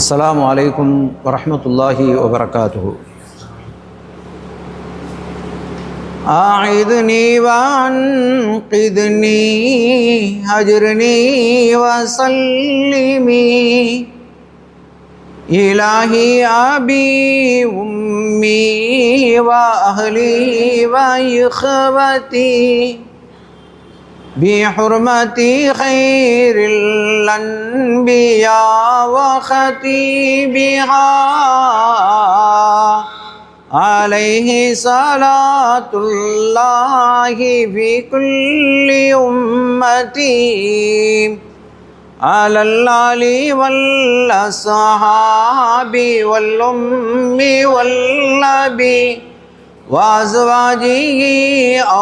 السلام عليكم ورحمة الله وبركاته. أعذني وأنقذني أجرني وسلمي إلهي أبي أمي وأهلي وإخوتي بحرمة خير الأنبياء وخطيبها عليه صلاة الله في كل أمتي على الآل والأصحاب والأم والأبي وأزواجه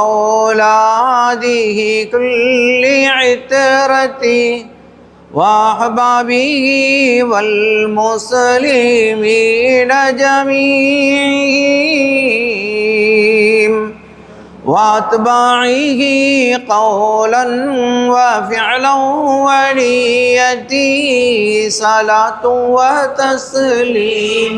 أولاده كل عترتي وأحبابه والمسلمين جميعهم وأتباعه قولا وفعلا ونيتي صلاة وتسليم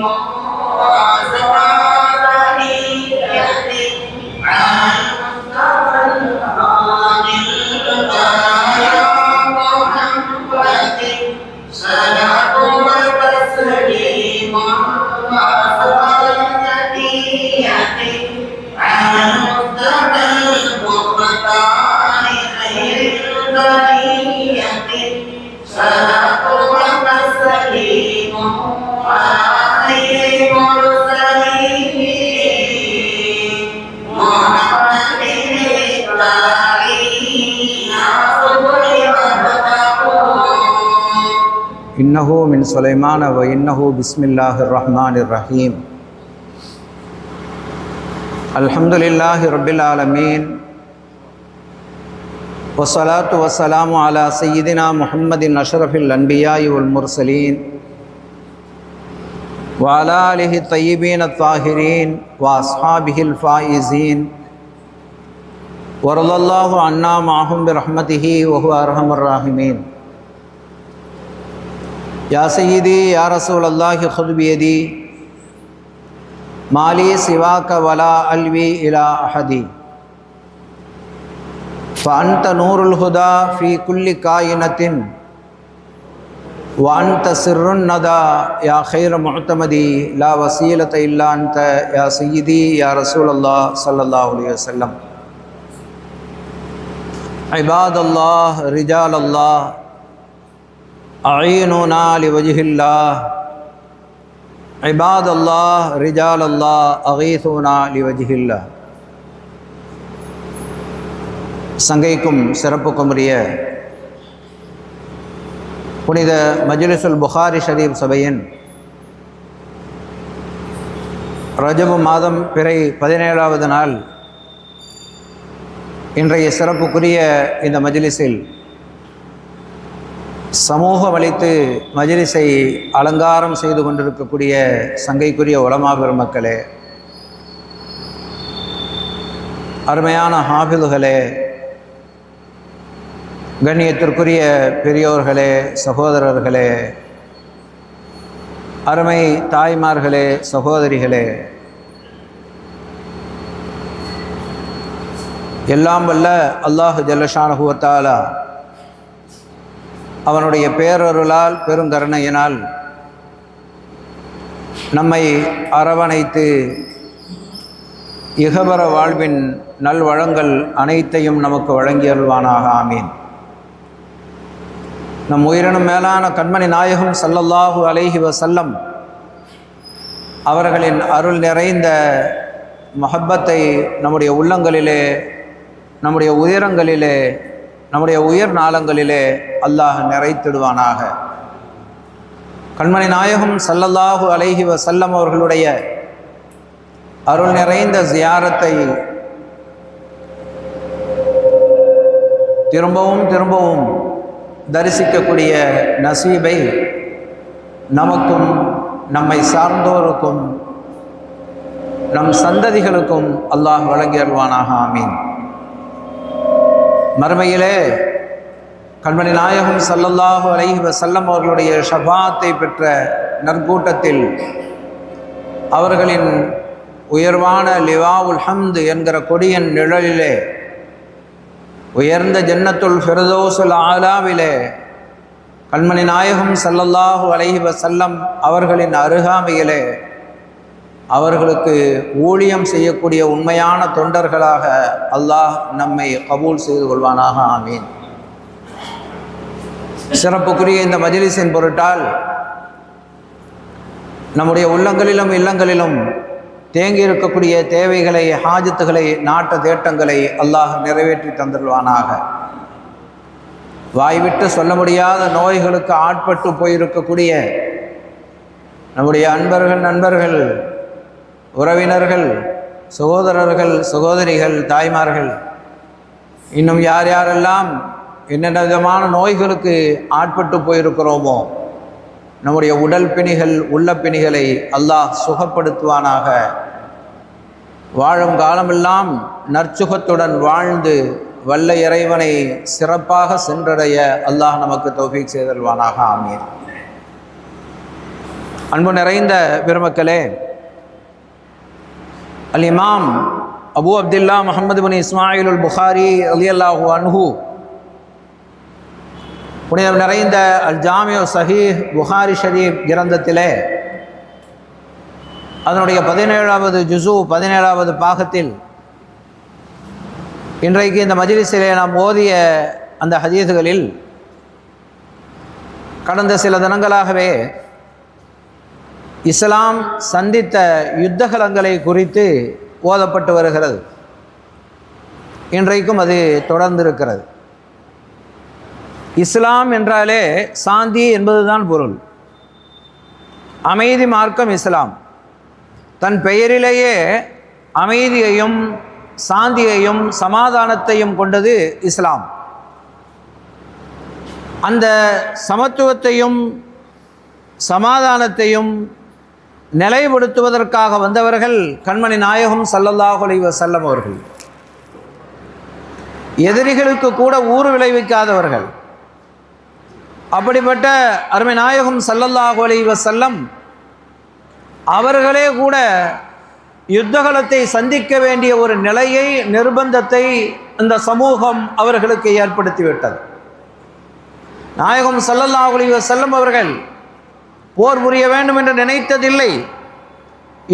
إنه من سليمان وإنه بسم الله الرحمن الرحيم. الحمد لله رب العالمين والصلاة والسلام على سيدنا محمد أشرف الأنبياء والمرسلين وعلى آله الطيبين الطاهرين وأصحابه الفائزين ورضي الله عنا معهم برحمته وهو أرحم الراحمين. يا سيدي يا رسول الله خذ بيدي مالي سواك ولا ألوي إلى أحد فأنت نور الهدى في كل كائنة وأنت سر الندى يا خير معتمدي لا وسيلة إلا أنت يا سيدي يا رسول الله صلى الله عليه وسلم. عباد الله رجال الله أعينونا لوجه الله. عباد الله رجال الله أغيثونا لوجه الله. சங்கைக்கும் சிறப்புக்கும் உரிய புனித மஜ்லிஸுல் புகாரி ஷரீஃப் சபையின் ரஜபு மாதம் பிறை 17வது நாள் இன்றைய சிறப்புக்குரிய இந்த மஜ்லிஸில் சமூகம் அளித்து மஜ்லிஸை அலங்காரம் செய்து கொண்டிருக்கக்கூடிய சங்கைக்குரிய உலமா பெருமக்களே, அருமையான ஹாஃபிதுகளே, கண்ணியத்திற்குரிய பெரியோர்களே, சகோதரர்களே, அருமை தாய்மார்களே, சகோதரிகளே, எல்லாம் வல்ல அல்லாஹ் ஜல்லஷானஹு வ தஆலா அவனுடைய பேரருளால் பெருங்கருணையினால் நம்மை அரவணைத்து இகபர வாழ்வின் நல்வளங்கள் அனைத்தையும் நமக்கு வழங்கியருள்வானாக. ஆமீன். நம் உயிரினும் மேலான கண்மணி நாயகம் ஸல்லல்லாஹு அலைஹி வஸல்லம் அவர்களின் அருள் நிறைந்த மஹப்பத்தை நம்முடைய உள்ளங்களிலே, நம்முடைய உயரங்களிலே, நம்முடைய உயர் நாளங்களிலே அல்லாஹ் நிறைத்திடுவானாக. கண்மணி நாயகம் ஸல்லல்லாஹு அலைஹி வஸல்லம் அவர்களுடைய அருள் நிறைந்த ஜியாரத்தை திரும்பவும் தரிசிக்கக்கூடிய நசீபை நமக்கும் நம்மை சார்ந்தோருக்கும் நம் சந்ததிகளுக்கும் அல்லாஹ் வழங்கி அருள்வானாக. ஆமீன். மறுமையிலே கண்மணி நாயகம் ஸல்லல்லாஹு அலைஹி வஸல்லம் அவர்களுடைய ஷஃபாத்தை பெற்ற நற்கூட்டத்தில் அவர்களின் உயர்வான லிவாவுல் ஹம்து என்கிற கொடியின் நிழலிலே உயர்ந்த ஜன்னத்துல் ஃபிர்தௌஸுல் ஆலாவிலே கண்மணி நாயகம் ஸல்லல்லாஹு அலைஹி வஸல்லம் அவர்களின் அருகாமையிலே அவர்களுக்கு ஊழியம் செய்யக்கூடிய உண்மையான தொண்டர்களாக அல்லாஹ் நம்மை கபூல் செய்து கொள்வானாக. ஆமீன். சிறப்புக்குரிய இந்த மஜ்லிஸின் பொருட்டால் நம்முடைய உள்ளங்களிலும் இல்லங்களிலும் தேங்கி இருக்கக்கூடிய தேவைகளை, ஹாஜத்துகளை, நாட்ட தேட்டங்களை அல்லாஹ் நிறைவேற்றி தந்துள்வானாக. வாய்விட்டு சொல்ல முடியாத நோய்களுக்கு ஆட்பட்டு போயிருக்கக்கூடிய நம்முடைய நண்பர்கள், உறவினர்கள், சகோதரர்கள், சகோதரிகள், தாய்மார்கள், இன்னும் யார் யாரெல்லாம் என்னென்ன விதமான நோய்களுக்கு ஆட்பட்டு போயிருக்கிறோமோ நம்முடைய உடல் பிணிகள், உள்ள பிணிகளை அல்லாஹ் சுகப்படுத்துவானாக. வாழும் காலமெல்லாம் நற்சுகத்துடன் வாழ்ந்து வல்ல இறைவனை சிறப்பாக சென்றடைய அல்லாஹ் நமக்கு தௌஃபீக் செய்தல்வானாக. ஆமீன். அன்பு நிறைந்த பெருமக்களே, அல் இமாம் அபு அப்துல்லா முஹம்மது பின் இஸ்மாயில் அல் புகாரி ரலியல்லாஹு அன்ஹு புனிதம் நிறைந்த அல் ஜாமிஉ ஸஹீஹ் புகாரி ஷரீஃப் கிரந்தத்திலே அதனுடைய 17வது ஜுஸு 17வது பாகத்தில் இன்றைக்கு இந்த மஜ்லிஸிலே நாம் ஓதிய அந்த ஹதீஸுகளில் கடந்த சில தினங்களாகவே இஸ்லாம் சந்தித்த யுத்தகலங்களை குறித்து ஓதப்பட்டு வருகிறது. இன்றைக்கும் அது தொடர்ந்திருக்கிறது. இஸ்லாம் என்றாலே சாந்தி என்பதுதான் பொருள். அமைதி மார்க்கம் இஸ்லாம். தன் பெயரிலேயே அமைதியையும் சாந்தியையும் சமாதானத்தையும் கொண்டது இஸ்லாம். அந்த சமத்துவத்தையும் சமாதானத்தையும் நிலைப்படுத்துவதற்காக வந்தவர்கள் கண்மணி நாயகம் ஸல்லல்லாஹு அலைஹி வஸல்லம் அவர்கள். எதிரிகளுக்கு கூட ஊறு விளைவிக்காதவர்கள். அப்படிப்பட்ட அருமை நாயகம் ஸல்லல்லாஹு அலைஹி வஸல்லம் அவர்களே கூட யுத்தகலத்தை சந்திக்க வேண்டிய ஒரு நிலையை, நிர்பந்தத்தை இந்த சமூகம் அவர்களுக்கு ஏற்படுத்திவிட்டது. நாயகம் ஸல்லல்லாஹு அலைஹி வஸல்லம் அவர்கள் போர் புரிய வேண்டும் என்று நினைத்ததில்லை,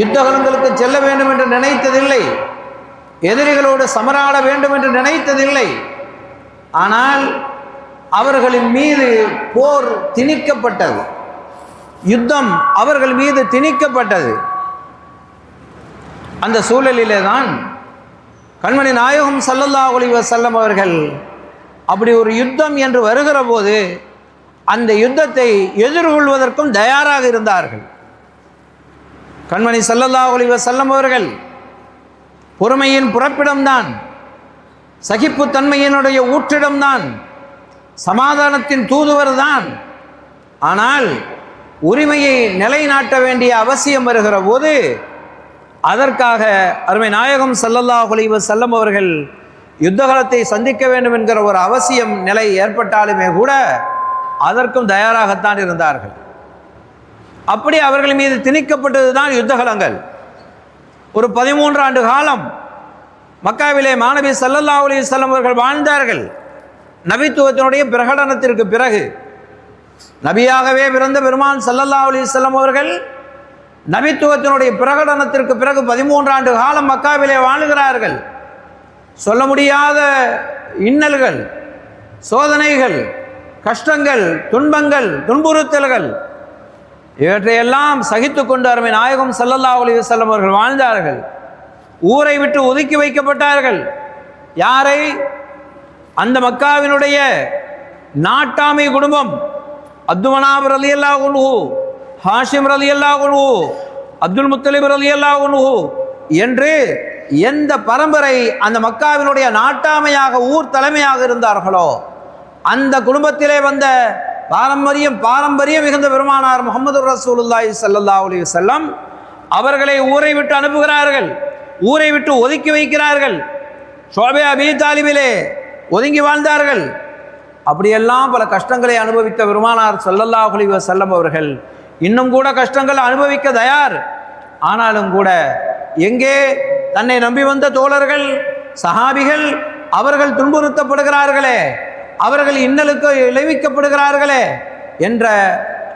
யுத்தகலங்களுக்கு செல்ல வேண்டும் என்று நினைத்ததில்லை, எதிரிகளோடு சமராட வேண்டும் என்று நினைத்ததில்லை. ஆனால் அவர்களின் மீது போர் திணிக்கப்பட்டது, யுத்தம் அவர்கள் மீது திணிக்கப்பட்டது. அந்த சூழலிலே தான் கண்மணி நாயகம் ஸல்லல்லாஹு அலைஹி வஸல்லம் அவர்கள் அப்படி ஒரு யுத்தம் என்று வருகிற போது அந்த யுத்தத்தை எதிர்கொள்வதற்கும் தயாராக இருந்தார்கள். கண்மணி ஸல்லல்லாஹு அலைஹி வஸல்லம் அவர்கள் பொறுமையின் புறப்பிடம்தான், சகிப்புத்தன்மையினுடைய ஊற்றிடம்தான், சமாதானத்தின் தூதுவர் தான். ஆனால் உரிமையை நிலைநாட்ட வேண்டிய அவசியம் வருகிற போது அதற்காக அருமை நாயகம் ஸல்லல்லாஹு அலைஹி வஸல்லம் அவர்கள் யுத்தகலத்தை சந்திக்க வேண்டும் என்கிற ஒரு அவசியம் நிலை ஏற்பட்டாலுமே கூட அதற்கும் தயாராகத்தான் இருந்தார்கள். அப்படி அவர்கள் மீது திணிக்கப்பட்டது தான் யுத்தகலங்கள். ஒரு 13 ஆண்டு காலம் மக்காவிலே மாநபி ஸல்லல்லாஹு அலைஹி வஸல்லம் அவர்கள் வாழ்ந்தார்கள். நபித்துவத்தினுடைய பிரகடனத்திற்கு பிறகு நபியாகவே பிறந்த பெருமான் ஸல்லல்லாஹு அலைஹி வஸல்லம் அவர்கள் நபித்துவத்தினுடைய பிரகடனத்திற்கு பிறகு 13 ஆண்டு காலம் மக்காவிலே வாழுகிறார்கள். சொல்ல முடியாத இன்னல்கள், சோதனைகள், கஷ்டங்கள், துன்பங்கள், துன்புறுத்தல்கள் இவற்றையெல்லாம் சகித்து கொண்டு அருமை நாயகம் ஸல்லல்லாஹு அலைஹி வஸல்லம் அவர்கள் வாழ்ந்தார்கள். ஊரை விட்டு ஒதுக்கி வைக்கப்பட்டார்கள். யாரை? அந்த மக்காவினுடைய நாட்டாமை குடும்பம் அப்துமனாப் ரலியல்லாஹு அன்ஹு, ஹாஷிம் ரலியல்லாஹு அன்ஹு, அப்துல் முத்தலிப் ரலியல்லாஹு அன்ஹு என்று எந்த பரம்பரை அந்த மக்காவினுடைய நாட்டாமையாக ஊர் தலைமையாக இருந்தார்களோ அந்த குடும்பத்திலே வந்த பாரம்பரியம் மிகுந்த பெருமானார் முஹம்மது ரசூலுல்லாஹி ஸல்லல்லாஹு அலைஹி வஸல்லம் அவர்களை ஊரை விட்டு அனுப்புகிறார்கள், ஊரை விட்டு ஒதுக்கி வைக்கிறார்கள். ஷுஅபே அபீ தாலிபிலே ஒதுங்கி வாழ்ந்தார்கள். அப்படியெல்லாம் பல கஷ்டங்களை அனுபவித்த பெருமானார் ஸல்லல்லாஹு அலைஹி வஸல்லம் அவர்கள் இன்னும் கூட கஷ்டங்கள் அனுபவிக்க தயார். ஆனாலும் கூட எங்கே தன்னை நம்பி வந்த தோழர்கள் சஹாபிகள் அவர்கள் துன்புறுத்தப்படுகிறார்களே, அவர்கள் இன்னலுக்கு விளைவிக்கப்படுகிறார்களே என்ற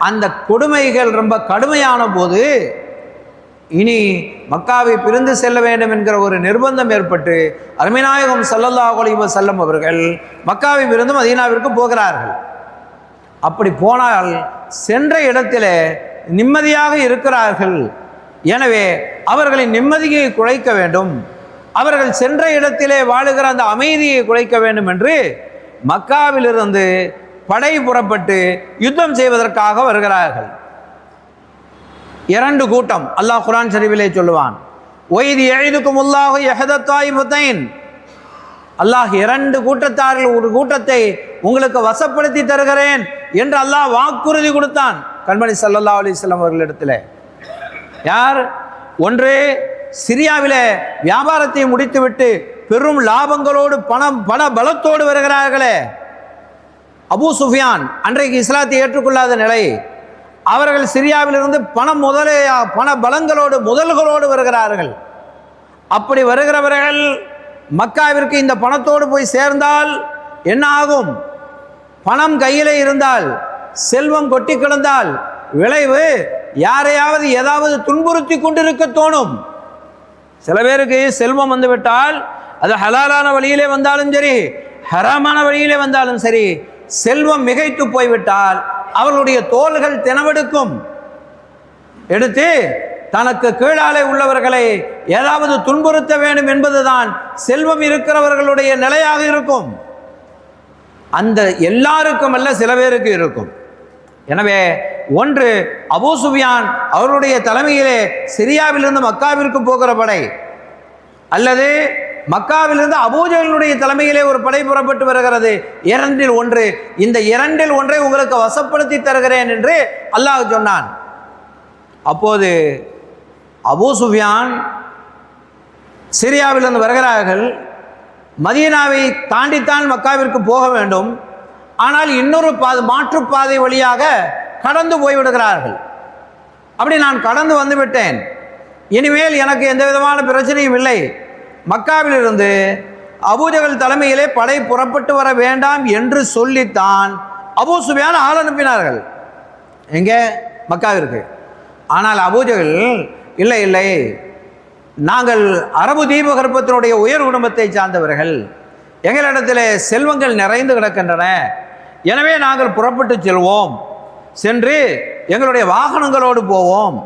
அந்த கொடுமைகள் ரொம்ப கடுமையான போது இனி மக்காவை பிரிந்து செல்ல வேண்டும் என்கிற ஒரு நிர்பந்தம் ஏற்பட்டு அருமைநாயகம் ஸல்லல்லாஹு அலைஹி வஸல்லம் அவர்கள் மக்காவை பிரிந்து மதீனாவிற்கு போகிறார்கள். அப்படி போனால் சென்ற இடத்திலே நிம்மதியாக இருக்கிறார்கள். எனவே அவர்களின் நிம்மதியை குலைக்க வேண்டும், அவர்கள் சென்ற இடத்திலே வாழுகிற அந்த அமைதியை குலைக்க வேண்டும் என்று மக்காவிலிருந்து படை புறப்பட்டு யுத்தம் செய்வதற்காக வருகிறார்கள். 2 கூட்டம் அல்லாஹ் குர்ஆன் ஷரீஃபிலே சொல்லுவான், ஒய்தி எய்துக்குமுல்லாஹு யஹதத்தாயிஃபத்தைன், அல்லாஹ் 2 கூட்டத்தாரில் ஒரு கூட்டத்தை உங்களுக்கு வசப்படுத்தி தருகிறேன் என்று அல்லாஹ் வாக்குறுதி கொடுத்தான் கண்மணி ஸல்லல்லாஹு அலைஹி வஸல்லம் அவர்களிடத்தில். யார்? ஒன்று சிரியாவிலே வியாபாரத்தை முடித்துவிட்டு பெரும் லாபங்களோடு பண பலத்தோடு வருகிறார்களே அபூ சுஃபியான், அன்றைக்கு இஸ்லாத்தை ஏற்றுக்கொள்ளாத நிலை, அவர்கள் சிரியாவிலிருந்து பண பலங்களோடு முதல்களோடு வருகிறார்கள். அப்படி வருகிறவர்கள் மக்காவிற்கு இந்த பணத்தோடு போய் சேர்ந்தால் என்ன ஆகும்? பணம் கையிலே இருந்தால், செல்வம் கொட்டி கிடந்தால் விளைவு யாரையாவது ஏதாவது துன்புறுத்தி கொண்டிருக்க தோணும். சில பேருக்கு செல்வம் வந்துவிட்டால் அது ஹலாலான வழியிலே வந்தாலும் சரி, ஹராமான வழியிலே வந்தாலும் சரி, செல்வம் மிகைத்து போய்விட்டால் அவர்களுடைய தோள்கள் தினவெடுக்கும். எடுத்து தனக்கு கீழாலே உள்ளவர்களை ஏதாவது துன்புறுத்த வேண்டும் என்பதுதான் செல்வம் இருக்கிறவர்களுடைய நிலையாக இருக்கும். அந்த எல்லாருக்கும் அல்ல, சில பேருக்கு இருக்கும். எனவே ஒன்று அபூ சுஃபியான் அவருடைய தலைமையிலே சிரியாவிலிருந்து மக்காவிற்கு போகிற படை, அல்லது மக்காவிலிருந்து அபூஜஹலுடைய தலைமையிலே ஒரு படை புறப்பட்டு வருகிறது. 2இல் 1. இந்த 2இல் 1 உங்களுக்கு வசப்படுத்தி தருகிறேன் என்று அல்லாஹ் சொன்னான். அப்போது அபூ சுஃபியான் சிரியாவிலிருந்து வருகிறார்கள். மதீனாவை தாண்டித்தான் மக்காவிற்கு போக வேண்டும். ஆனால் இன்னொரு மாற்றுப்பாதை வழியாக கடந்து போய்விடுகிறார்கள். அப்படி நான் கடந்து வந்து விட்டேன், இனிமேல் எனக்கு எந்த விதமான பிரச்சனையும் இல்லை, மக்காவிலிருந்து அபூஜஹல் தலைமையிலே படை புறப்பட்டு வர வேண்டாம் என்று சொல்லித்தான் அபூ சுஃபியான் ஆள் அனுப்பினார்கள். எங்கே? மக்காவிற்கு. ஆனால் அபூஜஹல் இல்லை, நாங்கள் அரபு தீபகற்பத்தினுடைய உயர் குடும்பத்தை சார்ந்தவர்கள், எங்களிடத்தில் செல்வங்கள் நிறைந்து கிடக்கின்றன, எனவே நாங்கள் புறப்பட்டு செல்வோம், சென்று எங்களுடைய வாகனங்களோடு போவோம்,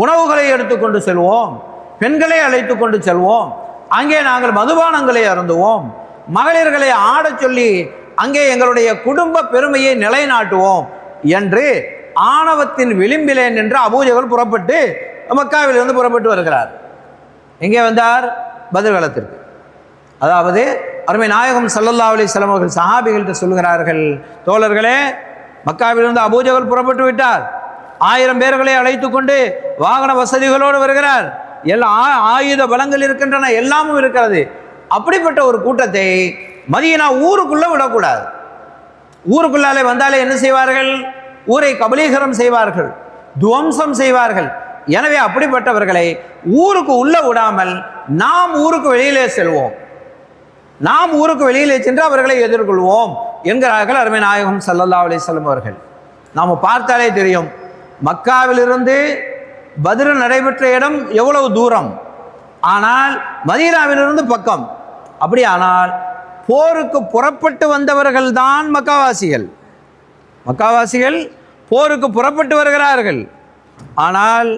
உணவுகளை எடுத்துக்கொண்டு செல்வோம், பெண்களை அழைத்து கொண்டு செல்வோம், அங்கே நாங்கள் மதுபானங்களை அருந்துவோம், மகளிர்களை ஆடச் சொல்லி அங்கே எங்களுடைய குடும்ப பெருமையை நிலைநாட்டுவோம் என்று ஆணவத்தின் விளிம்பிலே நின்று அபூஜஹல் புறப்பட்டு மக்காவிலிருந்து புறப்பட்டு வருகிறார். எங்கே வந்தார்? பத்ர் காலத்திற்கு. அதாவது அருமை நாயகம் ஸல்லல்லாஹு அலைஹி வஸல்லம் அவர்கள் சஹாபிகள்கிட்ட சொல்கிறார்கள், தோழர்களே, மக்காவிலிருந்து அபூஜஹல் புறப்பட்டு விட்டார், 1000 பேர்களை அழைத்து கொண்டு வாகன வசதிகளோடு வருகிறார், எல்லா ஆயுத பலங்கள் இருக்கின்றன, எல்லாமும் இருக்கிறது. அப்படிப்பட்ட ஒரு கூட்டத்தை மதீனா ஊருக்குள்ளே விடக்கூடாது. ஊருக்குள்ளாலே வந்தாலே என்ன செய்வார்கள்? ஊரை கபலீகரம் செய்வார்கள், துவம்சம் செய்வார்கள். எனவே அப்படிப்பட்டவர்களை ஊருக்கு உள்ள விடாமல் நாம் ஊருக்கு வெளியிலே செல்வோம், நாம் ஊருக்கு வெளியிலே சென்று அவர்களை எதிர்கொள்வோம் என்கிறார்கள் அருமை நாயகம் ஸல்லல்லாஹு அலைஹி வஸல்லம் அவர்கள். நாம் பார்த்தாலே தெரியும், மக்காவிலிருந்து பத்ர் நடைபெற்ற இடம் எவ்வளவு தூரம், ஆனால் மதீனாவிலிருந்து பக்கம். அப்படியானால் போருக்கு புறப்பட்டு வந்தவர்கள் தான் மக்காவாசிகள். மக்காவாசிகள் போருக்கு புறப்பட்டு வருகிறார்கள். ஆனால்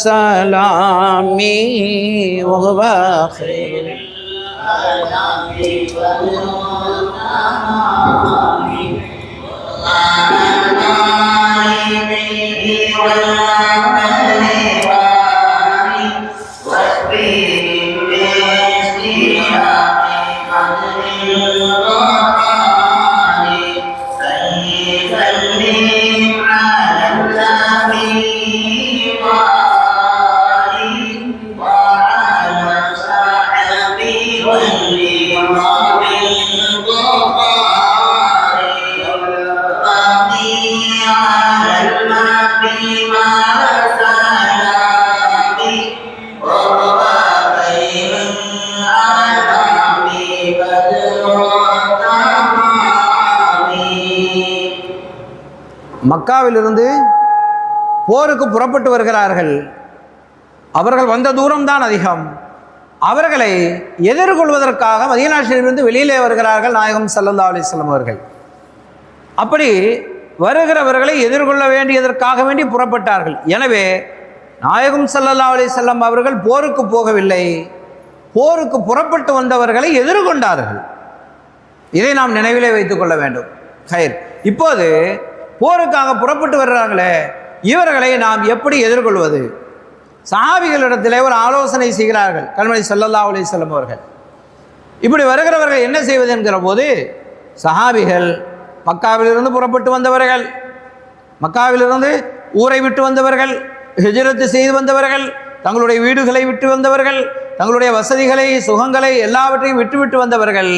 سلامي وهو மக்காவிலிருந்து போருக்கு புறப்பட்டு வருகிறார்கள். அவர்கள் வந்த தூரம்தான் அதிகம். அவர்களை எதிர்கொள்வதற்காக மதீனா ஷரீஃபிலிருந்து வெளியிலே வருகிறார்கள் நாயகம் ஸல்லல்லாஹு அலைஹி வஸல்லம் அவர்கள். அப்படி வருகிறவர்களை எதிர்கொள்ள வேண்டியதற்காக வேண்டி புறப்பட்டார்கள். எனவே நாயகம் ஸல்லல்லாஹு அலைஹி வஸல்லம் அவர்கள் போருக்கு போகவில்லை, போருக்கு புறப்பட்டு வந்தவர்களை எதிர்கொண்டார்கள். இதை நாம் நினைவிலே வைத்துக் கொள்ள வேண்டும். ஹைர், இப்போது போருக்காக புறப்பட்டு வர்றாங்களே, இவர்களை நாம் எப்படி எதிர்கொள்வது? சஹாபிகளிடத்திலே ஒரு ஆலோசனை செய்கிறார்கள் கண்மணி ஸல்லல்லாஹு அலைஹி வஸல்லம் அவர்கள். இப்படி வருகிறவர்கள் என்ன செய்வது என்கிற போது, சஹாபிகள் மக்காவிலிருந்து புறப்பட்டு வந்தவர்கள், மக்காவிலிருந்து ஊரை விட்டு வந்தவர்கள், ஹிஜ்ரத் செய்து வந்தவர்கள், தங்களுடைய வீடுகளை விட்டு வந்தவர்கள், தங்களுடைய வசதிகளை சுகங்களை எல்லாவற்றையும் விட்டுவிட்டு வந்தவர்கள்.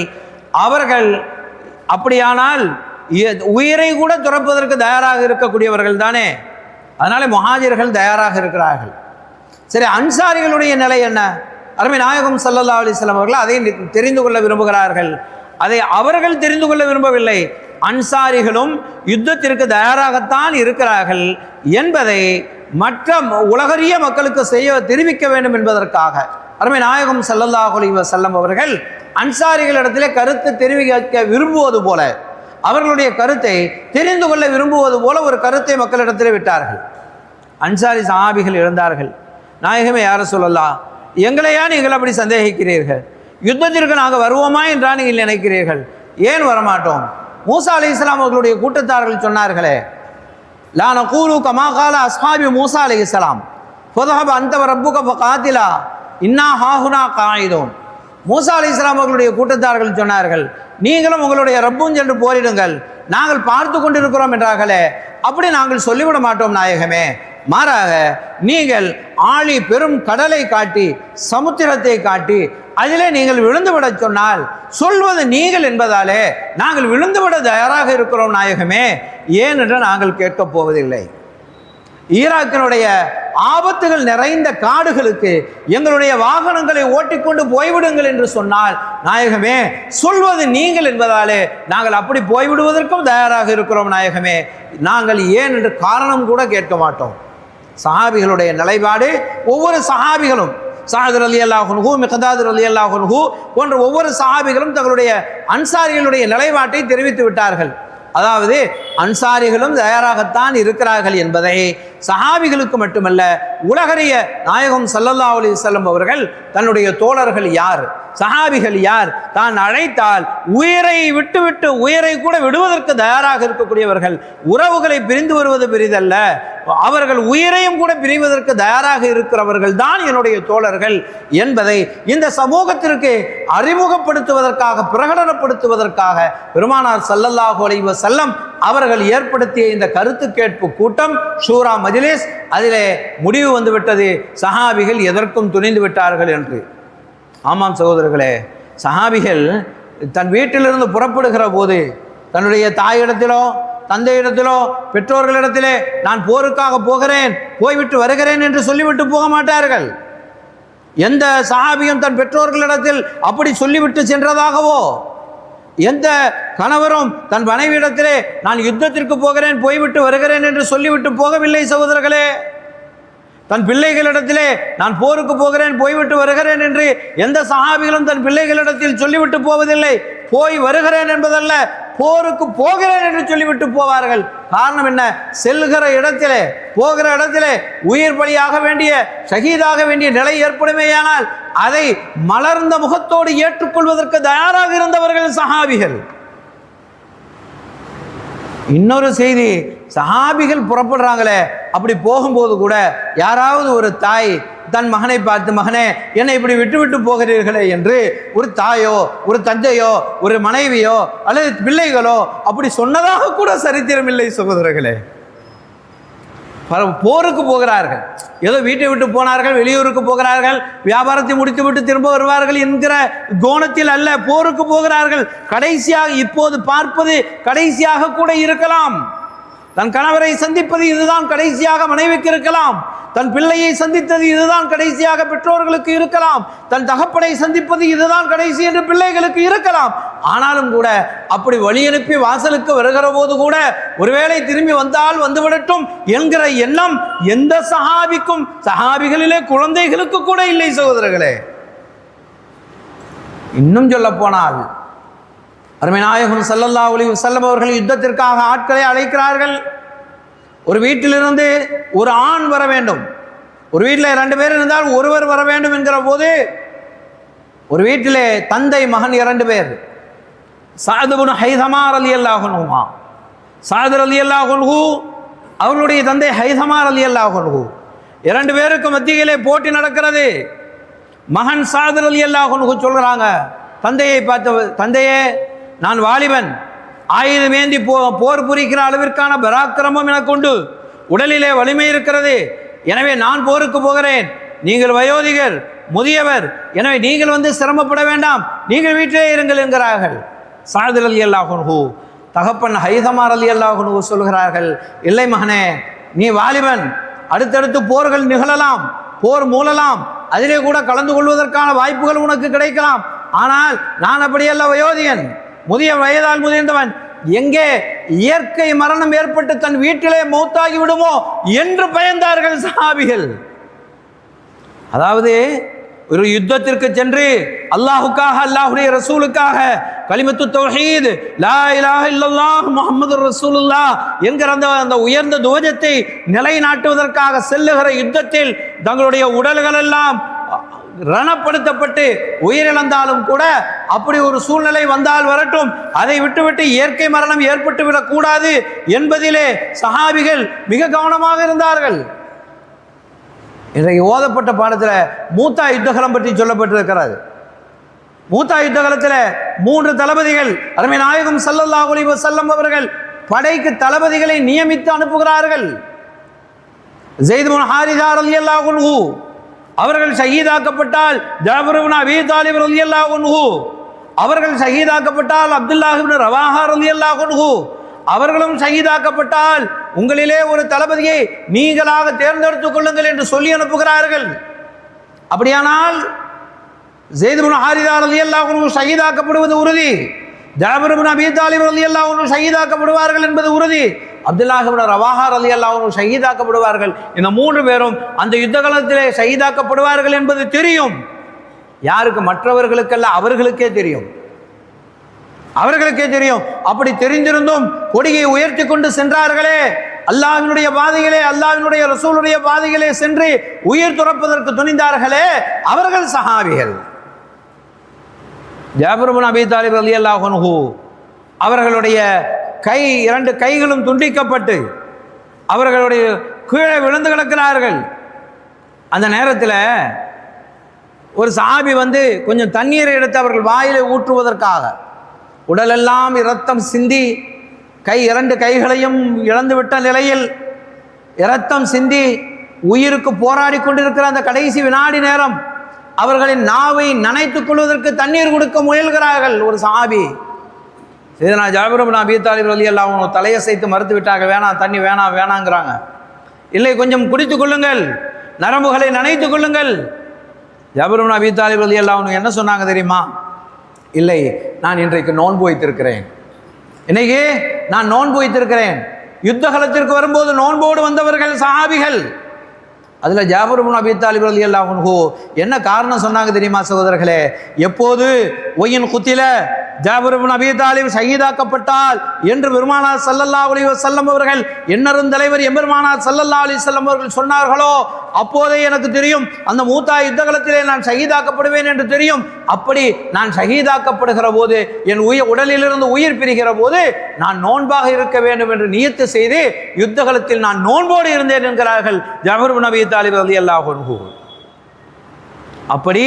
அவர்கள் அப்படியானால் உயிரை கூட துறப்பதற்கு தயாராக இருக்கக்கூடியவர்கள் தானே. அதனால முஹாஜிர்கள் தயாராக இருக்கிறார்கள். சரி, அன்சாரிகளுடைய நிலை என்ன? அருமை நாயகம் ஸல்லல்லாஹு அலைஹி வஸல்லம் அவர்கள் அதை தெரிந்து கொள்ள விரும்புகிறார்கள். அதை அவர்கள் தெரிந்து கொள்ள விரும்பவில்லை. அன்சாரிகளும் யுத்தத்திற்கு தயாராகத்தான் இருக்கிறார்கள் என்பதை மற்ற உலகறிய மக்களுக்கு தெரிவிக்க வேண்டும் என்பதற்காக அருமை நாயகம் ஸல்லல்லாஹு அலைஹி வஸல்லம் அவர்கள் அன்சாரிகளிடத்திலே கருத்து தெரிவிக்க விரும்புவது போல, அவர்களுடைய கருத்தை தெரிந்து கொள்ள விரும்புவது போல ஒரு கருத்தை மக்களிடத்தில் விட்டார்கள். அன்சாரி சஹாபிகள் இருந்தார்கள். நாயகமே யார சொல்லலாம், எங்களையா நீங்கள் அப்படி சந்தேகிக்கிறீர்கள்? யுத்தத்திற்கு நாங்கள் வருவோமா என்றா நீங்கள் நினைக்கிறீர்கள்? ஏன் வரமாட்டோம்? மூசா அலைஹிஸ்ஸலாம் அவர்களுடைய கூட்டத்தார்கள் சொன்னார்களே, லா நகூலு கமா கால அஸ்ஹாபி மூசா அலைஹிஸ்ஸலாம் ஃபதஹப அன்த வ ரப்புக ஃபகாத்திலா இன்னா ஹாஹுனா காயிதூன். மூசா அலைஹிஸ்ஸலாம் அவர்களுடைய கூட்டத்தார்கள் சொன்னார்கள், நீங்களும் உங்களுடைய ரப்பும் சென்று போரிடுங்கள், நாங்கள் பார்த்து கொண்டிருக்கிறோம் என்றார்களே, அப்படி நாங்கள் சொல்லிவிட மாட்டோம் நாயகமே. மாறாக நீங்கள் ஆழி பெரும் கடலை காட்டி சமுத்திரத்தை காட்டி அதிலே நீங்கள் விழுந்துவிட சொன்னால் சொல்வது நீங்கள் என்பதாலே நாங்கள் விழுந்துவிட தயாராக இருக்கிறோம் நாயகமே, ஏன் என்று நாங்கள் கேட்கப் போவதில்லை. ஈராக்கினுடைய ஆபத்துகள் நிறைந்த காடுகளுக்கு எங்களுடைய வாகனங்களை ஓட்டிக்கொண்டு போய்விடுங்கள் என்று சொன்னால் நாயகமே சொல்வது நீங்கள் என்பதாலே நாங்கள் அப்படி போய்விடுவதற்கும் தயாராக இருக்கிறோம் நாயகமே, நாங்கள் ஏன் என்று காரணம் கூட கேட்க மாட்டோம். சஹாபிகளுடைய நிலைப்பாடு, ஒவ்வொரு சஹாபிகளும் சஅத் ரலியல்லாஹு அன்ஹு, மிக்தாத் ரலியல்லாஹு அன்ஹு போன்ற ஒவ்வொரு சஹாபிகளும் தங்களுடைய அன்சாரிகளுடைய நிலைப்பாட்டை தெரிவித்து விட்டார்கள். அதாவது அன்சாரிகளும் தயாராகத்தான் இருக்கிறார்கள் என்பதை சஹாபிகளுக்கு மட்டுமல்ல உலகறிய நாயகம் ஸல்லல்லாஹு அலைஹி வஸல்லம் அவர்கள் தன்னுடைய தோழர்கள் யார், சஹாபிகள் யார், தான் அழைத்தால் உயிரை விட்டுவிட்டு உயிரை கூட விடுவதற்கு தயாராக இருக்கக்கூடியவர்கள், உறவுகளை பிரிந்து வருவது பெரிதல்ல, அவர்கள் உயிரையும் கூட பிரிவதற்கு தயாராக இருக்கிறவர்கள் தான் என்னுடைய தோழர்கள் என்பதை இந்த சமூகத்திற்கு அறிமுகப்படுத்துவதற்காக பிரகடனப்படுத்துவதற்காக பெருமானார் ஸல்லல்லாஹு அலைஹி வஸல்லம் அவர்கள் ஏற்படுத்திய இந்த கருத்து கேட்பு கூட்டம் ஷூரா மஜ்லிஸ், அதிலே முடிவு வந்துவிட்டது, சஹாபிகள் எதற்கும் துணிந்து விட்டார்கள் என்று. ஆமாம் சகோதரர்களே, சஹாபிகள் தன் வீட்டிலிருந்து புறப்படுகிற போது தன்னுடைய தாயிடத்திலோ தந்தையிடத்திலோ பெற்றோர்களிடத்திலே நான் போருக்காக போகிறேன் போய்விட்டு வருகிறேன் என்று சொல்லிவிட்டு போக மாட்டார்கள். எந்த சஹாபியும் தன் பெற்றோர்களிடத்தில் அப்படி சொல்லிவிட்டு சென்றதாகவோ, எந்த கணவரும் தன் மனைவியிடத்திலே நான் யுத்தத்திற்கு போகிறேன் போய்விட்டு வருகிறேன் என்று சொல்லிவிட்டு போகவில்லை சகோதரர்களே. தன் பிள்ளைகளிடத்திலே நான் போருக்கு போகிறேன் போய்விட்டு வருகிறேன் என்று எந்த சஹாபிகளும் தன் பிள்ளைகளிடத்தில் சொல்லிவிட்டு போவதில்லை. போய் வருகிறேன் என்பதல்ல, போருக்கு போகிறேன் என்று சொல்லிவிட்டு போவார்கள். காரணம் என்ன? செல்கிற இடத்திலே போகிற இடத்திலே உயிர் பலியாக வேண்டிய ஷஹீதாக வேண்டிய நிலை ஏற்படுமேயானால் அதை மலர்ந்த முகத்தோடு ஏற்றுக்கொள்வதற்கு தயாராக இருந்தவர்கள் சஹாபிகள். இன்னொரு செய்தி, சஹாபிகள் புறப்படுறாங்களே, அப்படி போகும்போது கூட யாராவது ஒரு தாய் தன் மகனை பார்த்து, மகனே என்னை இப்படி விட்டு விட்டு போகிறீர்களே என்று ஒரு தாயோ ஒரு தந்தையோ ஒரு மனைவியோ அல்லது பிள்ளைகளோ அப்படி சொன்னதாக கூட சரித்திரமில்லை சகோதரர்களே. போருக்கு போகிறார்கள், ஏதோ வீட்டை விட்டு போனார்கள், வெளியூருக்கு போகிறார்கள், வியாபாரத்தை முடித்து விட்டு திரும்ப வருவார்கள் என்கிற கோணத்தில் அல்ல, போருக்கு போகிறார்கள். கடைசியாக இப்போது பார்ப்பது கடைசியாக கூட இருக்கலாம். தன் கணவரை சந்திப்பது இதுதான் கடைசியாக மனைவிக்கு இருக்கலாம். தன் பிள்ளையை சந்தித்தது இதுதான் கடைசியாக பெற்றோர்களுக்கு இருக்கலாம். தன் தகப்பனை சந்திப்பது இதுதான் கடைசி என்று பிள்ளைகளுக்கு இருக்கலாம். ஆனாலும் கூட அப்படி வழி அனுப்பி வாசலுக்கு வருகிற போது கூட ஒருவேளை திரும்பி வந்தால் வந்துவிடட்டும் என்கிற எண்ணம் எந்த சஹாபிக்கும், சஹாபிகளிலே குழந்தைகளுக்கு கூட இல்லை சகோதரர்களே. இன்னும் சொல்ல போனால் அருமை நாயகம் ஸல்லல்லாஹு அலைஹி வஸல்லம் அவர்கள் யுத்தத்திற்காக ஆட்களை அழைக்கிறார்கள். ஒரு வீட்டிலிருந்து ஒரு ஆண் வர வேண்டும், ஒரு வீட்டில் 2 பேர் இருந்தால் ஒருவர் வர வேண்டும் என்கிற போது ஒரு வீட்டிலே தந்தை மகன் 2 பேர், சஅத் இப்னு ஹைதமா ரலியல்லாஹு அன்ஹு, சஅத் ரலியல்லாஹு அன்ஹு அவர்களுடைய தந்தை ஹைதமா ரலியல்லாஹு அன்ஹு, 2 பேருக்கு மத்தியிலே போட்டி நடக்கிறது. மகன் சஅத் ரலியல்லாஹு அன்ஹு சொல்கிறாங்க தந்தையை பார்த்து, தந்தையே நான் வாலிபன், ஆயுதமேந்தி போர் புரிக்கிற அளவிற்கான பராக்கிரமம் எனக்கு உண்டு, உடலிலே வலிமை இருக்கிறது, எனவே நான் போருக்கு போகிறேன், நீங்கள் வயோதிகர் முதியவர், எனவே நீங்கள் வந்து சிரமப்பட வேண்டாம், நீங்கள் வீட்டிலே இருங்கள் என்கிறார்கள். சஅத் ரலியல்லாஹு அன்ஹு தகப்பன் ஹைதமா ரலியல்லாஹு அன்ஹு சொல்கிறார்கள், இல்லை மகனே, நீ வாலிபன், அடுத்தடுத்து போர்கள் நிகழலாம், போர் மூலலாம், அதிலே கூட கலந்து கொள்வதற்கான வாய்ப்புகள் உனக்கு கிடைக்கலாம். ஆனால் நான் அப்படியல்ல, வயோதிகன், முதிய வயதால் முதிர்ந்தவன், எங்கே இயற்கை மரணம் ஏற்பட்டு தன் வீட்டிலே மௌத்தாகி விடுமோ என்று பயந்தார்கள் சஹாபிகள். அதாவது ஒரு யுத்தத்திற்கு சென்று அல்லாஹுக்காக, அல்லாஹுடைய ரசூலுக்காக கலிமத்து தௌஹீத் லா இலாஹ இல்லல்லாஹ் முஹம்மதுர் ரசூலுல்லாஹ் என்கிற அந்த உயர்ந்த துவஜத்தை நிலைநாட்டுவதற்காக செல்லுகிற யுத்தத்தில் தங்களுடைய உடல்கள் எல்லாம் ரணப்படுத்தப்பட்டு உயிரிழந்தாலும் கூட அப்படி ஒரு சூழ்நிலை வந்தால் வரட்டும், அதை விட்டுவிட்டு இயற்கை மரணம் ஏற்பட்டு விடக்கூடாது என்பதிலே சஹாபிகள் மிக கவனமாக இருந்தார்கள். இன்றைக்கு ஓதப்பட்ட பாடத்தில் மூத்தா யுத்தகலம் பற்றி சொல்லப்பட்டிருக்கிறது. மூத்தா யுத்தகலத்தில் 3 தளபதிகள் அருமை நாயகம் ஸல்லல்லாஹு அலைஹி வஸல்லம் அவர்கள் படைக்கு தளபதிகளை நியமித்து அனுப்புகிறார்கள். ஸைத் இப்னு ஹாரிஸா ரலியல்லாஹு அன்ஹு அவர்கள் ஷஹீதாக்கப்பட்டால், ஜாஃபர் இப்னு அபீ தாலிப் ரலியல்லாஹு அன்ஹு அவர்கள் ஷஹீதாக்கப்பட்டால், அப்துல்லாஹ் இப்னு ரவாஹா ரலியல்லாஹு அன்ஹு அவர்களும் ஷஹீதாக்கப்பட்டால் உங்களிலே ஒரு தளபதியை நீங்களாக தேர்ந்தெடுத்துக் கொள்ளுங்கள் என்று சொல்லி அனுப்புகிறார்கள். அப்படியானால் ஸைத் இப்னு ஹாரிஸா ரலியல்லாஹு அன்ஹு ஷஹீதாக்கப்படுவது உறுதி, ஜாஃபர் இப்னு அபீ தாலிப் ரலியல்லாஹு அன்ஹு ஷஹீதாக்கப்படுவார்கள் என்பது உறுதி, அப்துல்லாஹ் இப்னு ரவாஹா ரலியல்லாஹு அன்ஹு ஷஹீதாக்கப்படுவார்கள். இந்த 3 பேரும் அந்த யுத்த காலத்திலே ஷஹீதாக்கப்படுவார்கள் என்பது தெரியும். யாருக்கு? மற்றவர்களுக்கல்ல, அவர்களுக்கே தெரியும், அவர்களுக்கே தெரியும். அப்படி தெரிந்திருந்தும் கொடியை உயர்த்தி கொண்டு சென்றார்களே, அல்லாஹ்வினுடைய பாதைகளே, அல்லாஹ்வினுடைய ரசூலுடைய பாதைகளே சென்று உயிர் துறப்பதற்கு துணிந்தார்களே, அவர்கள் சஹாபிகள். ஜாஃபர் இப்னு அபீ தாலிப் ரலியல்லாஹு அன்ஹு அவர்களுடைய 2 கைகளும் துண்டிக்கப்பட்டு அவர்களுடைய கீழே விழுந்து கிடக்கிறார்கள். அந்த நேரத்தில் ஒரு சஹாபி வந்து கொஞ்சம் தண்ணீரை எடுத்து அவர்கள் வாயிலை ஊற்றுவதற்காக, உடலெல்லாம் இரத்தம் சிந்தி, 2 கைகளையும் இழந்துவிட்ட நிலையில் இரத்தம் சிந்தி உயிருக்கு போராடி கொண்டிருக்கிற அந்த கடைசி வினாடி நேரம் அவர்களின் நாவை நனைத்துக் கொள்வதற்கு தண்ணீர் கொடுக்க முயல்கிறார்கள். ஒரு சஹாபி சையதுனா ஜாஃபர் இப்னு அபீ தாலிப் ரலியல்லாஹு அன்ஹு தலையசைத்து மறுத்து விட்டாங்க, வேணாம், தண்ணி வேணாம் வேணாங்கிறாங்க. இல்லை, கொஞ்சம் குடித்துக் கொள்ளுங்கள், நரம்புகளை நனைத்துக் கொள்ளுங்கள். ஜாஃபர் இப்னு அபீ தாலிப் ரலியல்லாஹு அன்ஹு என்ன சொன்னாங்க தெரியுமா? இல்லை, நான் இன்றைக்கு நோன்பு வைத்திருக்கிறேன், இன்னைக்கு நான் நோன்பு வைத்திருக்கிறேன். யுத்த காலத்திற்கு வரும்போது நோன்போடு வந்தவர்கள் சஹாபிகள். அதில் ஜாஃபர் இப்னு அபீ தாலிப் ரலியல்லாஹு அன்ஹு என்ன காரணம் சொன்னாங்க தெரியுமா சகோதரர்களே? எப்போது ஒயின் குத்தில ஜாபிர் இப்னு அபீ தாலிப் ஷஹீதாக்கப்பட்டால் என்று பெருமானார் ஸல்லல்லாஹு அலைஹி வஸல்லம் அவர்கள் என்னரும் தலைவர் எம்பெருமானார் ஸல்லல்லாஹு அலைஹி வஸல்லம் அவர்கள் சொன்னார்களோ அப்போதே எனக்கு தெரியும் அந்த மூத்தா யுத்த களத்திலே நான் ஷஹீதாக்கப்படுவேன் என்று தெரியும். அப்படி நான் ஷஹீதாக்கப்படுகிற போது என் உடலிலிருந்து உயிர் பிரிகிற போது நான் நோன்பாக இருக்க வேண்டும் என்று நியத்து செய்து யுத்த களத்தில் நான் நோன்போடு இருந்தேன் என்கிறார்கள் ஜாபிர் இப்னு அபீ தாலிப் ரலியல்லாஹு அன்ஹு. அப்படி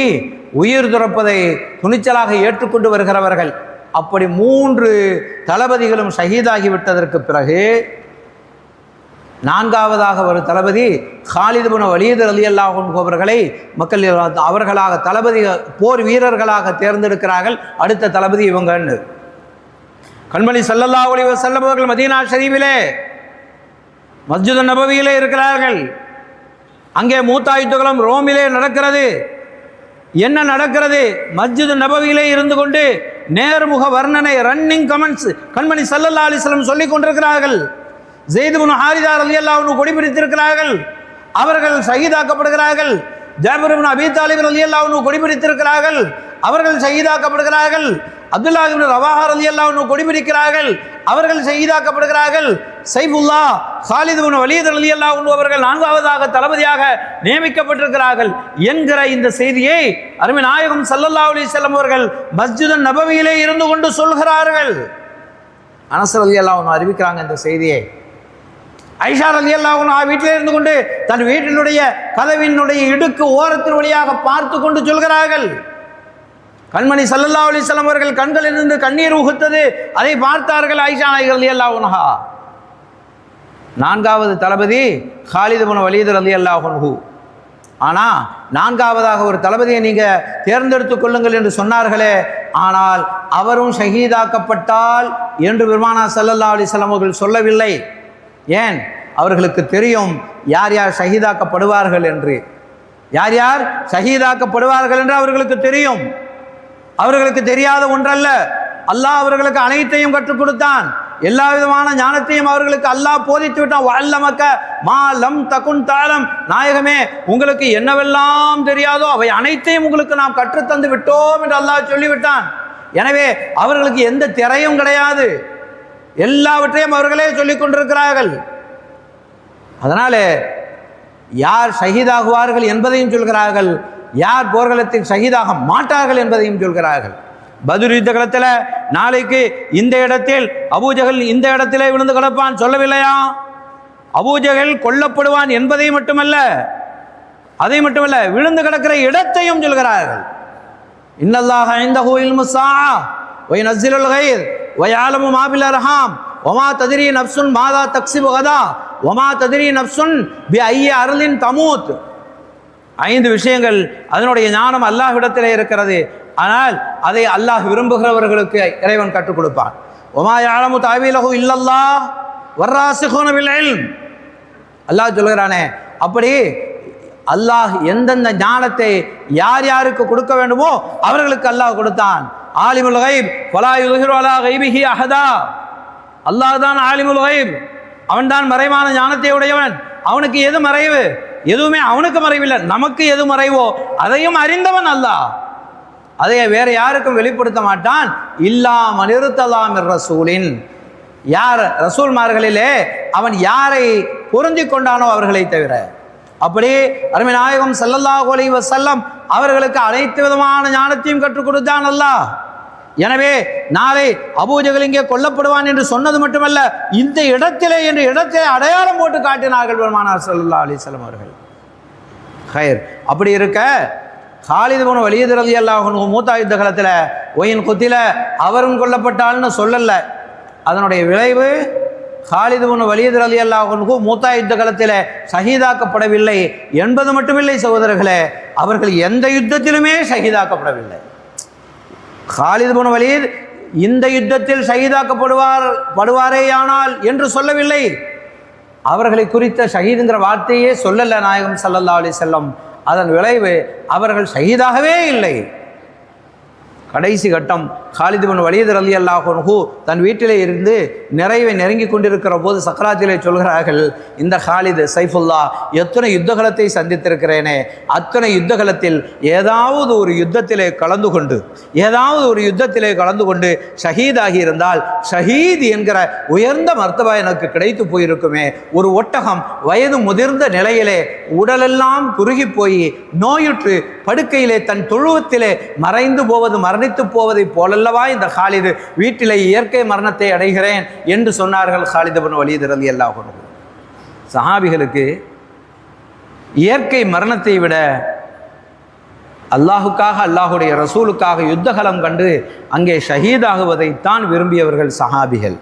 உயிர் துறப்பதை துணிச்சலாக ஏற்றுக்கொண்டு வருகிறவர்கள். அப்படி 3 தளபதிகளும் ஷஹீதாகிவிட்டதற்கு பிறகு 4வதாக ஒரு தளபதி காலித் இப்னு வலீத் ரலியல்லாஹு அன்ஹு அவர்களை மக்கள் அவர்களாக தளபதி போர் வீரர்களாக தேர்ந்தெடுக்கிறார்கள். அடுத்த தளபதி இவங்கன்னு. கண்மணி ஸல்லல்லாஹு அலைஹி வஸல்லம் அவர்கள் மதீனா ஷரீஃபிலே மஸ்ஜித் நபவியிலே இருக்கிறார்கள். அங்கே மூத்தா யுத்தம் ரோமிலே நடக்கிறது. என்ன நடக்கிறது? மஸ்ஜித் நபவியிலே இருந்து கொண்டு நேர்முக வர்ணனை, ரன்னிங் கமெண்ட்ஸ் கண்மணி ஸல்லல்லாஹு அலைஹி வஸல்லம் சொல்லிக் கொண்டிருக்கிறார்கள். ஸெய்த் இப்னு ஹாரிஸா ரலியல்லாஹு அன்ஹு கொடி பிடித்திருக்கிறார்கள். அவர்கள் ஷஹீதாக்கப்படுகிறார்கள். ஜாபிர் இப்னு அபீ தாலிப் ரலியல்லாஹு அன்ஹு கொடி பிடித்திருக்கிறார்கள். அவர்கள் ஷஹீதாக்கப்படுகிறார்கள். அப்துல்லாஹ் இப்னு ரவாஹா ரலியல்லாஹு அன்ஹு கொடி பிடிக்கிறார்கள். அவர்கள் ஷஹீதாக்கப்படுகிறார்கள். சைஃபுல்லா காலித் இப்னு வலீத் ரலியல்லாஹு அன்ஹு அவர்கள் 4வதாக தளபதியாக நியமிக்கப்பட்டிருக்கிறார்கள் என்கிற இந்த செய்தியை அருமை நாயகம் ஸல்லல்லாஹு அலைஹி வஸல்லம் அவர்கள் மஸ்ஜித் நபவியிலே இருந்து கொண்டு சொல்கிறார்கள். அனஸ் ரலியல்லாஹு அன்ஹு அறிவிக்கிறாங்க இந்த செய்தியை. ஐஷா ரலியல்லாஹு அன்ஹா வீட்டிலே இருந்து கொண்டு தன் வீட்டினுடைய கதவினுடைய இடுக்கு ஓரத்தின் வழியாக பார்த்து கொண்டு சொல்கிறார்கள். கண்மணி ஸல்லல்லாஹு அலைஹி வஸல்லம் அவர்கள் கண்களிலிருந்து கண்ணீர் உகுத்தது அதை பார்த்தார்கள் ஐஷா ரலியல்லாஹு அன்ஹா. 4வது தளபதி காலித் இப்னு வலீத் ரலியல்லாஹு அன்ஹு. ஆனால் 4வதாக ஒரு தளபதியை நீங்கள் தேர்ந்தெடுத்துக் கொள்ளுங்கள் என்று சொன்னார்களே, ஆனால் அவரும் ஷஹீதாக்கப்பட்டால் என்று பெருமானார் ஸல்லல்லாஹு அலைஹி வஸல்லம் அவர்கள் சொல்லவில்லை. ஏன்? அவர்களுக்கு தெரியும் யார் யார் ஷஹீதாக்கப்படுவார்கள் என்று. யார் யார் ஷஹீதாக்கப்படுவார்கள் என்று அவர்களுக்கு தெரியும். அவர்களுக்கு தெரியாத ஒன்றல்ல, அல்லாஹ் அவர்களுக்கு அனைத்தையும் கற்றுக் கொடுத்தான். எல்லா விதமான ஞானத்தையும் அவர்களுக்கு அல்லாஹ் போதித்து விட்டான். வஅல்லமக மா லம் தகுன் தஅலம். நாயகமே, உங்களுக்கு என்னவெல்லாம் தெரியாதோ அவை அனைத்தையும் உங்களுக்கு நாம் கற்றுத்தந்து விட்டோம் என்று அல்லாஹ் சொல்லிவிட்டான். எனவே அவர்களுக்கு எந்த திரையும் கிடையாது. எல்லாவற்றையும் அவர்களே சொல்லிக் கொண்டிருக்கிறார்கள். அதனால யார் ஷஹீதாகுவார்கள் என்பதையும் சொல்கிறார்கள், யார் போர்க்களத்தில் ஷஹீதாக மாட்டார்கள் என்பதையும் சொல்கிறார்கள். பத்ர் யுத்த களத்தில் நாளைக்கு இந்த இடத்தில் அபூஜஹல் இந்த இடத்திலே விழுந்து கிடப்பான் சொல்லவில்லையா? அபூஜஹல் கொல்லப்படுவான் என்பதை மட்டுமல்ல, அதை மட்டுமல்ல, விழுந்து கிடக்கிற இடத்தையும் சொல்கிறார்கள். இன்னல்லாஹ இன்தஹு இல்முஸ் ஸாஅ வ யுனஸ்ஸிலுல் கைர் வ யஅலமு மா ஃபில் அர்ஹாம் வ மா தத்ரி நஃப்சுன் மாதா தக்ஸிபு கதா வ மா தத்ரி நஃப்சுன் பி ஐயி அர்லின் தமூத். 5 விஷயங்கள் அதனுடைய ஞானம் அல்லாஹ்விடத்திலே இருக்கிறது. ஆனால் அதை அல்லாஹ் விரும்புகிறவர்களுக்கு இறைவன் கற்றுக் கொடுப்பான். ஒமா யஅலமு தஅவீலஹு இல்லல்லாஹ் வர்ராசிகுன பில் இல்ம். அல்லாஹ் சொல்கிறானே, அப்படி அல்லாஹ் எந்தெந்த ஞானத்தை யார் யாருக்கு கொடுக்க வேண்டுமோ அவர்களுக்கு அல்லாஹ் கொடுத்தான். ஆலிமுல் கைப் வலா யுத்ஹிரு அலா கைபிஹி அஹதா. அல்லாஹ் தான் ஆலிமுல் கைப், அவன் தான் மறைவான ஞானத்தை உடையவன். அவனுக்கு எது மறைவு? எதுவுமே அவனுக்கு மறைவில்லை. நமக்கு எது மறைவோ அதையும் அறிந்தவன் அல்லாஹ். அதை வேற யாருக்கும் வெளிப்படுத்த மாட்டான். இல்லாம நிறுத்தலாம் ரசூலின். யார் ரசூல்மார்களிலே அவன் யாரை பொருந்தி கொண்டானோ அவர்களை தவிர. அப்படி அருமை நாயகம் ஸல்லல்லாஹு அலைஹி வஸல்லம் அவர்களுக்கு அனைத்து விதமான ஞானத்தையும் கற்றுக் கொடுத்தான் அல்லாஹ். எனவே நாளை அபூஜஹல் இங்கே கொல்லப்படுவான் என்று சொன்னது மட்டுமல்ல, இந்த இடத்திலே என்று இடத்தை அடையாளம் போட்டு காட்டினார்கள் பெருமானார் ஸல்லல்லாஹு அலைஹி வஸல்லம் அவர்கள். ஹைர். அப்படி இருக்க காலித் இப்னு வலீத் ரலியல்லாஹு அன்ஹு மூத்தா யுத்த காலத்தில் ஒயின் குத்தில அவரும் கொல்லப்பட்டால்னு சொல்லல. அதனுடைய விளைவு காலித் இப்னு வலீத் ரலியல்லாஹு அன்ஹு மூத்தா யுத்த காலத்தில் ஷஹீதாக்கப்படவில்லை என்பது மட்டுமில்லை சகோதரர்களே, அவர்கள் எந்த யுத்தத்திலுமே ஷஹீதாக்கப்படவில்லை. காலித் இப்னு வலீத் இந்த யுத்தத்தில் ஷஹீதாக்கப்படுவாரேயானால் என்று சொல்லவில்லை. அவர்களை குறித்த ஷஹீதுங்கிற வார்த்தையே சொல்லல நாயகம் ஸல்லல்லாஹு அலைஹி வஸல்லம். அதன் விளைவு அவர்கள் ஷஹீதாகவே இல்லை. கடைசி கட்டம் காலித் பின் வலீத் ரலியல்லாஹு அன்ஹு தன் வீட்டிலே இருந்து நிறைவை நெருங்கி கொண்டிருக்கிற போது சக்கராத்திலே சொல்கிறார்கள், இந்த காலித் சைஃபுல்லா எத்தனை யுத்தகலத்தை சந்தித்திருக்கிறேனே, அத்தனை யுத்தகலத்தில் ஏதாவது ஒரு யுத்தத்திலே கலந்து கொண்டு ஷஹீதாகி இருந்தால் ஷஹீத் என்கிற உயர்ந்த மர்த்தபா எனக்கு கிடைத்து போயிருக்குமே. ஒரு ஒட்டகம் வயது முதிர்ந்த நிலையிலே உடலெல்லாம் குறுகி போய் நோயுற்று படுக்கையிலே தன் தொழுவத்திலே மரணித்து போவதை போலல்லவா இந்த காலித் வீட்டிலே இயற்கை மரணத்தை அடைகிறேன் என்று சொன்னார்கள் காலித் பின் வலீத் ரலியல்லாஹு அன்ஹு. சஹாபிகளுக்கு இயற்கை மரணத்தை விட அல்லாஹுக்காக அல்லாஹுடைய ரசூலுக்காக யுத்தகலம் கண்டு அங்கே ஷஹீதாகுவதைத்தான் விரும்பியவர்கள் சஹாபிகள்.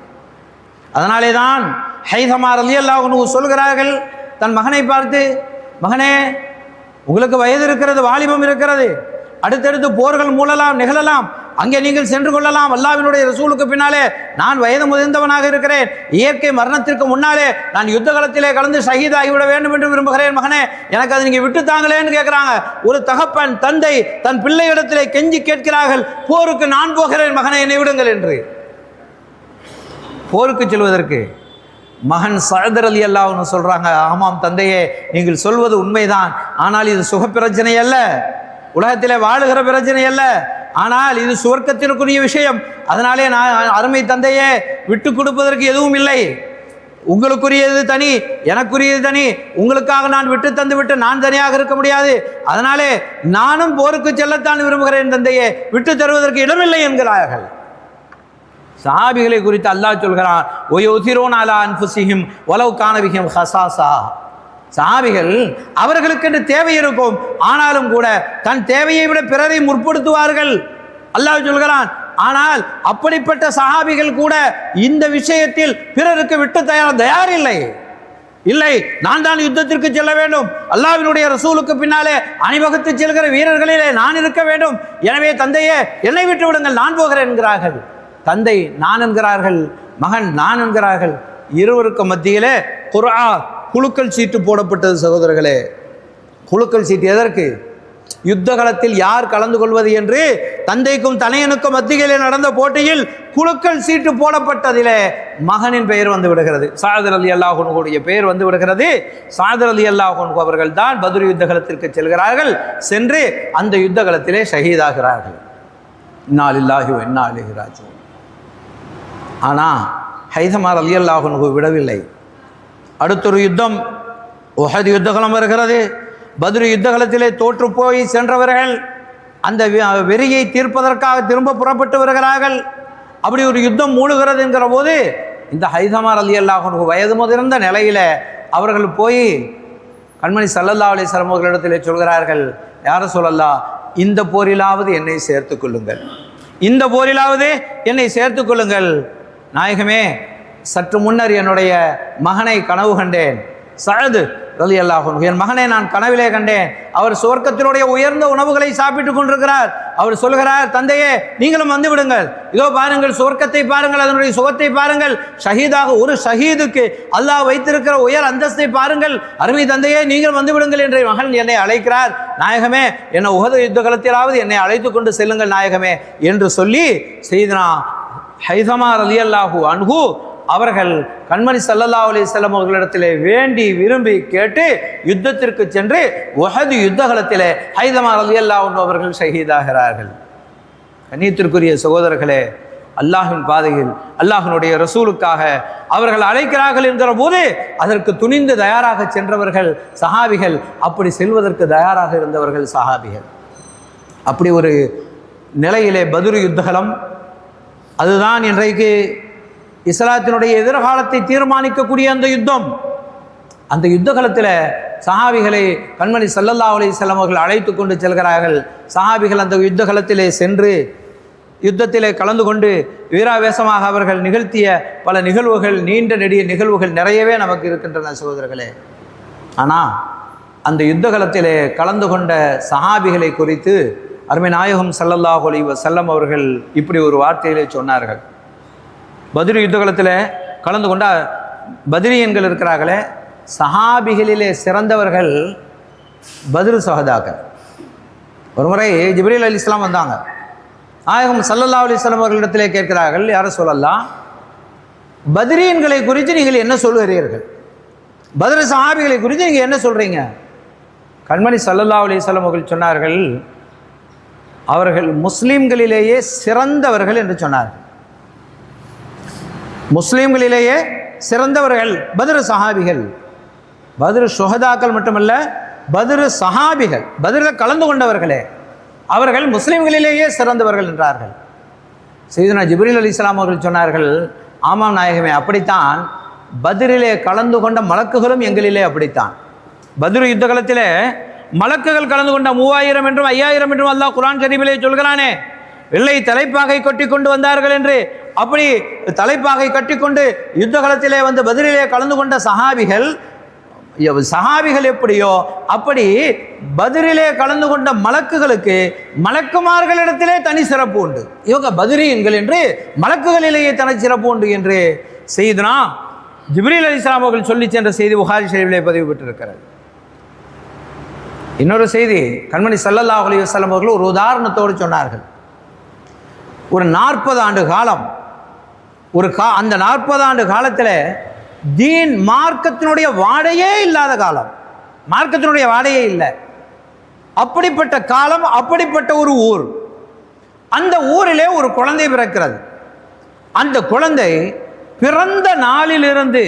அதனாலே தான் ஹைதமா ரலியல்லாஹு அன்ஹு சொல்கிறார்கள் தன் மகனை பார்த்து, மகனே உங்களுக்கு வயது இருக்கிறது, வாலிபம் இருக்கிறது, அடுத்தடுத்து போர்கள் நிகழலாம், அங்கே நீங்கள் சென்று கொள்ளலாம். அல்லாஹ்வினுடைய ரசூலுக்கு பின்னாலே நான் வயது முதிர்ந்தவனாக இருக்கிறேன், இயற்கை மரணத்திற்கு முன்னாலே நான் யுத்த காலத்திலே கலந்து ஷஹீதாகிவிட வேண்டும் என்று விரும்புகிறேன். மகனே எனக்கு அதை நீங்கள் விட்டுத்தாங்களேன்னு கேட்குறாங்க. ஒரு தகப்பன் தந்தை தன் பிள்ளை இடத்திலே கெஞ்சி கேட்கிறார்கள், போருக்கு நான் போகிறேன் மகனை, என்னை விடுங்கள் என்று. போருக்கு செல்வதற்கு மகன் சஅத் ரலியல்லாஹு அன்ஹு சொல்றாங்க, ஆமாம் தந்தையே, நீங்கள் சொல்வது உண்மைதான், ஆனால் இது சுக பிரச்சனை அல்ல, உலகத்திலே வாழுகிற பிரச்சனை அல்ல, ஆனால் இது சுவர்க்கத்திற்குரிய விஷயம். அதனாலே நான் அருமை தந்தையே விட்டு கொடுப்பதற்கு எதுவும் இல்லை, உங்களுக்குரியது தனி, எனக்குரியது தனி, உங்களுக்காக நான் விட்டு தந்து விட்டு நான் தனியாக இருக்க முடியாது, அதனாலே நானும் போருக்கு செல்லத்தான் விரும்புகிறேன் தந்தையே, விட்டு தருவதற்கு இடமில்லை என்கிறார்கள். சஹாபிகளை குறித்து அல்லாஹ் சொல்கிறான், ஒயுசிரோன் அலா அன்ஃபுஸிஹிம் வலவ் கான பிஹிம் ஹஸாஸா. சஹாபிகள் அவர்களுக்கென்று தேவை இருக்கும், ஆனாலும் கூட தன் தேவையை விட பிறரை முற்படுத்துவார்கள். அல்லாஹ் சொல்கிறான், ஆனால் அப்படிப்பட்ட சஹாபிகள் கூட இந்த விஷயத்தில் பிறருக்கு விட்டு தயார் இல்லை. நான் தான் யுத்தத்திற்கு செல்ல வேண்டும், அல்லாஹ்வினுடைய ரசூலுக்கு பின்னாலே அணிவகுத்து செல்கிற வீரர்களிலே நான் இருக்க வேண்டும், எனவே தந்தையே என்னை விட்டு விடுங்கள், நான் போகிறேன் என்கிறார்கள். தந்தை நான் என்கிறார்கள், மகன் நான் என்கிறார்கள். இருவருக்கு மத்தியிலே குலுக்கல் சீட்டு போடப்பட்டது. சகோதரர்களே, குலுக்கல் சீட்டு எதற்கு? யுத்த காலத்தில் யார் கலந்து கொள்வது என்று தந்தைக்கும் தனையனுக்கும் மத்தியிலே நடந்த போட்டியில் குலுக்கல் சீட்டு போடப்பட்டதிலே மகனின் பெயர் வந்து விடுகிறது, சஅத் ரலியல்லாஹு அன்ஹுடைய பெயர் வந்து விடுகிறது. சஅத் ரலியல்லாஹு அன்ஹு அவர்கள் தான் பத்ர் யுத்த காலத்திற்கு செல்கிறார்கள், சென்று அந்த யுத்த காலத்திலே ஷஹீதாகிறார்கள். இன்னா லில்லாஹி வ இன்னா இலைஹி ராஜிஊன். ஆனால் ஹைதமா ரலியல்லாஹு அன்ஹு விடவில்லை. அடுத்தொரு யுத்தம் உஹத் யுத்தகலம் வருகிறது. பத்ர் யுத்தகலத்திலே தோற்று போய் சென்றவர்கள் அந்த வெறியை தீர்ப்பதற்காக திரும்ப புறப்பட்டு வருகிறார்கள். அப்படி ஒரு யுத்தம் மூழுகிறது என்கிற போது இந்த ஹைதமா ரலியல்லாஹு அன்ஹு வயது முதிர்ந்த நிலையில் அவர்கள் போய் கண்மணி ஸல்லல்லாஹு அலைஹி வஸல்லம் அவர்களிடத்திலே சொல்கிறார்கள், யா ரசூலல்லாஹ், இந்த போரிலாவது என்னை சேர்த்து கொள்ளுங்கள், இந்த போரிலாவது என்னை சேர்த்து கொள்ளுங்கள். நாயகமே, சற்று முன்னர் என்னுடைய மகனை கனவு கண்டேன், சஅத் ரலியல்லாஹு அன்ஹு, என் மகனை நான் கனவிலே கண்டேன், அவர் சுவர்க்கத்தினுடைய உயர்ந்த உணவுகளை சாப்பிட்டு கொண்டிருக்கிறார். அவர் சொல்கிறார், தந்தையே நீங்களும் வந்து விடுங்கள், இதோ பாருங்கள் சுவர்க்கத்தை பாருங்கள், அதனுடைய சுகத்தை பாருங்கள், ஷஹீதாக ஒரு ஷஹீதுக்கு அல்லாஹ் வைத்திருக்கிற உயர் அந்தஸ்தை பாருங்கள், அருமை தந்தையே நீங்கள் வந்து விடுங்கள் என்று மகன் என்னை அழைக்கிறார். நாயகமே, என்னை உஹது யுத்த காலத்திலாவது என்னை அழைத்து கொண்டு செல்லுங்கள் நாயகமே என்று சொல்லி செய்தனா ஹைதமா ரலியல்லாஹு அன்ஹு அவர்கள் கண்மணி ஸல்லல்லாஹு அலைஹி வஸல்லம் அவர்களிடத்திலே வேண்டி விரும்பி கேட்டு யுத்தத்திற்கு சென்று உஹது யுத்த காலத்திலே ஹைதமா ரலியல்லாஹு அன்ஹு அவர்கள் ஷஹீதாகிறார்கள். கண்ணியத்திற்குரிய சகோதரர்களே, அல்லாஹ்வின் பாதையில் அல்லாஹ்வினுடைய ரசூலுக்காக அவர்கள் அழைக்கிறார்கள் என்கிற போது அதற்கு துணிந்து தயாராக சென்றவர்கள் சஹாபிகள், அப்படி செல்வதற்கு தயாராக இருந்தவர்கள் சஹாபிகள். அப்படி ஒரு நிலையிலே பத்ர் யுத்தகலம், அதுதான் இன்றைக்கு இஸ்லாத்தினுடைய எதிர்காலத்தை தீர்மானிக்கக்கூடிய அந்த யுத்தம். அந்த யுத்த காலத்தில் சஹாபிகளை கண்மணி ஸல்லல்லாஹு அலைஹி வஸல்லம் அவர்கள் அழைத்து கொண்டு செல்கிறார்கள். சஹாபிகள் அந்த யுத்த காலத்திலே சென்று யுத்தத்திலே கலந்து கொண்டு வீராவேசமாக அவர்கள் நிகழ்த்திய பல நிகழ்வுகள், நீண்ட நெடிய நிகழ்வுகள் நிறையவே நமக்கு இருக்கின்றன சகோதரர்களே. ஆனால் அந்த யுத்த காலத்திலே கலந்து கொண்ட சஹாபிகளை குறித்து அருமை நாயகம் ஸல்லல்லாஹு அலைஹி வஸல்லம் அவர்கள் இப்படி ஒரு வார்த்தையிலே சொன்னார்கள். பத்ர் யுத்த காலத்தில் கலந்து கொண்ட பத்ரியன்கள் இருக்கிறார்களே, சஹாபிகளிலே சிறந்தவர்கள் பத்ர் ஷஹதாக்கள். ஒரு முறை ஜிப்ரீல் அலைஹிஸ்ஸலாம் வந்தாங்க. நாயகம் ஸல்லல்லாஹு அலைஹி வஸல்லம் அவர்களிடத்திலே கேட்கிறார்கள், யார சொல்லலாம், பத்ரீன்களை குறித்து நீங்கள் என்ன சொல்கிறீர்கள், பத்ர் சஹாபிகளை குறித்து நீங்கள் என்ன சொல்கிறீங்க? கண்மணி ஸல்லல்லாஹு அலைஹி வஸல்லம் அவர்கள் சொன்னார்கள், அவர்கள் முஸ்லீம்களிலேயே சிறந்தவர்கள் என்று சொன்னார்கள். முஸ்லீம்களிலேயே சிறந்தவர்கள் பத்ர் சஹாபிகள். பத்ர் சுஹதாக்கள் மட்டுமல்ல, பத்ர் சஹாபிகள், பத்ரில் கலந்து கொண்டவர்களே, அவர்கள் முஸ்லீம்களிலேயே சிறந்தவர்கள் என்றார்கள். சையதுனா ஜிப்ரீல் அலைஹிஸ்ஸலாம் அவர்கள் சொன்னார்கள், ஆமாம் நாயகமே, அப்படித்தான் பத்ரிலே கலந்து கொண்ட மலக்குகளும் எங்களிலே அப்படித்தான். பத்ர் யுத்த காலத்திலே மலக்குகள் கலந்து கொண்ட 3000 என்றும் 5000 என்றும் அல்லாஹ் குர்ஆன் ஷரீஃபிலே சொல்கிறானே, வெள்ளை தலைப்பாகை கட்டி கொண்டு வந்தார்கள் என்று. அப்படி தலைப்பாகை கட்டி கொண்டு யுத்த காலத்திலே வந்து பத்ரிலே கலந்து கொண்ட சஹாபிகள் எப்படியோ அப்படி பத்ரிலே கலந்து கொண்ட மலக்குகளுக்கு மலக்குமார்களிடத்திலே தனி சிறப்பு உண்டு. இவங்க பத்ரீன்கள் என்று மலக்குகளிலேயே தனி சிறப்பு உண்டு என்று செய்தனா ஜிப்ரீல் அலைஹிஸ்ஸலாம் அவர்கள் சொல்லி சென்ற செய்தி புகாரி ஷரீஃபிலே பதிவு பெற்றிருக்கிறது. இன்னொரு செய்தி, கண்மணி ஸல்லல்லாஹு அலைஹி வஸல்லம் அவர்கள் ஒரு உதாரணத்தோடு சொன்னார்கள். ஒரு 40 ஆண்டு காலம், அந்த 40 ஆண்டு காலத்தில் தீன் மார்க்கத்தினுடைய வாடையே இல்லாத காலம், மார்க்கத்தினுடைய வாடையே இல்லை. அப்படிப்பட்ட காலம், அப்படிப்பட்ட ஒரு ஊர். அந்த ஊரிலே ஒரு குழந்தை பிறக்கிறது. அந்த குழந்தை பிறந்த நாளிலிருந்து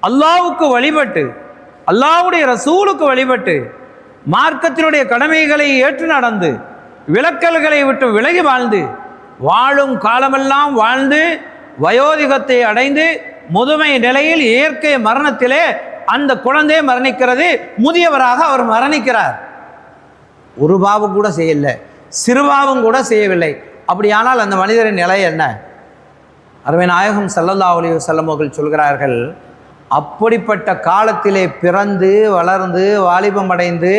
அல்லாஹ்வுக்கு வழிபட்டு, அல்லாஹ்வுடைய ரசூலுக்கு வழிபட்டு, மார்க்கத்தினுடைய கடமைகளை ஏற்று நடந்து, விலக்கல்களை விட்டு விலகி வாழ்ந்து, வாழும் காலமெல்லாம் வாழ்ந்து வயோதிகத்தை அடைந்து முதுமை நிலையில் இயற்கை மரணத்திலே அந்த குழந்தை மரணிக்கிறது. முதியவராக அவர் மரணிக்கிறார். ஒரு பாவம் கூட செய்யல, சிறுபாவம் கூட செய்யவில்லை. அப்படியானால் அந்த மனிதரின் நிலை என்ன? அருமை நாயகம் ஸல்லல்லாஹு அலைஹி வஸல்லம் அவர்கள் சொல்கிறார்கள், அப்படிப்பட்ட காலத்திலே பிறந்து வளர்ந்து வாலிபம் அடைந்து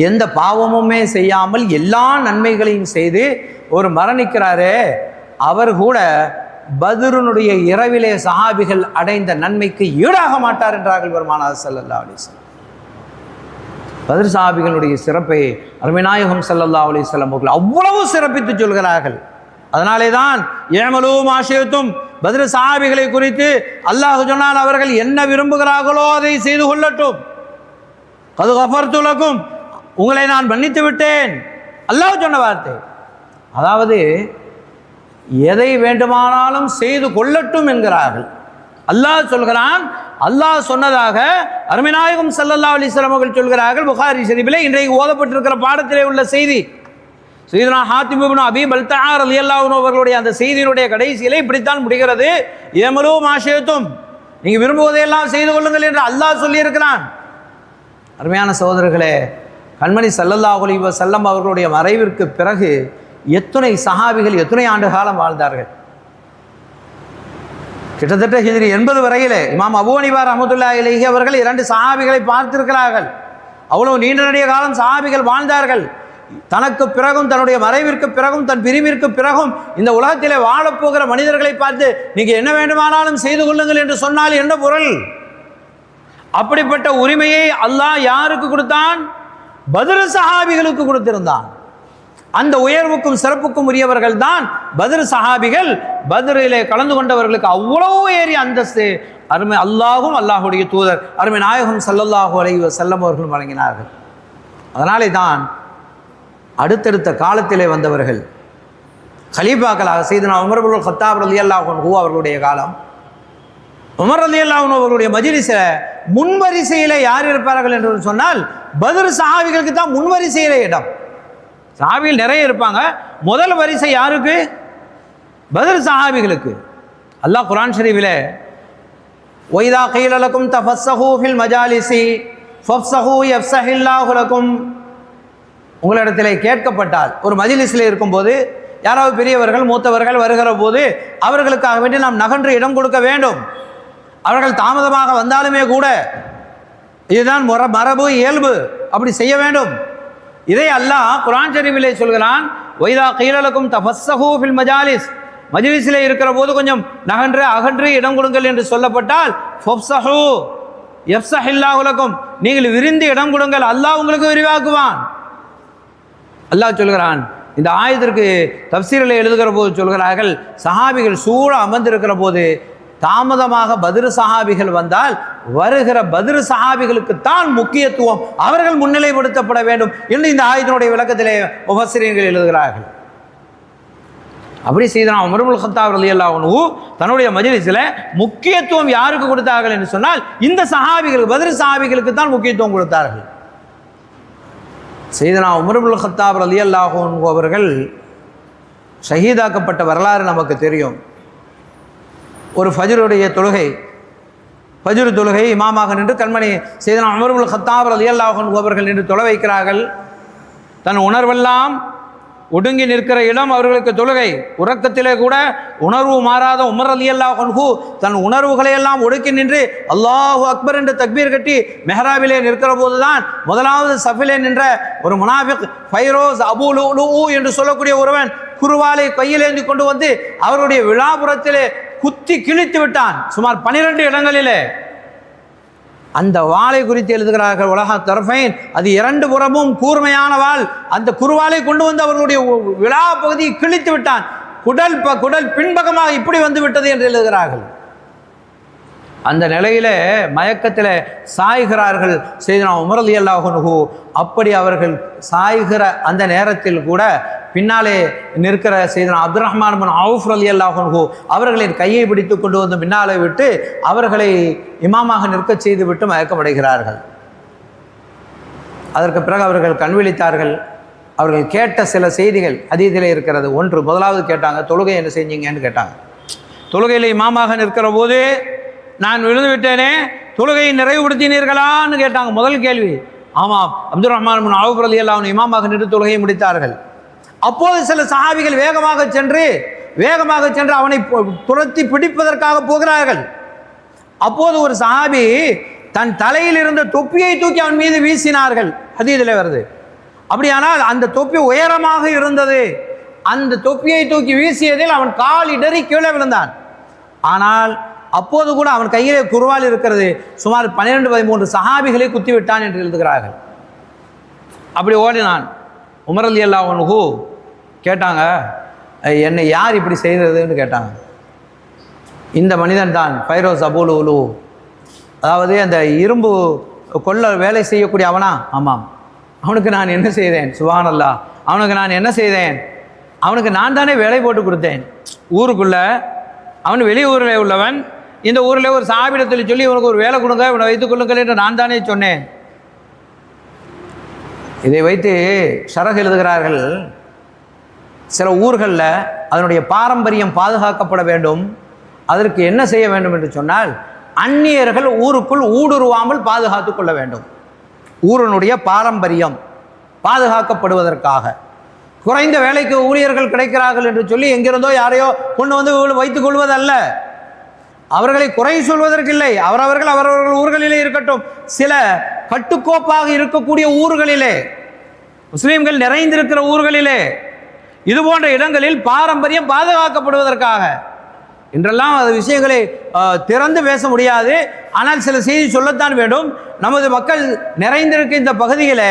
எந்த பாவமுமே செய்யாமல் எல்லா நன்மைகளையும் செய்து ஒரு மரணிக்கிறாரே, அவர் கூட பத்ருனுடைய இரவிலே சஹாபிகள் அடைந்த நன்மைக்கு ஈடாக மாட்டார் என்றார்கள் பெருமானார் ஸல்லல்லாஹு அலைஹி வஸல்லம். பத்ர் சஹாபிகளுடைய சிறப்பை அருமைநாயகம் ஸல்லல்லாஹு அலைஹி வஸல்லம் அவர்கள் அவ்வளவு சிறப்பித்து சொல்கிறார்கள். அதனாலே தான் ஏமலு மாஷியத்தும், பத்ர் சஹாபிகளை குறித்து அல்லாஹ் சொன்னான், அவர்கள் என்ன விரும்புகிறார்களோ அதை செய்து கொள்ளட்டும். கது கஃபர்து லக்கும், உங்களை நான் மன்னித்து விட்டேன். அல்லாஹ் சொன்ன வார்த்தை. அதாவது எதை வேண்டுமானாலும் செய்து கொள்ளட்டும் என்கிறார்கள். அல்லாஹ் சொல்கிறான். அல்லாஹ் சொன்னதாக அருமைநாயகம் ஸல்லல்லாஹு அலைஹி வஸல்லம் அவர்கள் சொல்கிறார்கள். புகாரி ஷரீஃபிலே இன்றைக்கு ஓதப்பட்டிருக்கிற பாடத்திலே உள்ள செய்தி. சையதுனா ஹாத்திம் இப்னு அபீ பல்தஆ ரலியல்லாஹு அன்ஹு அவர்களுடைய அந்த செய்தியினுடைய கடைசியிலே இப்படித்தான் முடிகிறது, ஏமலு மாஷியத்தும், நீங்கள் விரும்புவதையெல்லாம் செய்து கொள்ளுங்கள் என்று அல்லாஹ் சொல்லியிருக்கிறான். அருமையான சகோதரர்களே, கண்மணி ஸல்லல்லாஹு அலைஹி வஸல்லம் அவர்களுடைய மறைவிற்கு பிறகு எத்தனை சஹாபிகள் எத்தனை ஆண்டு காலம் வாழ்ந்தார்கள்? கிட்டத்தட்ட ஹிஜ்ரி 80 வரையிலே இமாம் அபூ ஹனீஃபா ரஹ்மத்துல்லாஹி அலைஹி அவர்கள் 2 சஹாபிகளை பார்த்திருக்கிறார்கள். அவ்வளவு நீண்ட நெடிய காலம் சஹாபிகள் வாழ்ந்தார்கள். தனக்கு பிறகும், தன்னுடைய மறைவிற்கு பிறகும், தன் பிரிவிற்கு பிறகும் இந்த உலகத்திலே வாழப்போகிற மனிதர்களை பார்த்து நீங்க என்ன வேண்டுமானாலும் செய்து கொள்ளுங்கள் என்று சொன்னால் என்ன பொருள்? அப்படிப்பட்ட உரிமையை அல்லாஹ் யாருக்கு கொடுத்தான்? பத்ர் சஹாபிகளுக்கு கொடுத்திருந்தான். அந்த உயர்வுக்கும் சிறப்புக்கும் உரியவர்கள் தான் பத்ர் சஹாபிகள். பத்ரிலே கலந்து கொண்டவர்களுக்கு அவ்வளவு ஏறி அந்தஸ்து அருமை அல்லாஹும் அல்லாஹுடைய தூதர் அருமை நாயகம் ஸல்லல்லாஹு அலைஹி வஸல்லம் அவர்கள் வழங்கினார்கள். அதனாலே தான் அடுத்தடுத்த காலத்திலே வந்தவர்கள் கலீஃபாக்களாக சையதுனா உமர் இப்னுல் கத்தாப் ரலியல்லாஹு அன்ஹு அவர்களுடைய காலம். உமர் ரலியல்லாஹு அன்ஹு அவர்களுடைய மஜ்லிஸில் முன்வரிசையில் யார் இருப்பார்கள் என்று சொன்னால் பத்ர் சஹாபிகளுக்கு தான் முன்வரிசையிலே இடம். சஹாபிகள் நிறைய இருப்பாங்க, முதல் வரிசை யாருக்கு? பத்ர் சஹாபிகளுக்கு. அல்லாஹ் குர்ஆன் ஷரீஃபிலே வைதா கீல லகும் தஃபஸ்ஸஹு ஃபில் மஜாலிஸி ஃபஃப்ஸஹு யஃப்ஸஹில்லாஹு லகும், உங்களிடத்திலே கேட்கப்பட்டால், ஒரு மஜ்லிஸில் இருக்கும்போது யாராவது பெரியவர்கள் மூத்தவர்கள் வருகிற போது அவர்களுக்காக வேண்டி நாம் நகன்று இடம் கொடுக்க வேண்டும். அவர்கள் தாமதமாக வந்தாலுமே கூட இதுதான் மரபு, இயல்பு, அப்படி செய்ய வேண்டும். இதை அல்லாஹ் குர்ஆன் ஷரீஃபிலே சொல்கிறான். வைதா கீல லகும் தஃபஸ்ஸஹு ஃபில் மஜாலிஸ், மஜ்லிஸிலே இருக்கிற போது கொஞ்சம் நகன்று அகன்று இடம் கொடுங்கள் என்று சொல்லப்பட்டால் ஃபஃப்ஸஹு யஃப்ஸஹில்லாஹு லகும், நீங்கள் விரிந்து இடம் கொடுங்கள், அல்லாஹ் உங்களுக்கு விரிவாக்குவான். அல்லாஹ் சொல்கிறான் இந்த ஆயத்திற்கு தப்சீரில் எழுதுகிற போது சொல்கிறார்கள், சஹாபிகள் சூழ அமர்ந்திருக்கிற போது தாமதமாக பத்ரு சஹாபிகள் வந்தால் வருகிற பத்ரு சஹாபிகளுக்குத்தான் முக்கியத்துவம், அவர்கள் முன்னிலைப்படுத்தப்பட வேண்டும் என்று இந்த ஆயத்தினுடைய விளக்கத்திலே முஃபஸ்ஸிரீன்கள் எழுதுகிறார்கள். அப்படி செய்தனா உமர் இப்னுல் கத்தாப் ரலியல்லாஹு அன்ஹு தன்னுடைய மஜ்லிஸில் முக்கியத்துவம் யாருக்கு கொடுத்தார்கள் என்று சொன்னால் இந்த சஹாபிகளுக்கு, பத்ரு சஹாபிகளுக்கு தான் முக்கியத்துவம் கொடுத்தார்கள். செய்தனா உமர் இப்னுல் கத்தாப் ரலியல்லாஹு அன்ஹு அவர்கள் ஷஹீதாக்கப்பட்ட வரலாறு நமக்கு தெரியும். ஒரு ஃபஜ்ருடைய தொழுகை, ஃபஜ்ரு தொழுகை இமாமாக நின்று கண்மணி செய்தனா உமர் இப்னுல் கத்தாப் ரலியல்லாஹு அன்ஹு அவர்கள் நின்று தொழ வைக்கிறார்கள். தன் உணர்வெல்லாம் ஒடுங்கி நிற்கிற இடம் அவர்களுக்கு தொழுகை. உறக்கத்திலே கூட உணர்வு மாறாத உமர் ரலியல்லாஹு அன்ஹு தன் உணர்வுகளை எல்லாம் ஒடுக்கி நின்று அல்லாஹு அக்பர் என்று தக்பீர் கட்டி மெஹராபிலே நிற்கிற போதுதான் முதலாவது சஃபிலே நின்ற ஒரு முனாஃபிக் ஃபைரோஸ் அபூ லுலு என்று சொல்லக்கூடிய ஒருவன் குருவாலை கையிலேந்தி கொண்டு வந்து அவருடைய விழாபுரத்திலே குத்தி கிழித்து விட்டான். சுமார் 12 இடங்களிலே. அந்த வாளை குறித்து எழுதுகிறார்கள், உலக தர்ஃபைன், அது 2 புறமும் கூர்மையான வாள். அந்த குருவாலை கொண்டு வந்து அவர்களுடைய விழா பகுதியை கிழித்து விட்டான். குடல் பின்பக்கமாக இப்படி வந்து விட்டது என்று எழுதுகிறார்கள். அந்த நிலையில மயக்கத்தில் சாய்கிறார்கள் செய்தனா உமர் ரலியல்லாஹு அன்ஹு. அப்படி அவர்கள் சாய்கிற அந்த நேரத்தில் கூட பின்னாலே நிற்கிற செய்தனா அப்துர் ரஹ்மான் பின் அவுஃப் ரலியல்லாஹு அன்ஹு அவர்களின் கையை பிடித்து கொண்டு வந்து பின்னாலே விட்டு அவர்களை இமாமாக நிற்க செய்து விட்டு மயக்கமடைகிறார்கள். அதற்கு பிறகு அவர்கள் கண்விழித்தார்கள். அவர்கள் கேட்ட சில செய்திகள் ஹதீஸிலே இருக்கிறது. ஒன்று, முதலாவது கேட்டாங்க, தொழுகை என்ன செஞ்சீங்கன்னு கேட்டாங்க. தொழுகையில் இமாமாக நிற்கிற போது நான் விழுந்து விட்டேனே, தொழுகையை நிறைவுபடுத்தினீர்களான்னு கேட்டாங்க. முதல் கேள்வி. ஆமாம், அப்துர் ரஹ்மான் பின் அவுஃப் ரலியல்லாஹு அன்ஹு இமாமாக நின்று தொழுகையை முடித்தார்கள். அப்போது சில சஹாபிகள் வேகமாக சென்று அவனை துரத்தி பிடிப்பதற்காக போகிறார்கள். அப்போது ஒரு சஹாபி தன் தலையில் இருந்த தொப்பியை தூக்கி அவன் மீது வீசினார்கள். ஹதீஸிலே வருது. அப்படியானால் அந்த தொப்பி உயரமாக இருந்தது. அந்த தொப்பியை தூக்கி வீசியதில் அவன் கால் இடறி கீழே விழுந்தான். ஆனால் அப்போது கூட அவன் கையிலே குர்வால் இருக்கிறது. சுமார் 12-13 சஹாபிகளை குத்திவிட்டான் என்று எழுதுகிறார்கள். அப்படி ஓடினான். உமர் ரலியல்லாஹு அன்ஹு கேட்டாங்க, என்னை யார் இப்படி செய்ததுன்னு கேட்டாங்க. இந்த மனிதன் தான் ஃபைரோஸ் அபூ லுலு, அதாவது அந்த இரும்பு கொள்ள வேலை செய்யக்கூடிய அவனா? ஆமாம். அவனுக்கு நான் என்ன செய்தேன்? சுப்ஹானல்லாஹ். அவனுக்கு நான் என்ன செய்தேன்? அவனுக்கு நான் தானே வேலை போட்டு கொடுத்தேன். ஊருக்குள்ள அவன் வெளியூரில் உள்ளவன். இந்த ஊரில் ஒரு சாபிடத்தில் சொல்லி இவனுக்கு ஒரு வேலை கொடுங்க, இவனை வைத்துக் கொள்ளுங்கள் என்று நான் தானே சொன்னேன். இதை வைத்து ஷரஹ் எழுதுகிறார்கள், சில ஊர்களில் அதனுடைய பாரம்பரியம் பாதுகாக்கப்பட வேண்டும். அதற்கு என்ன செய்ய வேண்டும் என்று சொன்னால், அந்நியர்கள் ஊருக்குள் ஊடுருவாமல் பாதுகாத்து கொள்ள வேண்டும். ஊரினுடைய பாரம்பரியம் பாதுகாக்கப்படுவதற்காக குறைந்த வேலைக்கு ஊழியர்கள் கிடைக்கிறார்கள் என்று சொல்லி எங்கிருந்தோ யாரையோ கொண்டு வந்து வைத்துக் கொள்வதல்ல. அவர்களை குறை சொல்வதற்கில்லை. அவரவர்கள் ஊர்களிலே இருக்கட்டும். சில கட்டுக்கோப்பாக இருக்கக்கூடிய ஊர்களிலே, முஸ்லீம்கள் நிறைந்திருக்கிற ஊர்களிலே, இது போன்ற இடங்களில் பாரம்பரியம் பாதுகாக்கப்படுவதற்காக. இன்றெல்லாம் அது விஷயங்களை திறந்து பேச முடியாது. ஆனால் சில செய்தி சொல்லத்தான் வேண்டும். நமது மக்கள் நிறைந்திருக்க இந்த பகுதியில்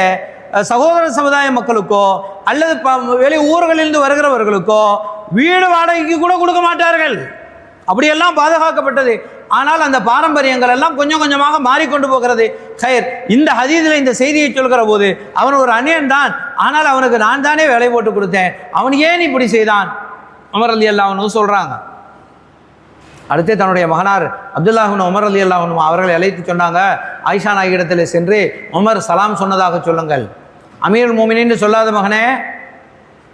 சகோதர சமுதாய மக்களுக்கோ அல்லது வெளி ஊர்களிலிருந்து வருகிறவர்களுக்கோ வீடு வாடகைக்கு கூட கொடுக்க மாட்டார்கள். அப்படியெல்லாம் பாதுகாக்கப்பட்டது. ஆனால் அந்த பாரம்பரியங்கள் எல்லாம் கொஞ்சம் கொஞ்சமாக மாறிக்கொண்டு போகிறது. ஹைர், இந்த ஹதீஸில் இந்த செய்தியை சொல்கிற போது அவன் ஒரு அந்நியன் தான், ஆனால் அவனுக்கு நான் தானே வேலை போட்டு கொடுத்தேன், அவன் ஏன் இப்படி செய்தான்? உமர் ரலியல்லாஹு அன்ஹு சொல்கிறாங்க. அடுத்து தன்னுடைய மகனார் அப்துல்லாஹ் இப்னு உமர் ரலியல்லாஹு அன்ஹு அவர்களை அழைத்து சொன்னாங்க, ஆயிஷா நாயகியிடத்தில் சென்று உமர் சலாம் சொன்னதாக சொல்லுங்கள். அமீருல் மோமினின்னு சொல்லாத மகனே,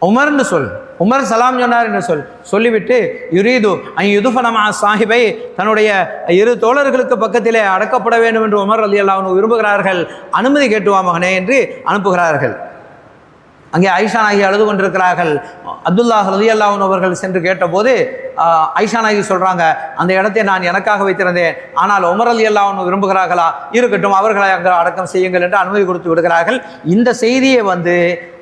உமர்ன்னு சொல். உமர் சலாம் சொன்னார் என்று சொல்லிவிட்டு யுரீது யுதுஃபனமா சாஹிபை, தன்னுடைய 2 தோழர்களுக்கு பக்கத்திலே அடக்கப்பட வேண்டும் என்று உமர் ரலியல்லாஹு அன்ஹு விரும்புகிறார்கள். அனுமதி கேட்டுவா மகனே என்று அனுப்புகிறார்கள். அங்கே ஆயிஷா நாயகி அழுது கொண்டிருக்கிறார்கள். அப்துல்லாஹ் ரலியல்லாஹு அன்ஹு அவர்கள் சென்று கேட்டபோது ஆயிஷா நாயகி சொல்கிறாங்க, அந்த இடத்தை நான் எனக்காக வைத்திருந்தேன், ஆனால் உமர் ரலியல்லாஹு அன்ஹு விரும்புகிறார்களா, இருக்கட்டும், அவர்களை அங்கே அடக்கம் செய்யுங்கள் என்று அனுமதி கொடுத்து விடுகிறார்கள். இந்த செய்தியை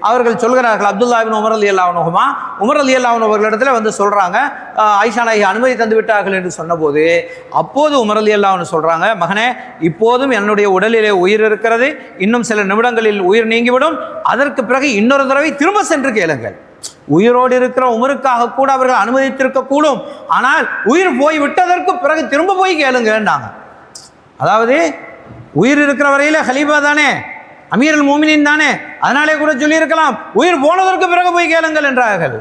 அவர்கள் சொல்கிறார்கள், அப்துல்லா இப்னு உமர் ரலியல்லாஹு அன்ஹுமா உமர் ரலியல்லாஹு அன்ஹு அவர்களிடத்தில் சொல்கிறாங்க, ஆயிஷா நாயகி அனுமதி தந்து விட்டார்கள் என்று சொன்னபோது அப்போது உமர் ரலியல்லாஹு அன்ஹு சொல்கிறாங்க, மகனே, இப்போதும் என்னுடைய உடலிலே உயிர் இருக்கிறது, இன்னும் சில நிமிடங்களில் உயிர் நீங்கிவிடும், அதற்கு பிறகு இன்னொரு தடவை திரும்ப சென்று கேளுங்கள். உயிரோடு இருக்கிற உமருக்காக கூட அவர்கள் அனுமதித்திருக்க கூடும். ஆனால் உயிர் போய் விட்டதற்கு பிறகு திரும்ப போய் கேளுங்கன்னாங்க. அதாவது உயிர் இருக்கிற வரையில ஹலீஃபா தானே, அமீருல் மோமினின் தானே, அதனாலே கூட சொல்லியிருக்கலாம் உயிர் போனதற்கு பிறகு போய் கேளுங்கள் என்றார்கள்.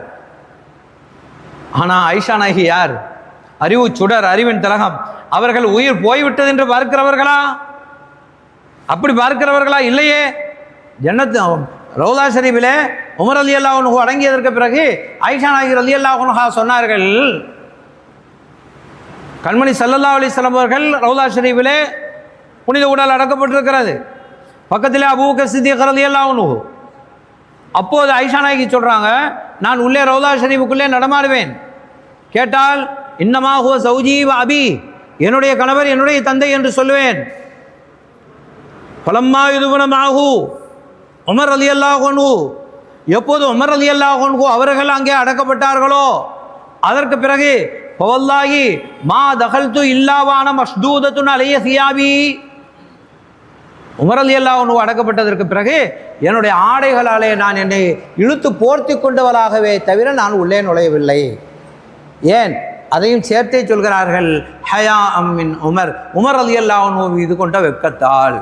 ஆனால் ஆயிஷா நாயகி யார்? அறிவு சுடர், அறிவின் திலகம். அவர்கள் உயிர் போய்விட்டது என்று பார்க்கிறவர்களா? அப்படி பார்க்கிறவர்களா? இல்லையே. ஜன்னத் ரௌலா ஷரீஃபிலே உமர் ரலியல்லாஹு அன்ஹு அடங்கியதற்கு பிறகு ஆயிஷா நாயகி ரலியல்லாஹு அன்ஹா சொன்னார்கள், கண்மணி ஸல்லல்லாஹு அலைஹி வஸல்லம் அவர்கள் ரௌலா ஷரீஃபிலே புனித உடல் அடக்கப்பட்டிருக்கிறது. பக்கத்திலே அபூபக்கர் சித்திக் ரலியல்லாஹு அன்ஹு. அப்போது ஆயிஷா நாயகி சொல்றாங்க, நான் உள்ளே ரௌலா ஷரீஃபுக்குள்ளே நடமாடுவேன். கேட்டால் இன்னமா ஹுவ ஸௌஜி வ அபி, என்னுடைய கணவர் என்னுடைய தந்தை என்று சொல்லுவேன். ஃபலம்மா யுதுவன மாஹு உமர் ரலியல்லாஹு அன்ஹு, எப்போது உமர் ரலியல்லாஹு அன்ஹு அவர்கள் அங்கே அடக்கப்பட்டார்களோ அதற்கு பிறகு ஃபவல்லாஹி மா தகல்து இல்லா வான மஸ்தூதத்துன் அலைய சியாபி, உமர் ரலியல்லாஹு அன்ஹு அடக்கப்பட்டதற்கு பிறகு என்னுடைய ஆடைகளாலே நான் என்னை இழுத்து போர்த்தி கொண்டவராகவே தவிர நான் உள்ளே நுழையவில்லை. ஏன்? அதையும் சேர்த்தே சொல்கிறார்கள், ஹயா அம்மின் உமர், உமர் ரலியல்லாஹு அன்ஹு இது கொண்ட வெட்கத்தால்.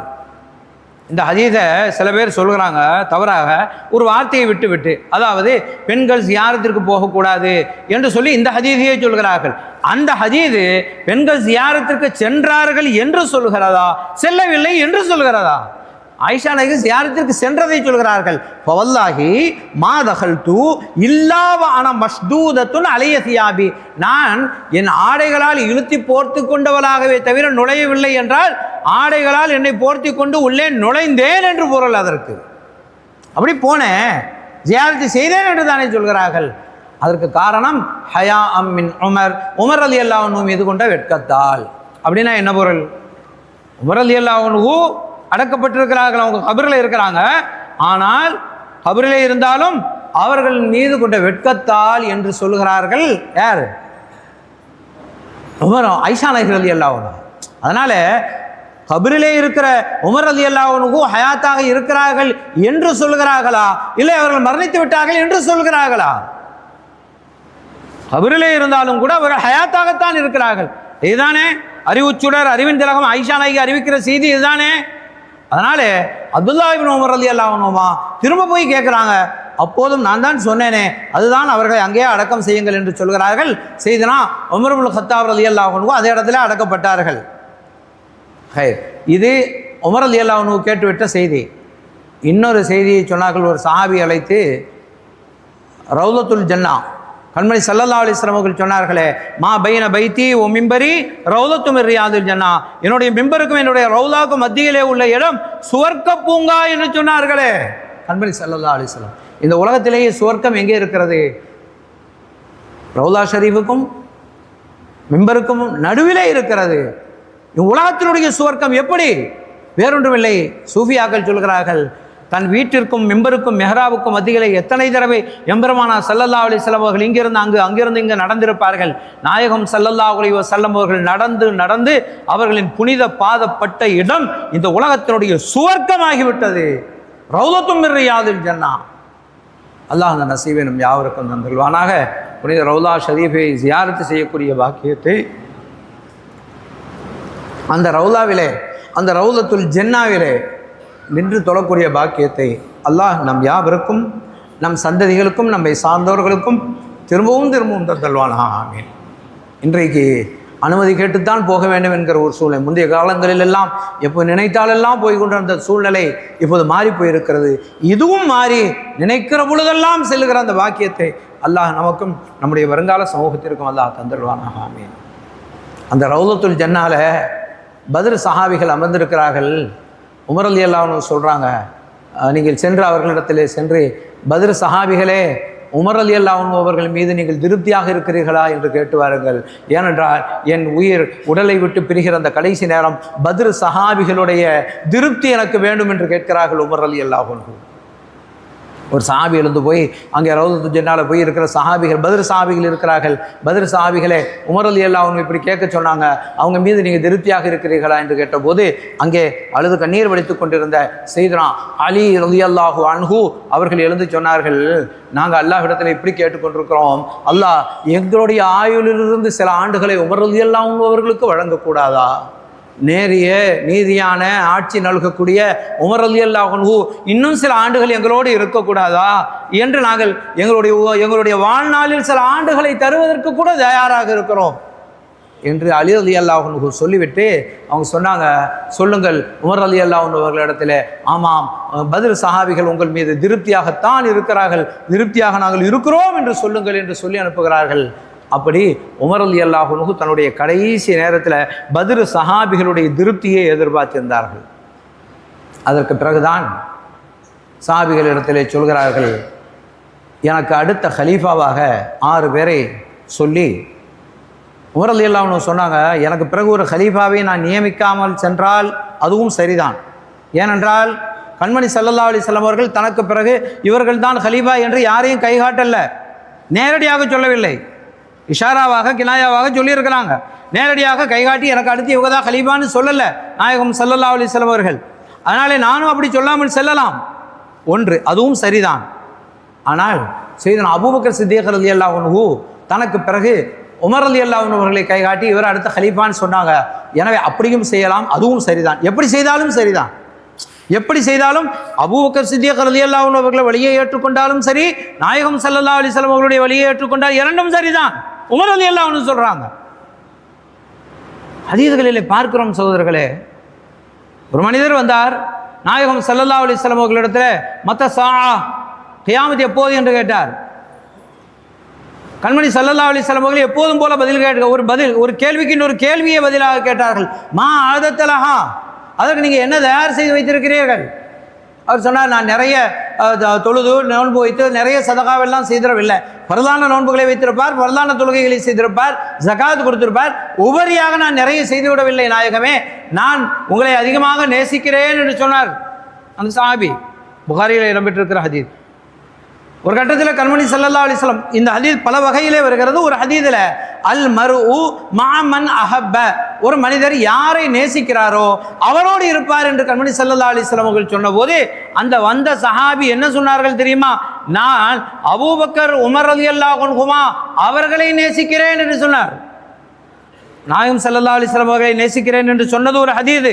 இந்த ஹதீஸை சில பேர் சொல்கிறாங்க தவறாக ஒரு வார்த்தையை விட்டு விட்டு, அதாவது பெண்கள் ஜியாரத்திற்கு போகக்கூடாது என்று சொல்லி இந்த ஹதீஸையே சொல்கிறார்கள். அந்த ஹதீது பெண்கள் ஜியாரத்திற்கு சென்றார்கள் என்று சொல்கிறதா, செல்லவில்லை என்று சொல்கிறதா? ஆயிஷா நாயகி ஜியாரத்திற்கு சென்றதை சொல்கிறார்கள். ஃபவல்லாஹி மா தகல்து இல்லா வஅன மஸ்தூதத்துன் அலைய சியாபி, நான் என் ஆடைகளால் இழுத்தி போர்த்து கொண்டவளாகவே தவிர நுழையவில்லை என்றால் ஆடைகளால் என்னை போர்த்தி கொண்டு உள்ளே நுழைந்தேன் என்று பொருள். அதற்கு அப்படி போனேன், ஜியாரத்தை செய்தேன் என்று தானே சொல்கிறார்கள். அதற்கு காரணம் ஹயா அம்மின் உமர், உமர் ரலியல்லாஹு அன்ஹு மீது கொண்ட வெட்கத்தால். அப்படின்னா என்ன பொருள்? உமர் ரலியல்லாஹு அன்ஹு அடக்கப்பட்டிருக்கிறார்கள், அவங்க கபரில் இருக்கிறாங்க. ஆனால் கபரிலே இருந்தாலும் அவர்கள் மீது கொண்ட வெட்கத்தால் என்று சொல்லுகிறார்கள். யார்? உமர், ஆயிஷா நாயகி ரலியல்லாஹு அன்ஹா. அதனால கபரிலே இருக்கிற உமர் ரலியல்லாஹு அன்ஹு ஹயாத்தாக இருக்கிறார்கள் என்று சொல்கிறார்களா, இல்லை அவர்கள் மரணித்து விட்டார்கள் என்று சொல்கிறார்களா? கபரிலே இருந்தாலும் கூட அவர்கள் ஹயாத்தாகத்தான் இருக்கிறார்கள். இதுதானே அறிவுச்சுடர், அறிவின் திலகம் ஆயிஷா நாயகி அறிவிக்கிற செய்தி இதுதானே. அதனால அப்துல்லா இப்னு உமர் ரலியல்லாஹு அன்ஹுமா திரும்ப போய் கேட்குறாங்க. அப்போதும் நான் தான் சொன்னேனே, அதுதான் அவர்களை அங்கேயே அடக்கம் செய்யுங்கள் என்று சொல்கிறார்கள். செய்தனா உமர் இப்னு கத்தாப் ரலியல்லாஹு அன்ஹு அதே இடத்துல அடக்கப்பட்டார்கள். இது உமர் ரலியல்லாஹு அன்ஹு கேட்டுவிட்ட செய்தி. இன்னொரு செய்தியை சொன்னார்கள். ஒரு சஹாபி அழைத்து ரௌலத்துல் ஜன்னா, கண்மணி ஸல்லல்லாஹு அலைஹி வஸல்லம் அவர்கள் சொன்னார்களே, மா பைன பைத்தி ஓ மிம்பரி ரௌலத்து மின் ரியாதுல் ஜன்னா, என்னுடைய மிம்பருக்கும் என்னுடைய ரௌலாவுக்கும் மத்தியிலே உள்ள இடம் சுவர்க்க பூங்கா என்று சொன்னார்களே கண்மணி ஸல்லல்லாஹு அலைஹி வஸல்லம். இந்த உலகத்திலேயே சுவர்க்கம் எங்கே இருக்கிறது? ரௌலா ஷரீஃபுக்கும் மிம்பருக்கும் நடுவிலே இருக்கிறது. உலகத்தினுடைய சுவர்க்கம் எப்படி? வேறொன்றுமில்லை. சூஃபியாக்கள் சொல்கிறார்கள், தன் வீட்டிற்கும் மிம்பருக்கும் மெஹராவுக்கும் மத்தியிலே எத்தனை தடவை எம்பெருமானார் ஸல்லல்லாஹு அலைஹி வஸல்லம் அவர்கள் இங்கிருந்து அங்கிருந்து இங்கு நடந்திருப்பார்கள். நாயகம் ஸல்லல்லாஹு அலைஹி வஸல்லம் அவர்கள் நடந்து நடந்து அவர்களின் புனித பாதப்பட்ட இடம் இந்த உலகத்தினுடைய சுவர்க்கமாகிவிட்டது. ரௌலத்தும் மின் ரியாதில் ஜன்னா. அல்லாஹ் அந்த நசீபை நம் யாவருக்கும் தந்துள்வானாக. புனித ரௌலா ஷரீஃபை ஜியாரத்து செய்யக்கூடிய பாக்கியத்தை அந்த ரௌலாவிலே, அந்த ரௌலத்துல் ஜன்னாவிலே நின்று தொழக்கூடிய பாக்கியத்தை அல்லாஹ் நம் யாவருக்கும், நம் சந்ததிகளுக்கும், நம்மை சார்ந்தவர்களுக்கும் திரும்பவும் திரும்பவும் தந்தல்வானாக. ஆமீன். இன்றைக்கு அனுமதி கேட்டுத்தான் போக வேண்டும் என்கிற ஒரு சூழ்நிலை. முந்தைய காலங்களிலெல்லாம் எப்போ நினைத்தாலெல்லாம் போய் கொண்டிருந்த சூழ்நிலை இப்போது மாறி போயிருக்கிறது. இதுவும் மாறி நினைக்கிற பொழுதெல்லாம் செல்லுகிற அந்த பாக்கியத்தை அல்லாஹ் நமக்கும் நம்முடைய வருங்கால சமூகத்திற்கும் அல்லாஹ் தந்துடுவானாக. ஆமீன். அந்த ரௌலத்துல் ஜன்னால பத்ர் சஹாபிகள் அமர்ந்திருக்கிறார்கள். உமர் ரலியல்லாஹு அன்ஹு சொல்கிறாங்க, நீங்கள் சென்று அவர்களிடத்திலே சென்று, பத்ர் சஹாபிகளே, உமர் ரலியல்லாஹு அன்ஹு அவர்கள் மீது நீங்கள் திருப்தியாக இருக்கிறீர்களா என்று கேட்டுவார்கள். ஏனென்றால் என் உயிர் உடலை விட்டு பிரிகிற அந்த கடைசி நேரம் பத்ர் சஹாபிகளுடைய திருப்தி எனக்கு வேண்டும் என்று கேட்கிறார்கள் உமர் ரலியல்லாஹு அன்ஹு. ஒரு சஹாபி எழுந்து போய் அங்கே ரவுதத்து ஜன்னால போய் இருக்கிற சஹாபிகள் பத்ர் சஹாபிகள் இருக்கிறார்கள். பத்ர் சஹாபிகளே, உமர் ரலியல்லாஹு அன்ஹு இப்படி கேட்க சொன்னாங்க, அவங்க மீது நீங்கள் திருப்தியாக இருக்கிறீர்களா என்று கேட்டபோது அங்கே அழுது கண்ணீர் வடித்து கொண்டிருந்த சையதுனா அலி ரலியல்லாஹு அன்ஹு அவர்கள் எழுந்து சொன்னார்கள், நாங்கள் அல்லாஹ்விடத்தில் இப்படி கேட்டுக்கொண்டிருக்கிறோம், அல்லாஹ் எங்களுடைய ஆயுளிலிருந்து சில ஆண்டுகளை உமர் ரலியல்லாஹு அன்ஹு அவர்களுக்கு வழங்கக்கூடாதா? நேரிய நீதியான ஆட்சி நல்கக்கூடிய உமர் ரலியல்லாஹு அன்ஹு இன்னும் சில ஆண்டுகள் எங்களோடு இருக்கக்கூடாதா என்று நாங்கள் எங்களுடைய வாழ்நாளில் சில ஆண்டுகளை தருவதற்கு கூட தயாராக இருக்கிறோம் என்று அலி ரலியல்லாஹு அன்ஹு சொல்லிவிட்டு அவங்க சொன்னாங்க, சொல்லுங்கள் உமர் ரலியல்லாஹு அன்ஹு அவர்களிடத்தில், ஆமாம் பத்ர் சஹாபிகள் உங்கள் மீது திருப்தியாகத்தான் இருக்கிறார்கள், திருப்தியாக நாங்கள் இருக்கிறோம் என்று சொல்லுங்கள் என்று சொல்லி அனுப்புகிறார்கள். அப்படி உமர் ரலியல்லாஹு அன்ஹு தன்னுடைய கடைசி நேரத்தில் பத்ர் சஹாபிகளுடைய திருப்தியை எதிர்பார்த்திருந்தார்கள். அதற்கு பிறகுதான் சஹாபிகளிடத்திலே சொல்கிறார்கள், எனக்கு அடுத்த ஹலீஃபாவாக 6 பேரை சொல்லி உமர் ரலியல்லாஹு அன்ஹு சொன்னாங்க, எனக்கு பிறகு ஒரு ஹலீஃபாவை நான் நியமிக்காமல் சென்றால் அதுவும் சரிதான். ஏனென்றால் கண்மணி ஸல்லல்லாஹு அலைஹி வஸல்லம் அவர்கள் தனக்கு பிறகு இவர்கள் தான் ஹலீஃபா என்று யாரையும் கைகாட்டல்ல, நேரடியாக சொல்லவில்லை, இஷாராவாக கினாயாவாக சொல்லியிருக்கிறாங்க. நேரடியாக கைகாட்டி எனக்கு அடுத்து இவங்க தான் ஹலீஃபான்னு சொல்லலை நாயகம் ஸல்லல்லாஹு அலைஹி வஸல்லம் அவர்கள். அதனாலே நானும் அப்படி சொல்லாமல் செல்லலாம், ஒன்று, அதுவும் சரிதான். ஆனால் சையதுனா அபூபக்கர் சித்திக் ரலியல்லாஹு அன்ஹு தனக்கு பிறகு உமர் ரலியல்லாஹு அன்ஹு அவர்களை கைகாட்டி இவர் அடுத்த ஹலீஃபான்னு சொன்னாங்க. எனவே அப்படியும் செய்யலாம், அதுவும் சரிதான். எப்படி செய்தாலும் சரிதான், எப்படி செய்தாலும் அபூபக்கர் சித்திக் ரலியல்லாஹு அன்ஹு அவர்களை வழியை ஏற்றுக்கொண்டாலும் சரி, நாயகம் ஸல்லல்லாஹு அலைஹி வஸல்லம் அவர்களுடைய வழியை ஏற்றுக்கொண்டால் இரண்டும் சரிதான். உமர் ரலியல்லாஹு அன்ஹு சொல்றாங்க. ஹதீஸ்களிலே பார்க்கிறோம் சகோதரர்களே, ஒரு மனிதர் வந்தார் நாயகம் ஸல்லல்லாஹு அலைஹி வஸல்லம் அவர்களிடத்தில், மத்த ஸாஆ, கியாமத் எப்போது என்று கேட்டார். கண்மணி ஸல்லல்லாஹு அலைஹி வஸல்லம் அவர்கள் எப்போதும் போல ஒரு கேள்விக்கு இன்னொரு கேள்வியை பதிலாக கேட்டார்கள். மா ஆதத்தலஹா, அதற்கு நீங்கள் என்ன தயார் செய்து வைத்திருக்கிறீர்கள்? அவர் சொன்னார், நான் நிறைய தொழுது நோன்பு வைத்து நிறைய சதகாவெல்லாம் செய்திடவில்லை. பரதான நோன்புகளை வைத்திருப்பார், பரதான தொழுகைகளை செய்திருப்பார், ஜகாத் கொடுத்திருப்பார், உபரியாக நான் நிறைய செய்துவிடவில்லை நாயகமே, நான் உங்களை அதிகமாக நேசிக்கிறேன் என்று சொன்னார் அந்த சஹாபி. புகாரியில் இடம்பெற்றிருக்கிற ஹதீஸ். ஒரு கட்டத்தில் கண்மணி ஸல்லல்லாஹு அலைஹி வஸல்லம், இந்த ஹதீஸ் பல வகையிலே வருகிறது. ஒரு ஹதீஸில் அல் மர்உ மஅ மன் அஹப்ப, ஒரு மனிதர் யாரை நேசிக்கிறாரோ அவரோடு இருப்பார் என்று கண்மணி ஸல்லல்லாஹு அலைஹி வஸல்லம் அவர்கள் சொன்னபோது அந்த வந்த சஹாபி என்ன சொன்னார்கள் தெரியுமா? நான் அபூபக்கர் உமர் ரலியல்லாஹு அன்ஹுமா அவர்களை நேசிக்கிறேன் என்று சொன்னார். நாயகம் ஸல்லல்லாஹு அலைஹி வஸல்லம் அவர்களை நேசிக்கிறேன் என்று சொன்னது ஒரு ஹதீஸ்.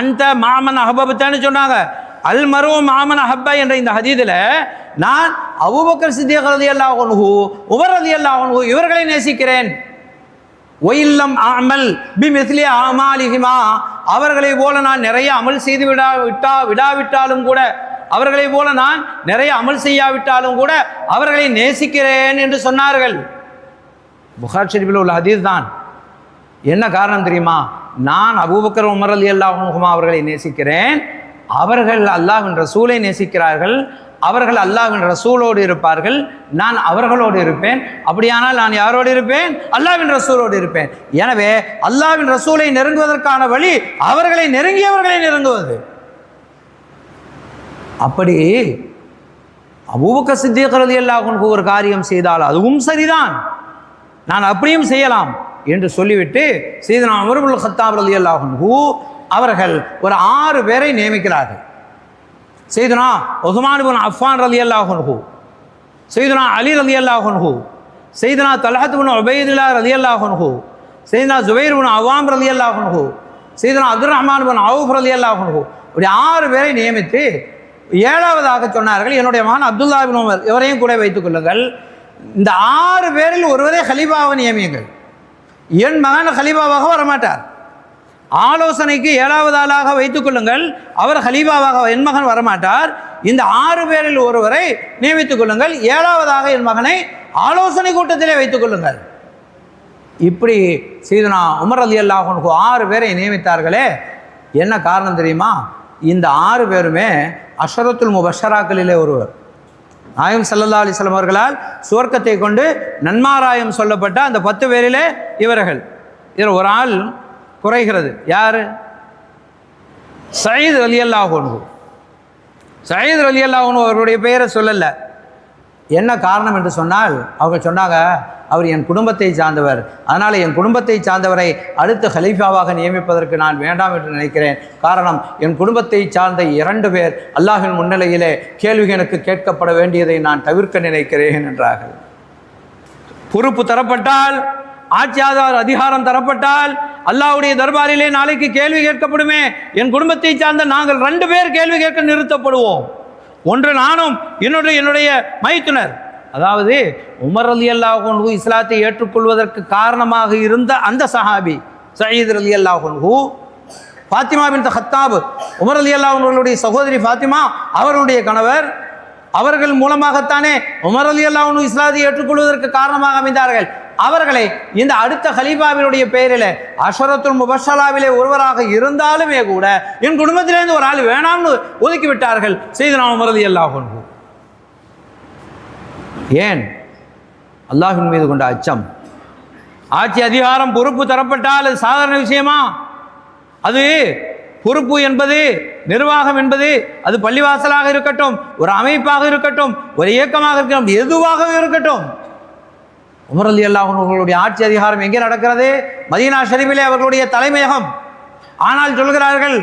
அந்த மாமன் அஹபப்தான்னு சொன்னாங்க. அல் மரு மாமன் அஹப்பா என்ற இந்த ஹதீஸில் நான் அபூபக்கர் சித்திக் ரலியல்லாஹு அன்ஹு உமர் ரலியல்லாஹு அன்ஹு இவர்களை நேசிக்கிறேன். ஒயில்லம் அமல் பிமிஸ்லி அமாலிஹிமா, அவர்களை போல நான் நிறைய அமல் செய்து விடாவிட்டாலும் கூட, அவர்களை போல நான் நிறைய அமல் செய்யாவிட்டாலும் கூட அவர்களை நேசிக்கிறேன் என்று சொன்னார்கள். புகாரி ஷரீஃபில் உள்ள ஹதீஸ் தான். என்ன காரணம் தெரியுமா? நான் அபூபக்கர் உமர் ரலியல்லாஹு அன்ஹுமா அவர்களை நேசிக்கிறேன், அவர்கள் அல்லாஹ்வின் ரசூலை நேசிக்கிறார்கள், அவர்கள் அல்லாஹ்வின் ரசூலோடு இருப்பார்கள், நான் அவர்களோடு இருப்பேன். அப்படியானால் நான் யாரோடு இருப்பேன்? அல்லாஹ்வின் ரசூலோடு இருப்பேன். எனவே அல்லாஹ்வின் ரசூலை நெருங்குவதற்கான வழி அவர்களை நெருங்கியவர்களை நெருங்குவது. அப்படி அபூபக்கர் சித்திக் ரலியல்லாஹு அன்ஹு ஒரு காரியம் செய்தால் அதுவும் சரிதான், நான் அப்படியும் செய்யலாம் என்று சொல்லிவிட்டு சையதுனா உமர் இப்னுல் கத்தாப் ரலியல்லாஹு அன்ஹு அவர்கள் ஒரு 6 பேரை நியமிக்கிறார்கள். சையதுனா உஸ்மான் இப்னு அஃபான் ரலியல்லாஹு அன்ஹு, சையதுனா அலி ரலியல்லாஹு அன்ஹு, சையதுனா தல்ஹத் இப்னு உபைதுல்லாஹ் ரலியல்லாஹு அன்ஹு, சையதுனா ஜுபைர் இப்னு அவ்வாம் ரலியல்லாஹு அன்ஹு, சையதுனா அப்துர் ரஹ்மான் இப்னு அவுஃப் ரலியல்லாஹு அன்ஹு, இப்படி 6 பேரை நியமித்து 7வதாக சொன்னார்கள், என்னுடைய மகன் அப்துல்லா இப்னு உமர் இவரையும் கூட வைத்துக் கொள்ளுங்கள். இந்த 6 பேரில் ஒருவரே ஹலீஃபாவை நியமியுங்கள். என் மகன் ஹலீஃபாவாக வரமாட்டார். ஆலோசனைக்கு 7வது ஆளாக வைத்துக் கொள்ளுங்கள், அவர் ஹலீஃபாவாக என் மகன் வரமாட்டார். இந்த 6 பேரில் ஒருவரை நியமித்துக் கொள்ளுங்கள், 7வதாக என் மகனை ஆலோசனை கூட்டத்திலே வைத்துக் கொள்ளுங்கள். இப்படி சையதுனா உமர் ரலியல்லாஹு அன்ஹு 6 பேரை நியமித்தார்களே, என்ன காரணம் தெரியுமா? இந்த 6 பேருமே அஷரத்துல் முபஷராக்களிலே ஒருவர். நாயகம் ஸல்லல்லாஹு அலைஹி வஸல்லம் அவர்களால் சுவர்க்கத்தை கொண்டு நன்மாராயம் சொல்லப்பட்ட அந்த 10 பேரிலே இவர்கள். இதில் ஒரு ஆள் குறைகிறது. யார்? சயீத் ரலியல்லாஹு அன்ஹு. சயீத் ரலியல்லாஹு அன்ஹு அவர்களுடைய பெயரை சொல்லலை. என்ன காரணம் என்று சொன்னால், அவங்க சொன்னாங்க, அவர் என் குடும்பத்தை சார்ந்தவர், அதனால் என் குடும்பத்தை சார்ந்தவரை அடுத்த ஹலீஃபாவாக நியமிப்பதற்கு நான் வேண்டாம் என்று நினைக்கிறேன். காரணம், என் குடும்பத்தை சார்ந்த 2 பேர் அல்லாஹ்வின் முன்னிலையிலே கேள்வி எனக்கு கேட்கப்பட வேண்டியதை நான் தவிர்க்க நினைக்கிறேன் என்றார்கள். பொறுப்பு தரப்பட்டால், ஆட்சியாளர் அதிகாரம் தரப்பட்டால், அல்லாஹ்வுடைய தர்பாரிலே நாளைக்கு கேள்வி கேட்கப்படுமே. என் குடும்பத்தை சார்ந்த நாங்கள் 2 பேர் கேள்வி கேட்க நிறுத்தப்படுவோம். ஒன்று நானும், இன்னொன்று என்னுடைய மைத்துனர். அதாவது உமர் ரலியல்லாஹு அன்ஹு இஸ்லாத்தை ஏற்றுக்கொள்வதற்கு காரணமாக இருந்த அந்த சஹாபி சயீத் ரலியல்லாஹு அன்ஹு, ஃபாத்திமா பின்த் கத்தாப், உமர் ரலியல்லாஹு அன்ஹுடைய சகோதரி ஃபாத்திமா அவருடைய கணவர், அவர்கள் மூலமாகத்தானே உமர் ரலியல்லாஹு அன்ஹு இஸ்லாத்தை ஏற்றுக்கொள்வதற்கு காரணமாக அமைந்தார்கள். அவர்களை இந்த அடுத்த ஹலீஃபாவினுடைய பெயரில் அஷரத்துல் முபஷராவிலே ஒருவராக இருந்தாலுமே கூட என் குடும்பத்திலேருந்து ஒரு ஆள் வேணாம்னு ஒதுக்கி விட்டார்கள் சையதுனா உமர் ரலியல்லாஹு அன்ஹு. ஏன்? அல்லாஹ்வின் மீது கொண்ட அச்சம். ஆட்சி அதிகாரம் பொறுப்பு தரப்பட்டால் அது சாதாரண விஷயமா? அது பொறுப்பு என்பது, நிர்வாகம் என்பது, அது பள்ளிவாசலாக இருக்கட்டும், ஒரு அமைப்பாக இருக்கட்டும், ஒரு இயக்கமாக இருக்கட்டும், எதுவாக இருக்கட்டும், உமர் ரலியல்லாஹு அன்ஹு அவர்களுடைய ஆட்சி அதிகாரம் எங்கே நடக்கிறது? மதீனா ஷரீஃபிலே அவர்களுடைய தலைமையகம். ஆனால் சொல்கிறார்கள்,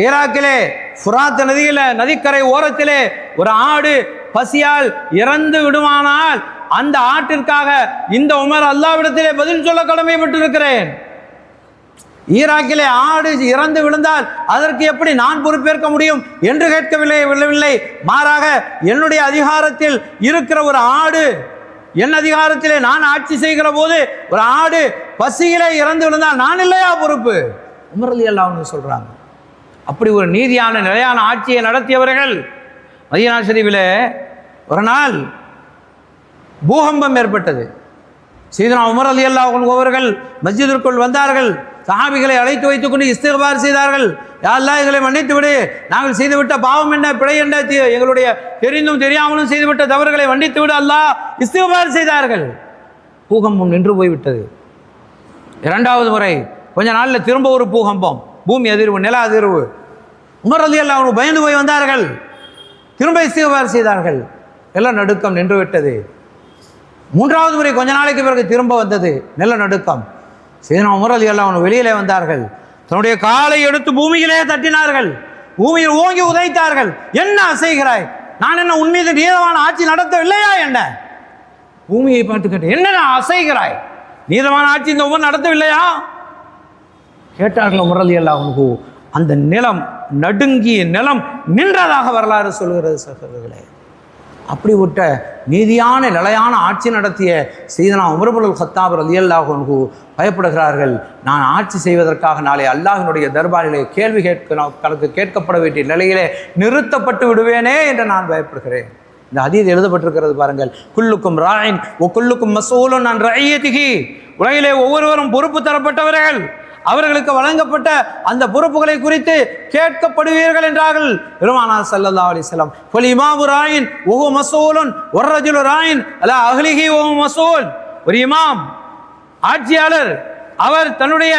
ஈராக்கிலே ஃபுராத் நதியில நதிக்கரை ஓரத்திலே ஒரு ஆடு பசியால் இறந்து விடுமானால் அந்த ஆட்டிற்காக இந்த உமர் அல்லாஹ்விடத்திலே பதில் சொல்ல கடமைப்பட்டிருக்கிறேன். ஈராக்கிலே ஆடு இறந்து விழுந்தால் அதற்கு எப்படி நான் பொறுப்பேற்க முடியும் என்று கேட்கவில்லை. மாறாக என்னுடைய அதிகாரத்தில் இருக்கிற ஒரு ஆடு, என் அதிகாரத்திலே நான் ஆட்சி செய்கிற போது ஒரு ஆடு பசியிலே இறந்து விழுந்தால் நான் இல்லையா பொறுப்பு? உமர் ரலியல்லாஹு அன்ஹு சொல்றாங்க. அப்படி ஒரு நீதியான நிலையான ஆட்சியை நடத்தியவர்கள். மதீனா ஷரீஃபிலே ஒரு நாள் பூகம்பம் ஏற்பட்டது. சையதுனா உமர் ரலியல்லாஹு அன்ஹு அவர்கள் மஸ்ஜிதிற்குள் வந்தார்கள். சஹாபிகளை அழைத்து வைத்துக் கொண்டு இஸ்திக்பார் செய்தார்கள். யா அல்லாஹ், எங்களை மன்னித்து விடு, நாங்கள் செய்துவிட்ட பாவம் என்ன, பிழை என்ன, எங்களுடைய தெரிந்தும் தெரியாமலும் செய்துவிட்ட தவறுகளை மன்னித்து விடு அல்லாஹ், இஸ்திக்பார் செய்தார்கள். பூகம்பம் நின்று போய்விட்டது. 2வது முறை கொஞ்ச நாளில் திரும்ப ஒரு பூகம்பம், பூமி அதிர்வு, நில அதிர்வு. உமர் ரலியல்லாஹு அன்ஹு பயந்து போய் வந்தார்கள். திரும்ப இஸ்திக்பார் செய்தார்கள். எல்லாம் நடுக்கம் நின்று விட்டது. 3வது முறை கொஞ்ச நாளைக்கு பிறகு திரும்ப வந்தது நில நடுக்கம். சையதுனா உமர் ரலியல்லாஹு அன்ஹு வெளியிலே வந்தார்கள். தன்னுடைய காலை எடுத்து பூமியிலே தட்டினார்கள். பூமியில் ஓங்கி உதைத்தார்கள். என்ன அசைகிறாய்? நான் என்ன உன் மீது நீதமான ஆட்சி நடத்தவில்லையா? என்ன பூமியை பார்த்து கேட்டு, என்ன அசைகிறாய்? நீதமான ஆட்சி இந்த உமர் நடத்தவில்லையா கேட்டார்கள். உமர் ரலியல்லாஹு அன்ஹு அந்த நிலம் நடுங்கிய நிலம் நின்றதாக வரலாறு சொல்கிறது சகோதரர்களே. அப்படி விட்ட நீதியான நிலையான ஆட்சி நடத்திய சையதுனா உமர் இப்னுல் கத்தாப் ரலியல்லாஹு அன்ஹு பயப்படுகிறார்கள். நான் ஆட்சி செய்வதற்காக நாளை அல்லாஹ்வினுடைய தர்பாரிலே கேள்வி கேட்கப்பட வேண்டிய நிலையிலே நிறுத்தப்பட்டு விடுவேனே என்று நான் பயப்படுகிறேன். இந்த ஹதீஸ் எழுதப்பட்டிருக்கிறது பாருங்கள். குல்லுக்கும் ராயின் ஒ குல்லுக்கும் மஸ்ஊலுன் அன் ரஇய்யதிஹி. உலகிலே ஒவ்வொருவரும் பொறுப்பு தரப்பட்டவர்கள். அவர்களுக்கு வழங்கப்பட்ட அந்த பொறுப்புகளை குறித்து கேட்கப்படுவீர்கள் என்றார்கள் பெருமானார் ஸல்லல்லாஹு அலைஹி வஸல்லம். ஃபல் இமாமு ராயின் வ ஹுவ மஸ்ஊலுன் வர் ரஜுலு ராயின் அலா அஹ்லிஹி வ ஹுவ மஸ்ஊல். ஒரு இமாம், ஆட்சியாளர், அவர் தன்னுடைய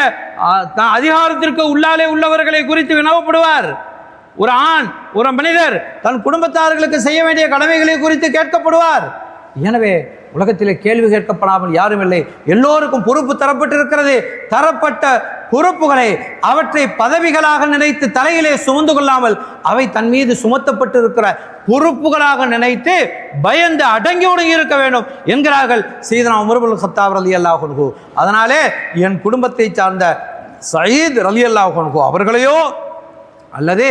அதிகாரத்திற்கு உள்ளாலே உள்ளவர்களை குறித்து வினவப்படுவார். ஒரு ஆண், ஒரு மனிதர் தன் குடும்பத்தார்களுக்கு செய்ய வேண்டிய கடமைகளை குறித்து கேட்கப்படுவார். எனவே உலகத்திலே கேள்வி கேட்கப்படாமல் யாரும் இல்லை. எல்லோருக்கும் பொறுப்பு தரப்பட்டிருக்கிறது. தரப்பட்ட பொறுப்புகளை அவற்றை பதவிகளாக நினைத்து தலையிலே சுமந்து கொள்ளாமல் அவை தன் மீது சுமத்தப்பட்டிருக்கிற பொறுப்புகளாக நினைத்து பயந்து அடங்கி ஒடுங்கி இருக்க வேண்டும் என்கிறார்கள் சையதுனா உமர் இப்னுல் கத்தாப் ரலியல்லாஹு அன்ஹு. அதனாலே என் குடும்பத்தை சார்ந்த சயீத் ரலியல்லாஹு அன்ஹு அவர்களையோ அல்லது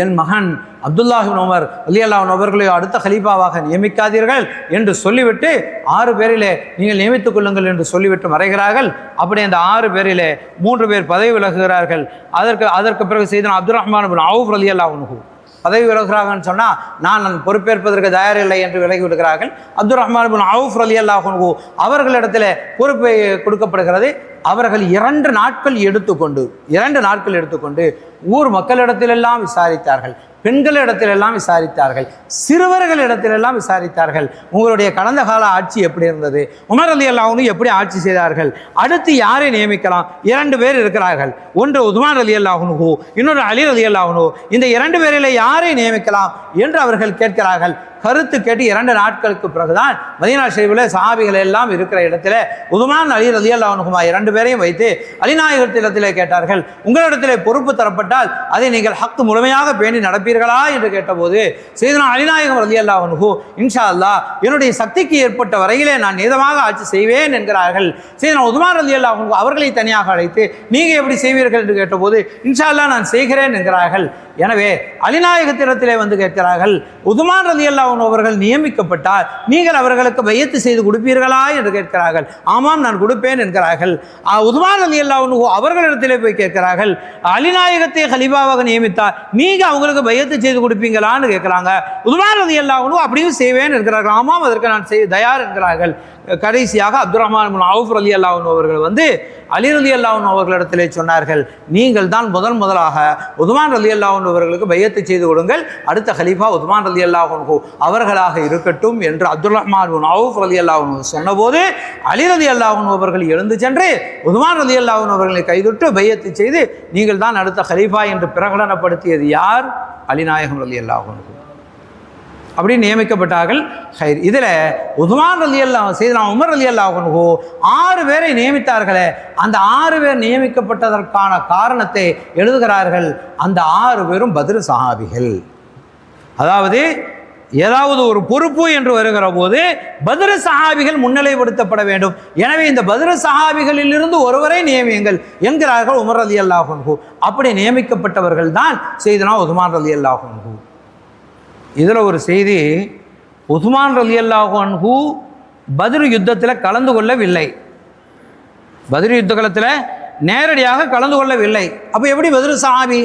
என் மகன் அப்துல்லாஹ் இப்னு உமர் ரலியல்லாஹு அன்ஹு அவர்களையோ அடுத்த கலீஃபாவாக நியமிக்காதீர்கள் என்று சொல்லிவிட்டு 6 பேரிலே நீங்கள் நியமித்துக் கொள்ளுங்கள் என்று சொல்லிவிட்டு மறைகிறார்கள். அப்படி அந்த 6 பேரிலே 3 பேர் பதவி விலகுகிறார்கள். அதற்கு பிறகு சையதுனா அப்துர் ரஹ்மான் இப்னு அவுஃப் ரலியல்லாஹு அன்ஹு பதவி விலகுகிறாங்கன்னு சொன்னால் நான் பொறுப்பேற்பதற்கு தயாரில்லை என்று விலகி விடுகிறார்கள். அப்துர் ரஹ்மான் இப்னு அவுஃப் ரலியல்லாஹு அன்ஹு அவர்களிடத்தில் பொறுப்பை கொடுக்கப்படுகிறது. அவர்கள் 2 நாட்கள் எடுத்துக்கொண்டு ஊர் மக்களிடத்திலெல்லாம் விசாரித்தார்கள். பெண்களிடத்திலெல்லாம் விசாரித்தார்கள், சிறுவர்களிடத்திலெல்லாம் விசாரித்தார்கள். உங்களுடைய கடந்த கால ஆட்சி எப்படி இருந்தது, உமர் ரலியல்லாஹு அன்ஹு எப்படி ஆட்சி செய்தார்கள், அடுத்து யாரை நியமிக்கலாம்? 2 பேர் இருக்கிறார்கள், ஒன்று உஸ்மான் ரலியல்லாஹு அன்ஹு, இன்னொரு அலி ரலியல்லாஹு அன்ஹு. இந்த 2 பேரில் யாரை நியமிக்கலாம் என்று அவர்கள் கேட்கிறார்கள். கருத்து கேட்டு 2 நாட்களுக்கு பிறகுதான் மதீனா ஷரீஃபில் சஹாபிகள் எல்லாம் இருக்கிற இடத்துல உஸ்மான் அலி ரலியல்லாஹு அன்ஹுமா 2 பேரையும் வைத்து அலிநாயகத்திடத்திலே கேட்டார்கள், உங்களிடத்திலே பொறுப்பு தரப்பட்டால் அதை நீங்கள் ஹக்கு முழுமையாக பேணி நடப்பீர்களா என்று கேட்டபோது சையதுனா அலிநாயகம் ரலியல்லாஹு அன்ஹு இன்ஷா அல்லாஹ் என்னுடைய சக்திக்கு ஏற்பட்ட வரையிலே நான் நீதமாக ஆட்சி செய்வேன் என்கிறார்கள். சையதுனா உஸ்மான் ரலியல்லாஹு அன்ஹு அவர்களை தனியாக அழைத்து நீங்கள் எப்படி செய்வீர்கள் என்று கேட்டபோது இன்ஷா அல்லாஹ் நான் செய்கிறேன் என்கிறார்கள். எனவே அலிநாயகத்திடத்திலே வந்து கேட்கிறார்கள், உஸ்மான் ரலியல்லாஹு அன்ஹு அவர்கள் நியமிக்கப்பட்டால் நீங்கள் அவர்களுக்கு பையத்து செய்து கொடுப்பீர்களா என்று கேட்கிறார்கள். ஆமாம் நான் கொடுப்பேன் என்கிறார்கள். உஸ்மான் ரலியல்லாஹு அன்ஹு அவர்களிடத்திலே போய் கேட்கிறார்கள், அலிநாயகத்தை கலீஃபாவாக நியமித்தால் நீங்க அவங்களுக்கு பையத்து செய்து கொடுப்பீங்களான்னு கேட்கிறாங்க. உஸ்மான் ரலியல்லாஹு அன்ஹு அப்படியும் செய்வேன் என்கிறார்கள். ஆமாம் அதற்கு நான் செய்ய தயார் என்கிறார்கள். கடைசியாக அப்துர் ரஹ்மான் இப்னு அவுஃப் ரலியல்லாஹு அன்ஹு அவர்கள் வந்து அலி ரலியல்லாஹு அன்ஹு அவர்களிடத்திலே சொன்னார்கள், நீங்கள் தான் முதலாக உஸ்மான் ரலியல்லாஹு அன்ஹு அவர்களுக்கு பையத்து செய்து கொடுங்கள், அடுத்த கலீஃபா உஸ்மான் ரலியல்லாஹு அன்ஹு அவர்களாக இருக்கட்டும் என்று அப்துர் ரஹ்மான் இப்னு அவுஃப் ரலியல்லாஹு அன்ஹு சொன்னபோது அலி ரலியல்லாஹு அன்ஹு அவர்கள் எழுந்து சென்று உஸ்மான் ரலியல்லாஹு அன்ஹு அவர்களை கைதொட்டு பையத்து செய்து நீங்கள் தான் அடுத்த கலீஃபா என்று பிரகடனப்படுத்தியது யார்? அலிநாயகம் ரலியல்லாஹு அன்ஹு. அப்படி நியமிக்கப்பட்டார்கள். ஹைர். இதில் உஸ்மான் ரலியல்லாஹு சையதுனா உமர் ரலியல்லாஹு அன்ஹு 6 பேரை நியமித்தார்களே, அந்த 6 பேர் நியமிக்கப்பட்டதற்கான காரணத்தை எழுதுகிறார்கள். அந்த 6 பேரும் பத்ர் சஹாபிகள். அதாவது ஏதாவது ஒரு பொறுப்பு என்று வருகிற போது பத்ர் சஹாபிகள் முன்னிலைப்படுத்தப்பட வேண்டும். எனவே இந்த பத்ர் சஹாபிகளிலிருந்து ஒருவரை நியமியுங்கள் என்கிறார்கள் உமர் ரலியல்லாஹு அன்ஹு. அப்படி நியமிக்கப்பட்டவர்கள் தான் சையதுனா உஸ்மான் ரலியல்லாஹு அன்ஹு. இதில் ஒரு செய்தி, உஸ்மான் ரலியல்லாஹு அன்ஹு பத்ர் யுத்தத்தில் கலந்து கொள்ளவில்லை. பத்ர் யுத்த காலத்தில் நேரடியாக கலந்து கொள்ளவில்லை. அப்போ எப்படி பத்ர் சஹாபி?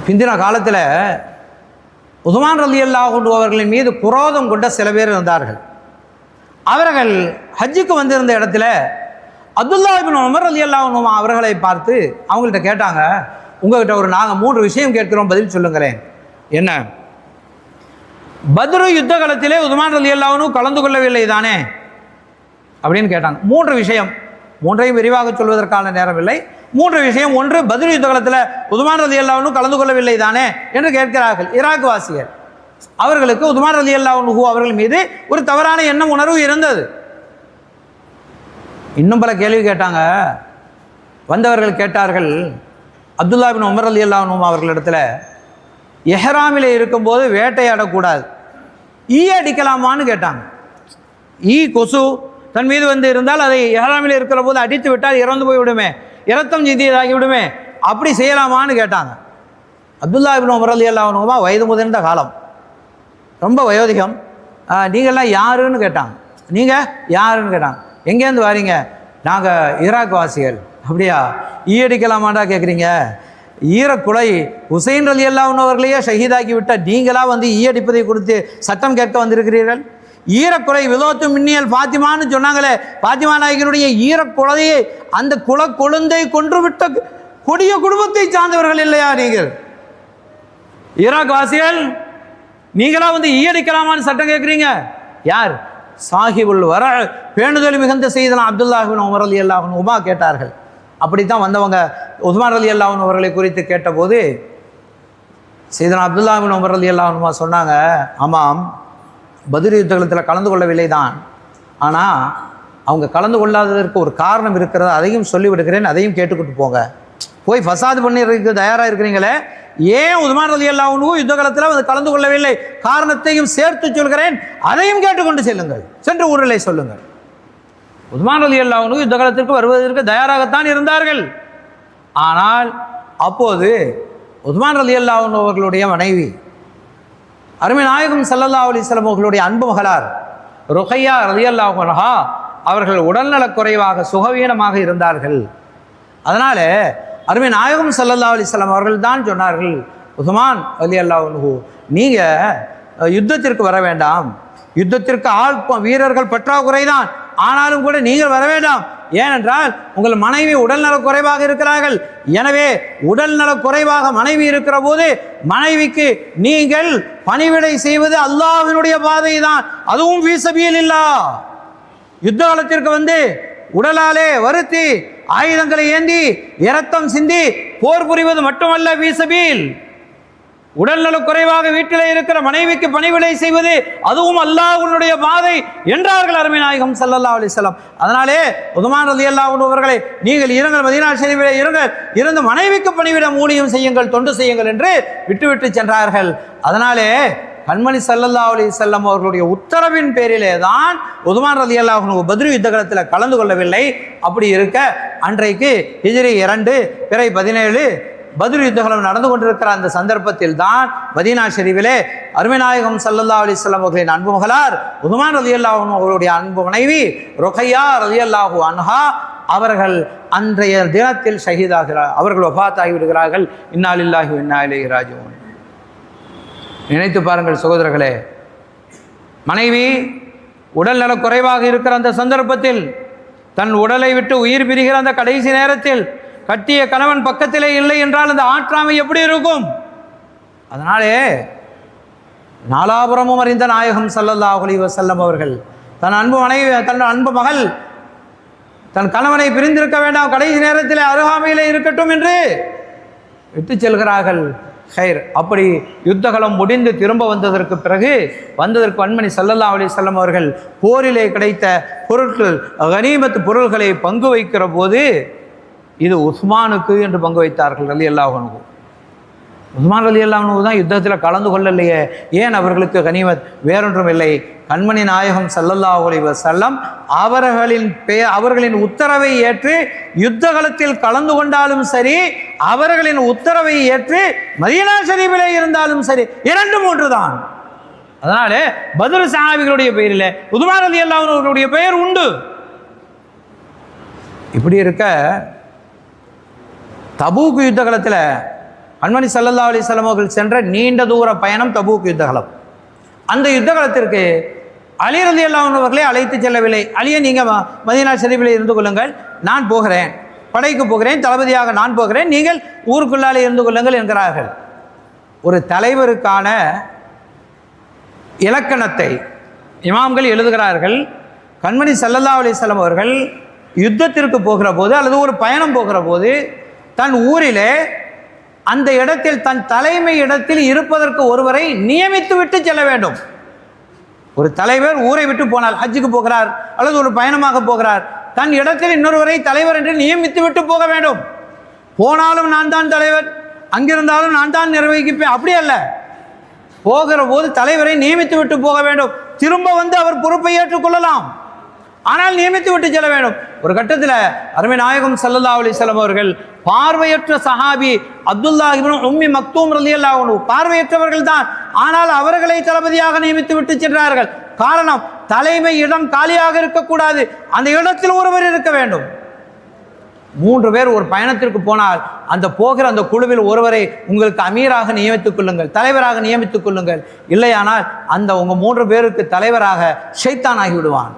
பிந்தின காலத்தில் உஸ்மான் ரலியல்லாஹு அன்ஹு அவர்களின் மீது குரோதம் கொண்ட சில பேர் இருந்தார்கள். அவர்கள் ஹஜ்ஜுக்கு வந்திருந்த இடத்துல அப்துல்லாஹ் இப்னு உமர் ரலியல்லாஹு அன்ஹு அவர்களை பார்த்து அவங்கள்ட்ட கேட்டாங்க, உங்ககிட்ட நாங்கள் 3 விஷயம் கேட்கிறோம், பதில் சொல்லுங்களேன். என்ன? பத்ரு யுத்த காலத்திலே உஸ்மான் ரலியல்லாஹு அன்ஹு கலந்து கொள்ளவில்லை தானே அப்படின்னு கேட்டாங்க. 3 விஷயம், 3ஐயும் விரிவாக சொல்வதற்கான நேரம் இல்லை. 3 விஷயம். 1, பத்ரு யுத்த காலத்தில் உஸ்மான் ரலியல்லாஹு அன்ஹு கலந்து கொள்ளவில்லை தானே என்று கேட்கிறார்கள். ஈராக் வாசிகள். அவர்களுக்கு உஸ்மான் ரலியல்லாஹு அன்ஹு அவர்கள் மீது ஒரு தவறான எண்ணம் உணர்வு இருந்தது. இன்னும் பல கேள்வி கேட்டாங்க. வந்தவர்கள் கேட்டார்கள், அப்துல்லா இப்னு உமர் ரலியல்லாஹு அன்ஹு அவர்களிடத்தில் எஹ்ராமிலே இருக்கும்போது வேட்டையாடக்கூடாது, ஈ அடிக்கலாமான்னு கேட்டாங்க. ஈ கொசு தன் மீது வந்து இருந்தால் அதை எஹ்ராமிலே இருக்கிற போது அடித்து விட்டால் இறந்து போய் விடுமே, இரத்தம் சிந்தியதாகி விடுமே, அப்படி செய்யலாமான்னு கேட்டாங்க. அப்துல்லா இப்னு உமர் ரலியல்லாஹு அன்ஹு வயது முதிர்ந்த காலம், ரொம்ப வயோதிகம். நீங்கள்லாம் யாருன்னு கேட்டாங்க. நீங்கள் யாருன்னு கேட்டாங்க. எங்கேருந்து வாரீங்க? நாங்கள் ஈராக் வாசிகள். அப்படியா? ஈ அடிக்கலாமாண்டா கேட்குறீங்க? ஈரக்குலை ஹுசைன் ரலியல்லாஹு அன்ஹு அவர்களையே ஷஹீதாக்கி விட்ட நீங்களா வந்து ஈ அடிப்பதை கொடுத்து சட்டம் கேட்க வந்திருக்கிறீர்கள்? ஈரக்குலை விதோத்து மின்னியல் ஃபாத்திமான்னு சொன்னாங்களே, ஃபாத்திமா நாயகனுடைய ஈரக்குலையை அந்த கொழுந்தை கொன்றுவிட்ட கொடிய குடும்பத்தை சார்ந்தவர்கள் இல்லையா நீங்கள்? ஈராக் வாசிகள் நீங்களா வந்து ஈ அடிக்கலாமான்னு சட்டம் கேட்குறீங்க? யார்? சாஹிபுல் வர பேணுதல் மிகுந்த செய்தனா அப்துல்லாஹ் இப்னு உமர் ரலியல்லாஹு அன்ஹு கேட்டார்கள். அப்படித்தான் வந்தவங்க உஸ்மான் ரலியல்லாஹு அன்ஹு அவர்களை குறித்து கேட்டபோது செய்தனா அப்துல்லாஹ் இப்னு உமர் ரலியல்லாஹு அன்ஹு சொன்னாங்க, ஆமாம் பத்ர் யுத்தத்தில் கலந்து கொள்ளவில்லை தான், ஆனால் அவங்க கலந்து கொள்ளாததற்கு ஒரு காரணம் இருக்கிறது, அதையும் சொல்லிவிடுகிறேன், அதையும் கேட்டுக்கிட்டு போங்க. போய் ஃபசாது பண்ணிடுறதுக்கு தயாராக இருக்கிறீங்களே, ஏன் உஸ்மான் ரலியல்லாஹு அன்ஹு யுத்த காலத்தில் வந்து கலந்து கொள்ளவில்லை, காரணத்தையும் சேர்த்து சொல்கிறேன், அதையும் கேட்டுக்கொண்டு செல்லுங்கள், சென்று ஊரிலே சொல்லுங்கள். உஸ்மான் ரலியல்லாஹு அன்ஹு யுத்த காலத்திற்கு வருவதற்கு தயாராகத்தான் இருந்தார்கள். ஆனால் அப்போது உஸ்மான் ரலியல்லாஹு அன்ஹு அவர்களுடைய மனைவி அருமை நாயகம் ஸல்லல்லாஹு அலைஹி வஸல்லம் அவர்களுடைய அன்பு மகளார் ருகையா ரலியல்லாஹு அன்ஹா அவர்கள் உடல்நலக் குறைவாக சுகவீனமாக இருந்தார்கள். அதனால அருமை நாயகம் ஸல்லல்லாஹு அலைஹி வஸல்லம் அவர்கள் தான் சொன்னார்கள், உஸ்மான் ரலியல்லாஹு அன்ஹு நீங்கள் யுத்தத்திற்கு வர வேண்டாம், யுத்தத்திற்கு வீரர்கள் பற்றாக்குறை தான், ஆனாலும் கூட நீங்கள் வர வேண்டாம். ஏனென்றால் உங்கள் மனைவி உடல்நலக் குறைவாக இருக்கிறார்கள். எனவே உடல்நலக் குறைவாக மனைவி இருக்கிற போது மனைவிக்கு நீங்கள் பணிவிடை செய்வது அல்லாஹ்வினுடைய பாதை தான், அதுவும் ஃபீ சபீலில்லாஹ். யுத்த காலத்திற்கு வந்து உடலாலே வருத்தி ஆயுதங்களை ஏந்தி இரத்தம் சிந்தி போர் புரிவது மட்டுமல்ல ஃபீ சபீல். உடல்நலக் குறைவாக வீட்டிலே இருக்கிற மனைவிக்கு பணிவிடை செய்வது அதுவும் அல்லாஹ்வுடைய பாதை என்றார்கள் அருமை நாயகம் ஸல்லல்லாஹு அலைஹி வஸல்லம். அதனாலே உஸ்மான் ரலியல்லாஹு அன்ஹு அவர்களே, நீங்கள் இருங்கள், மதீனா ஷரீஃபிலே இருங்கள், இருந்து மனைவிக்கு பணிவிட ஊழியம் செய்யுங்கள், தொண்டு செய்யுங்கள் என்று விட்டுவிட்டு சென்றார்கள். அதனாலே கண்மணி ஸல்லல்லாஹு அலைஹி வஸல்லம் அவர்களுடைய உத்தரவின் பேரிலே தான் உஸ்மான் ரலியல்லாஹு அன்ஹு பத்ர் யுத்த காலத்தில் கலந்து கொள்ளவில்லை. அப்படி இருக்க அன்றைக்கு ஹிஜ்ரி 2 பிறை 17 பத்ர் யுத்தகலம் நடந்து கொண்டிருக்கிற அந்த சந்தர்ப்பத்தில் தான் மதீனா ஷரீஃபிலே அருமை நாயகம் ஸல்லல்லாஹு அலைஹி வஸல்லம் அவர்களின் அன்பு மகளார் உஸ்மான் ரலியல்லாஹு அன்ஹு அவர்களுடைய அன்பு மனைவி ருகையா ரலியல்லாஹு அன்ஹா அவர்கள் அன்றைய தினத்தில் ஷஹீதாகிறார். அவர்கள் வஃபாத் ஆகிவிடுகிறார்கள். இன்னா லில்லாஹி வ இன்னா இலைஹி ராஜிஊன். நினைத்து பாருங்கள் சகோதரர்களே, மனைவி உடல்நலக் குறைவாக இருக்கிற அந்த சந்தர்ப்பத்தில், தன் உடலை விட்டு உயிர் பிரிகிற அந்த கடைசி நேரத்தில் கட்டிய கணவன் பக்கத்திலே இல்லை என்றால் அந்த ஆற்றாமை எப்படி இருக்கும்? அதனாலே நாலாபுரமும் அறிந்த நாயகம் ஸல்லல்லாஹு அலைஹி வஸல்லம் அவர்கள் தன் அன்பு மனைவி, தன் அன்பு மகள் தன் கணவனை பிரிந்திருக்க வேண்டாம், கடைசி நேரத்தில் அருகாமையிலே இருக்கட்டும் என்று விட்டு செல்கிறார்கள். ஹைர். அப்படி யுத்தகலம் முடிந்து திரும்ப வந்ததற்கு கண்மணி ஸல்லல்லாஹு அலைஹி வஸல்லம் அவர்கள் போரிலே கிடைத்த பொருட்கள், கனீமத் பொருள்களை பங்கு வைக்கிற போது இது உஸ்மானுக்கு என்று பங்கு வைத்தார்கள் ரலியல்லாஹு அன்ஹு. உஸ்மான் ரலியல்லாஹு அன்ஹு தான் யுத்தத்தில் கலந்து கொள்ளலையே, ஏன் அவர்களுக்கு கனிமத்? வேறொன்றும் இல்லை, கண்மணி நாயகம் ஸல்லல்லாஹு அலைஹி வஸல்லம் அவர்களின் உத்தரவை ஏற்று யுத்த காலத்தில் கலந்து கொண்டாலும் சரி, அவர்களின் உத்தரவை ஏற்று மதீனா ஷரீஃபிலே இருந்தாலும் சரி, 2-3 தான். அதனாலே பத்ர் சஹாபிகளுடைய பெயரில் உஸ்மான் ரலியல்லாஹு அன்ஹுடைய பெயர் உண்டு. இப்படி இருக்க தபூக் யுத்த காலத்தில் கண்மணி ஸல்லல்லாஹு அலைஹி வஸல்லம் அவர்கள் சென்ற நீண்ட தூர பயணம் தபூக் யுத்த காலம். அந்த யுத்த காலத்திற்கு அலி ரலியல்லாஹு அன்ஹு அவர்களை அழைத்து செல்லவில்லை. அலியை நீங்கள் மதீனா ஷரீஃபில் இருந்து கொள்ளுங்கள், நான் போகிறேன், படைக்கு போகிறேன், தளபதியாக நான் போகிறேன், நீங்கள் ஊருக்குள்ளாலே இருந்து கொள்ளுங்கள் என்கிறார்கள். ஒரு தலைவருக்கான இலக்கணத்தை இமாம்கள் எழுதுகிறார்கள். கண்மணி ஸல்லல்லாஹு அலைஹி வஸல்லம் அவர்கள் யுத்தத்திற்கு போகிற போது அல்லது ஒரு பயணம் போகிற போது தன் ஊரிலே அந்த இடத்தில் தன் தலைமை இடத்தில் இருப்பதற்கு ஒருவரை நியமித்து விட்டு செல்ல வேண்டும். ஒரு தலைவர் ஊரை விட்டு போனால், ஹஜ்ஜுக்கு போகிறார் அல்லது ஒரு பயணமாக போகிறார், தன் இடத்தில் இன்னொருவரை தலைவர் என்று நியமித்து விட்டு போக வேண்டும். போனாலும் நான் தான் தலைவர், அங்கிருந்தாலும் நான் தான் நிர்வகிப்பேன், அப்படி அல்ல. போகிற போது தலைவரை நியமித்து விட்டு போக வேண்டும். திரும்ப வந்து அவர் பொறுப்பை ஏற்றுக்கொள்ளலாம், ஆனால் நியமித்து விட்டு செல்ல வேண்டும். ஒரு கட்டத்தில் அருமை நாயகம் ஸல்லல்லாஹு அலைஹி வஸல்லம் அவர்கள் பார்வையற்ற சஹாபி அப்துல்லா இப்னு உம்மி மக்தூம் ரலியல்லாஹு அன்ஹு, பார்வையற்றவர்கள் தான், ஆனால் அவர்களை தளபதியாக நியமித்து விட்டு சென்றார்கள். காரணம், தலைமை இடம் காலியாக இருக்கக்கூடாது, அந்த இடத்தில் ஒருவர் இருக்க வேண்டும். 3 பேர் ஒரு பயணத்திற்கு போனால் அந்த போகிற அந்த குழுவில் ஒருவரை உங்களுக்கு அமீராக நியமித்துக் கொள்ளுங்கள், தலைவராக நியமித்துக் கொள்ளுங்கள். இல்லையானால் அந்த உங்கள் 3 பேருக்கு தலைவராக ஷைத்தான் ஆகிவிடுவான்.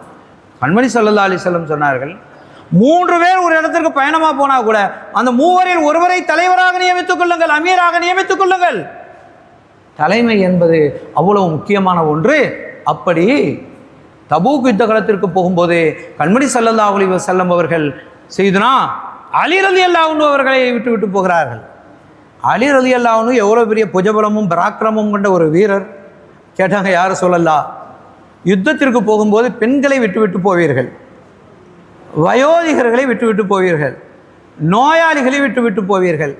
கண்மணி ஸல்லல்லாஹு அலைஹி வஸல்லம் சொன்னார்கள், 3 பேர் ஒரு இடத்திற்கு பயணமாக போனால் கூட அந்த 3வரில் ஒருவரை தலைவராக நியமித்துக் கொள்ளுங்கள், அமீராக நியமித்துக் கொள்ளுங்கள். தலைமை என்பது அவ்வளவு முக்கியமான ஒன்று. அப்படி தபூக் யுத்த காலத்திற்கு போகும்போது கண்மணி ஸல்லல்லாஹு அலைஹி வஸல்லம் அவர்கள் செய்துனா அலி ரலியல்லாஹு அன்ஹு அவர்களை விட்டு போகிறார்கள். அலி ரலியல்லாஹு அன்ஹு எவ்வளோ பெரிய புஜபலமும் பராக்கிரமும் கொண்ட ஒரு வீரர். கேட்டாங்க, யார் சொல்லலாம், யுத்தத்திற்கு போகும்போது பெண்களை விட்டு போவீர்கள், வயோதிகர்களை விட்டு போவீர்கள், நோயாளிகளை விட்டு போவீர்கள்,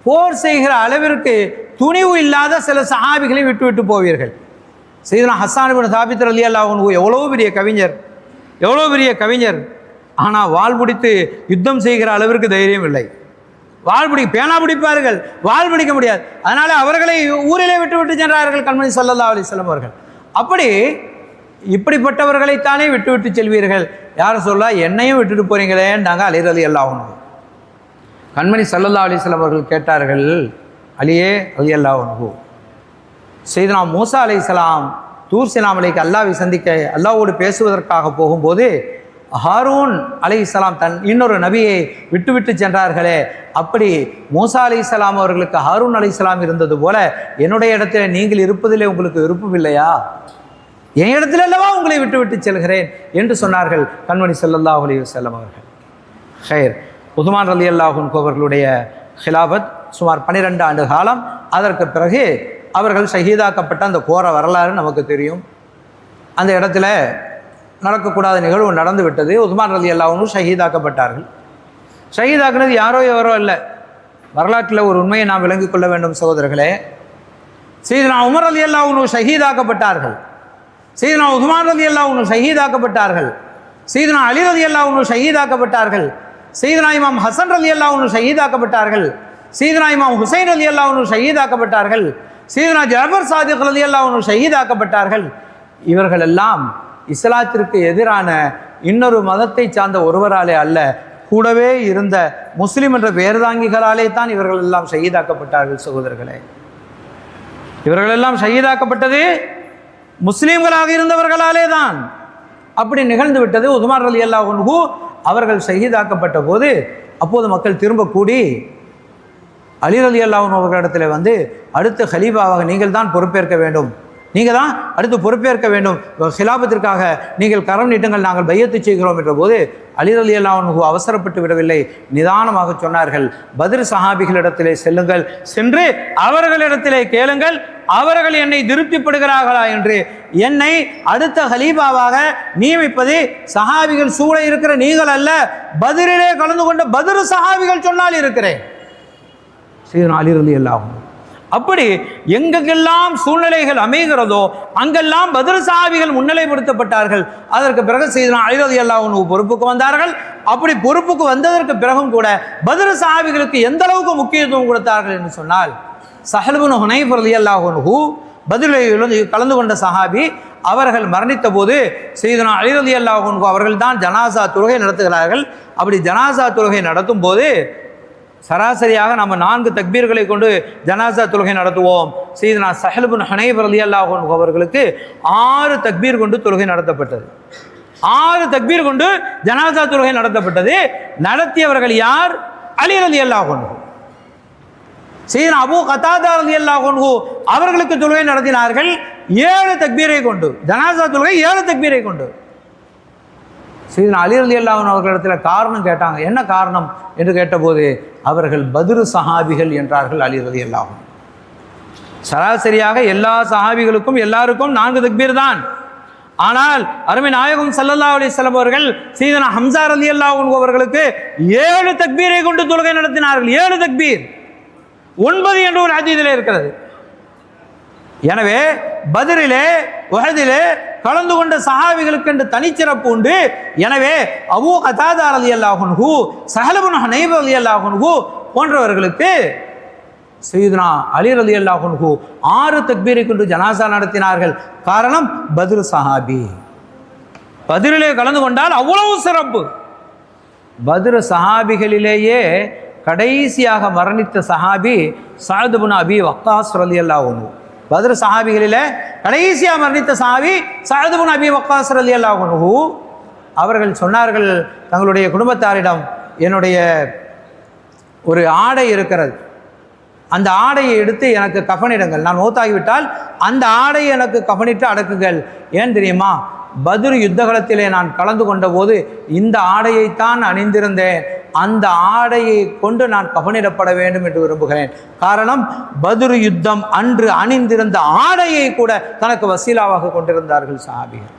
போர் செய்கிற அளவிற்கு துணிவு இல்லாத சில சஹாபிகளை விட்டு போவீர்கள். சையதுனா ஹஸ்ஸான் இப்னு சாபித் ரலியல்லாஹு அன்ஹு எவ்வளோ பெரிய கவிஞர், ஆனால் வாள் பிடித்து யுத்தம் செய்கிற அளவிற்கு தைரியம் இல்லை. பேனா பிடிப்பார்கள், வாள் பிடிக்க முடியாது. அதனால் அவர்களை ஊரிலே விட்டு சென்றார்கள் கண்மணி ஸல்லல்லாஹு அலைஹி வஸல்லம் அவர்கள். அப்படி இப்படிப்பட்டவர்களைத்தானே விட்டு செல்வீர்கள், யார் சொல்ல என்னையும் விட்டுட்டு போறீங்களேன்டாங்க அலி ரலியல்லாஹு அன்ஹு. கண்மணி ஸல்லல்லாஹு அலைஹி வஸல்லம் அவர்கள் கேட்டார்கள், அலியே ரலியல்லாஹு அன்ஹு, சையதுனா மூசா அலைஹிஸ்ஸலாம் தூர் சினா மலைக்கு அல்லாஹ்வை சந்திக்க அல்லாஹ்வோடு பேசுவதற்காக போகும்போது ஹாரூன் அலைஹிஸ்ஸலாம் தன் இன்னொரு நபியை விட்டுவிட்டு சென்றார்களே, அப்படி மூசா அலைஹிஸ்ஸலாம் அவர்களுக்கு ஹாரூன் அலைஹிஸ்ஸலாம் இருந்தது போல என்னுடைய இடத்துல நீங்கள் இருப்பதிலே உங்களுக்கு விருப்பம் இல்லையா? என் இடத்துல அல்லவா உங்களை விட்டு செல்கிறேன் என்று சொன்னார்கள் கண்மணி ஸல்லல்லாஹு அலைஹி வஸல்லம் அவர்கள். ஹைர், உஸ்மான் ரலியல்லாஹு அன்ஹு அவர்களுடைய ஹிலாபத் சுமார் 12 ஆண்டு காலம். அதற்கு பிறகு அவர்கள் ஷஹீதாக்கப்பட்ட அந்த கோர வரலாறு நமக்கு தெரியும். அந்த இடத்துல நடக்கக்கூடாத நிகழ்வு நடந்து விட்டது. உஸ்மான் ரலியல்லாஹு அன்ஹு ஷஹீதாக்கப்பட்டார்கள். ஷஹீதாக்குனது யாரோ எவரோ இல்லை, வரலாற்றில் ஒரு உண்மையை நாம் விளங்கிக் கொள்ள வேண்டும் சகோதரர்களே. சையதுனா உமர் ரலியல்லாஹு அன்ஹு ஷஹீதாக்கப்பட்டார்கள். சையதுனா உஸ்மான் ரலியல்லாஹு அன்ஹு ஷஹீதாக்கப்பட்டார்கள். சையதுனா அலி ரலியல்லாஹு அன்ஹு ஷஹீதாக்கப்பட்டார்கள். சையதுனா இமாம் ஹசன் ரலியல்லாஹு அன்ஹு ஷஹீதாக்கப்பட்டார்கள். சையதுனா இமாம் ஹுசைன் ரலியல்லாஹு அன்ஹு ஷஹீதாக்கப்பட்டார்கள். சையதுனா ஜாஃபர் சாதிக் ரலியல்லாஹு அன்ஹு ஷஹீதாக்கப்பட்டார்கள். இவர்கள் எல்லாம் இஸ்லாத்திற்கு எதிரான இன்னொரு மதத்தை சார்ந்த ஒருவராலே அல்ல, கூடவே இருந்த முஸ்லிம் என்ற பெயர்தாங்கிகளாலே தான் இவர்கள் எல்லாம் ஷஹீதாக்கப்பட்டார்கள். சகோதரர்களே, இவர்கள் எல்லாம் ஷஹீதாக்கப்பட்டது முஸ்லிம்களாக இருந்தவர்களாலே தான். அப்படி நிகழ்ந்து விட்டது. உஸ்மான் ரலியல்லாஹு அன்ஹு அவர்கள் ஷஹீதாக்கப்பட்ட போது அப்போது மக்கள் திரும்ப கூடி அலி ரலியல்லாஹு அன்ஹு அவர்களிடத்தில் வந்து அடுத்த ஹலீஃபாவாக நீங்கள் தான் பொறுப்பேற்க வேண்டும், நீங்கள் தான் அடுத்து பொறுப்பேற்க வேண்டும், ஹிலாபத்திற்காக நீங்கள் கரம் நீட்டுங்கள், நாங்கள் பையத்து செய்கிறோம் என்ற போது அலி ரலியல்லாஹு அன்ஹு அவசரப்பட்டு விடவில்லை, நிதானமாக சொன்னார்கள், பத்ர் சஹாபிகளிடத்திலே செல்லுங்கள், சென்று அவர்களிடத்திலே கேளுங்கள், அவர்கள் என்னை திருப்திப்படுகிறார்களா என்று. என்னை அடுத்த ஹலீஃபாவாக நியமிப்பது சஹாபிகள் சூழ இருக்கிற நீங்கள் அல்ல, பத்ரிலே கலந்து கொண்ட பத்ர் சஹாபிகள் சொன்னால் இருக்கிறேன். சையதுனா அலி ரலியல்லாஹு அன்ஹு. அப்படி எங்கெல்லாம் சூழ்நிலைகள் அமைகிறதோ அங்கெல்லாம் பத்ர் சஹாபிகள் முன்னிலைப்படுத்தப்பட்டார்கள். அதற்கு பிறகு சையதுனா அலி ரலியல்லாஹு அன்ஹு பொறுப்புக்கு வந்தார்கள். அப்படி பொறுப்புக்கு வந்ததற்கு பிறகும் கூட பத்ர் சஹாபிகளுக்கு எந்த அளவுக்கு முக்கியத்துவம் கொடுத்தார்கள் என்று சொன்னால், ஸஹல் இப்னு ஹுனைஃப் ரலியல்லாஹு அன்ஹு பத்ரில் கலந்து கொண்ட சஹாபி, அவர்கள் மரணித்த போது சையதுனா அலி ரலியல்லாஹு அன்ஹு அவர்கள் தான் ஜனாசா தொழுகை நடத்துகிறார்கள். அப்படி ஜனாசா தொழுகை நடத்தும் போது சராசரியாக நம்ம 4 தக்பீர்களை கொண்டு ஜனாசா தொழுகை நடத்துவோம். சையதுனா ஸஹல் இப்னு ஹுனைஃப் ரலியல்லாஹு அன்ஹு அவர்களுக்கு 6 தக்பீர் கொண்டு தொழுகை நடத்தப்பட்டது. 6 தக்பீர் கொண்டு ஜனாசா தொழுகை நடத்தப்பட்டது. நடத்தியவர்கள் யார்? அலி ரலியல்லாஹு அன்ஹு. சையதுனா அபூ கதாதா ரலியல்லாஹு அன்ஹு அவர்களுக்கு தொழுகை நடத்தினார்கள் 7 தக்பீரை கொண்டு. ஜனாசா தொழுகை 7 தக்பீரை கொண்டு. சையதுனா அலி ரலியல்லாஹு அன்ஹு அவர்களிடத்தில் காரணம் கேட்டாங்க, என்ன காரணம் என்று கேட்டபோது அவர்கள் பத்ர் சஹாபிகள் என்றார்கள் அலி ரலியல்லாஹு அன்ஹு. சராசரியாக எல்லா சஹாபிகளுக்கும் எல்லாருக்கும் 4 தக்பீர் தான். ஆனால் அருமை நாயகம் ஸல்லல்லாஹு அலைஹி வஸல்லம் அவர்கள் சையதுனா ஹம்ஸா ரலியல்லாஹு அன்ஹு அவர்களுக்கு 7 தக்பீரை கொண்டு தொழுகை நடத்தினார்கள். 7 தக்பீர், 9 என்று ஒரு ஹதீஸிலே இருக்கிறது. எனவே பத்ரிலே உஹதிலே கலந்து கொண்ட சஹாபிகளுக்கு என்று தனிச்சிறப்பு உண்டு. எனவே அபூ கதாதா ரலியல்லாஹு அன்ஹு, ஸஹல் இப்னு ஹுனைஃப் ரலியல்லாஹு அன்ஹு போன்றவர்களுக்கு சையதுனா அலி ரலியல்லாஹு அன்ஹு 6 தக்பீரை கொண்டு ஜனாசா நடத்தினார்கள். காரணம் பத்ர் சஹாபி. பத்ரிலே கலந்து கொண்டால் அவ்வளவு சிறப்பு. பத்ர் சஹாபிகளிலேயே கடைசியாக மரணித்த சஹாபி சஅத் இப்னு அபி வக்காஸ் ரலியல்லாஹு அன்ஹு. பத்ர் சஹாபிகளிலே கடைசியாக மரணித்த சஹாபி சஅத் இப்னு அபி வக்காஸ் ரலியல்லாஹு அன்ஹு. அவர்கள் சொன்னார்கள் தங்களுடைய குடும்பத்தாரிடம், என்னுடைய ஒரு ஆடை இருக்கிறது, அந்த ஆடையை எடுத்து எனக்கு கஃனிடுங்கள், நான் மௌத்தாகிவிட்டால் அந்த ஆடையை எனக்கு கஃனிட்டு அடக்குங்கள். ஏன் தெரியுமா? பத்ர் யுத்தகலத்திலே நான் கலந்து கொண்ட போது இந்த ஆடையைத்தான் அணிந்திருந்தேன், அந்த ஆடையை கொண்டு நான் கஃனிடப்பட வேண்டும் என்று விரும்புகிறேன். காரணம், பத்ர் யுத்தம் அன்று அணிந்திருந்த ஆடையை கூட தனக்கு வசீலாவாக கொண்டிருந்தார்கள் சஹாபிகள்.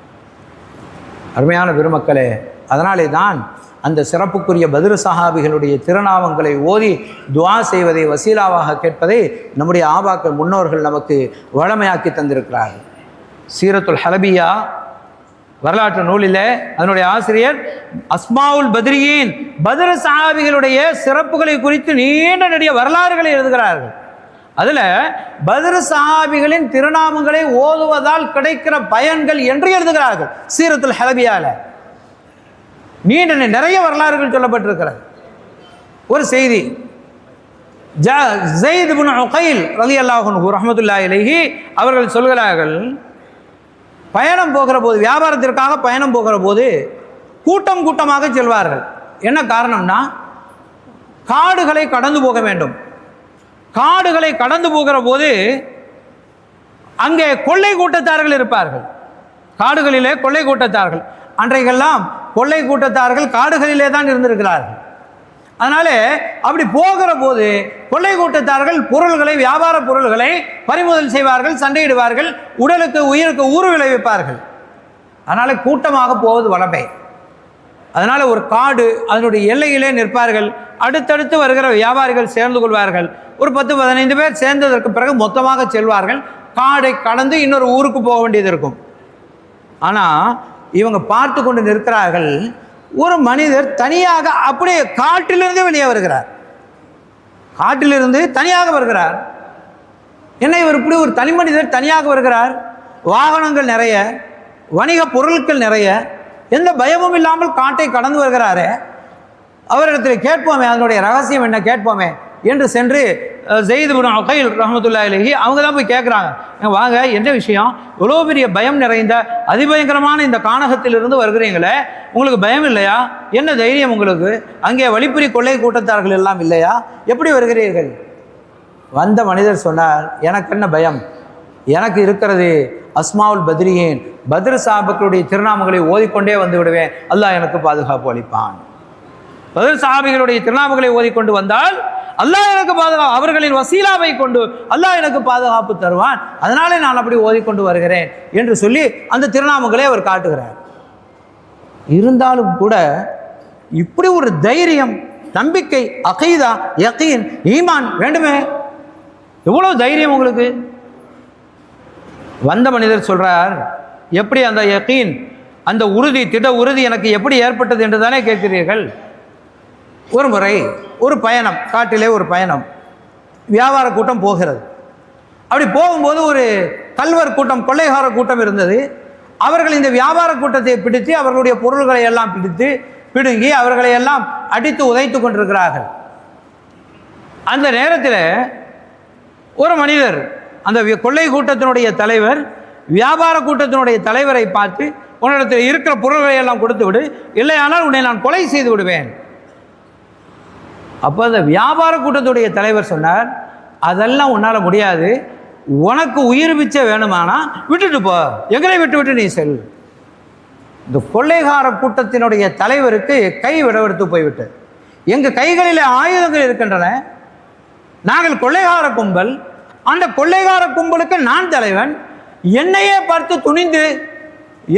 அருமையான பெருமக்களே, அதனாலே தான் அந்த சிறப்புக்குரிய பத்ர் சஹாபிகளுடைய திருநாமங்களை ஓதி துஆ செய்வதை வசீலாவாக கேட்பதை நம்முடைய ஆபாக்கள் முன்னோர்கள் நமக்கு வழமையாக்கி தந்திருக்கிறார்கள். சீரத்துல் ஹலபியா வரலாற்று நூலில் அதனுடைய ஆசிரியர் அஸ்மாவுல் பத்ரியின் பத்ர் சஹாபிகளுடைய சிறப்புகளை குறித்து நீண்ட நெடிய வரலாறுகளை எழுதுகிறார்கள். அதில் பத்ர் சஹாபிகளின் திருநாமங்களை ஓதுவதால் கிடைக்கிற பயன்கள் என்று எழுதுகிறார்கள். சீரத்துல் ஹலபியால நீண்ட நிறைய வரலாறுகள் சொல்லப்பட்டிருக்கிறது. ஒரு செய்தி, ஸைத் இப்னு உகைல் ரலியல்லாஹு அன்ஹு ரஹ்மத்துல்லாஹி அலைஹி அவர்கள் சொல்கிறார்கள், பயணம் போகிற போது, வியாபாரத்திற்காக பயணம் போகிற போது கூட்டம் கூட்டமாக செல்வார்கள். என்ன காரணம்னா, காடுகளை கடந்து போக வேண்டும். காடுகளை கடந்து போகிற போது அங்கே கொள்ளை கூட்டத்தார்கள் இருப்பார்கள். காடுகளிலே கொள்ளை கூட்டத்தார்கள். அன்றைக்கெல்லாம் கொள்ளை கூட்டத்தார்கள் காடுகளிலே தான் இருந்திருக்கிறார்கள். அதனால அப்படி போகிற போது கொள்ளை கூட்டத்தார்கள் பொருள்களை, வியாபார பொருள்களை பறிமுதல் செய்வார்கள், சண்டையிடுவார்கள், உடலுக்கு உயிருக்கு ஊறு விளைவிப்பார்கள். அதனால கூட்டமாக போவது வளமை. அதனால ஒரு காடு அதனுடைய எல்லையிலே நிற்பார்கள். அடுத்தடுத்து வருகிற வியாபாரிகள் சேர்ந்து கொள்வார்கள். ஒரு 10-15 பேர் சேர்ந்ததற்கு பிறகு மொத்தமாக செல்வார்கள். காடை கடந்து இன்னொரு ஊருக்கு போக வேண்டியது இருக்கும். ஆனால் இவங்க பார்த்து கொண்டு நிற்கிறார்கள். ஒரு மனிதர் தனியாக அப்படியே காட்டிலிருந்து வெளியே வருகிறார். காட்டிலிருந்து தனியாக வருகிறார். என்ன இவர் இப்படி ஒரு தனி மனிதர் தனியாக வருகிறார்? வாகனங்கள் நிறைய, வணிக பொருட்கள் நிறைய, எந்த பயமும் இல்லாமல் காட்டை கடந்து வருகிறாரே. அவரிடத்தில் கேட்போமே, அதனுடைய ரகசியம் என்ன கேட்போமே என்று சென்று ஸெய்த் இப்னு உகைல் ரஹ்மத்துல்லாஹி அலைஹி அவங்க தான் போய் கேட்குறாங்க. வாங்க, என்ன விஷயம்? இவ்வளோ பெரிய பயம் நிறைந்த அதிபயங்கரமான இந்த கானகத்திலிருந்து வருகிறீங்களே, உங்களுக்கு பயம் இல்லையா? என்ன தைரியம் உங்களுக்கு? அங்கே வழிப்புரி கொள்ளை கூட்டத்தார்கள் எல்லாம் இல்லையா? எப்படி வருகிறீர்கள்? வந்த மனிதர் சொன்னார், எனக்கு என்ன பயம்? எனக்கு இருக்கிறது அஸ்மாவுல் பத்ரியேன், பத்ர் சாஹாபாக்களுடைய திருநாமங்களை ஓதிக்கொண்டே வந்து விடுவேன். அல்லாஹ் எனக்கு பாதுகாப்பு அளிப்பான். பத்ர் சஹாபிகளுடைய திருநாமங்களை ஓதிக்கொண்டு வந்தால் அல்லாஹ் எனக்கு பாதுகாப்பு, அவர்களின் வசீலாவை கொண்டு அல்லாஹ் எனக்கு பாதுகாப்பு தருவான். அதனாலே நான் அப்படி ஓதிக்கொண்டு வருகிறேன் என்று சொல்லி அந்த திருநாமங்களை அவர் காட்டுகிறார். இருந்தாலும் கூட இப்படி ஒரு தைரியம், நம்பிக்கை, அகீதா, யகீன், ஈமான் வேண்டுமே. எவ்வளவு தைரியம் உங்களுக்கு? வந்த மனிதர் சொல்றார், எப்படி அந்த யகீன், அந்த உறுதி, திட உறுதி எனக்கு எப்படி ஏற்பட்டது என்று தானே கேட்கிறீர்கள். ஒரு முறை ஒரு பயணம், காட்டிலே ஒரு பயணம், வியாபார கூட்டம் போகிறது. அப்படி போகும்போது ஒரு கல்வர் கூட்டம், கொள்ளைகார கூட்டம் இருந்தது. அவர்கள் இந்த வியாபார கூட்டத்தை பிடித்து அவர்களுடைய பொருள்களை எல்லாம் பிடுங்கி அவர்களை எல்லாம் அடித்து உதைத்து கொண்டிருக்கிறார்கள். அந்த நேரத்தில் ஒரு மனிதர், அந்த கொள்ளை கூட்டத்தினுடைய தலைவர், வியாபார கூட்டத்தினுடைய தலைவரை பார்த்து, உன்னிடத்தில் இருக்கிற பொருள்களை எல்லாம் கொடுத்து விடு, இல்லையானால் உன்னை நான் கொலை செய்து விடுவேன். அப்போ அந்த வியாபார கூட்டத்துடைய தலைவர் சொன்னார், அதெல்லாம் உன்னால் முடியாது, உனக்கு உயிர் பிச்சை வேணுமானா விட்டுட்டு போ, எங்களை விட்டு நீ செல். இந்த கொள்ளைகார கூட்டத்தினுடைய தலைவருக்கு கை விடவெடுத்து போய்விட்டு, எங்கள் கைகளில் ஆயுதங்கள் இருக்கின்றன, நாங்கள் கொள்ளைகார கும்பல், அந்த கொள்ளைகார கும்பலுக்கு நான் தலைவன், என்னையே பார்த்து துணிந்து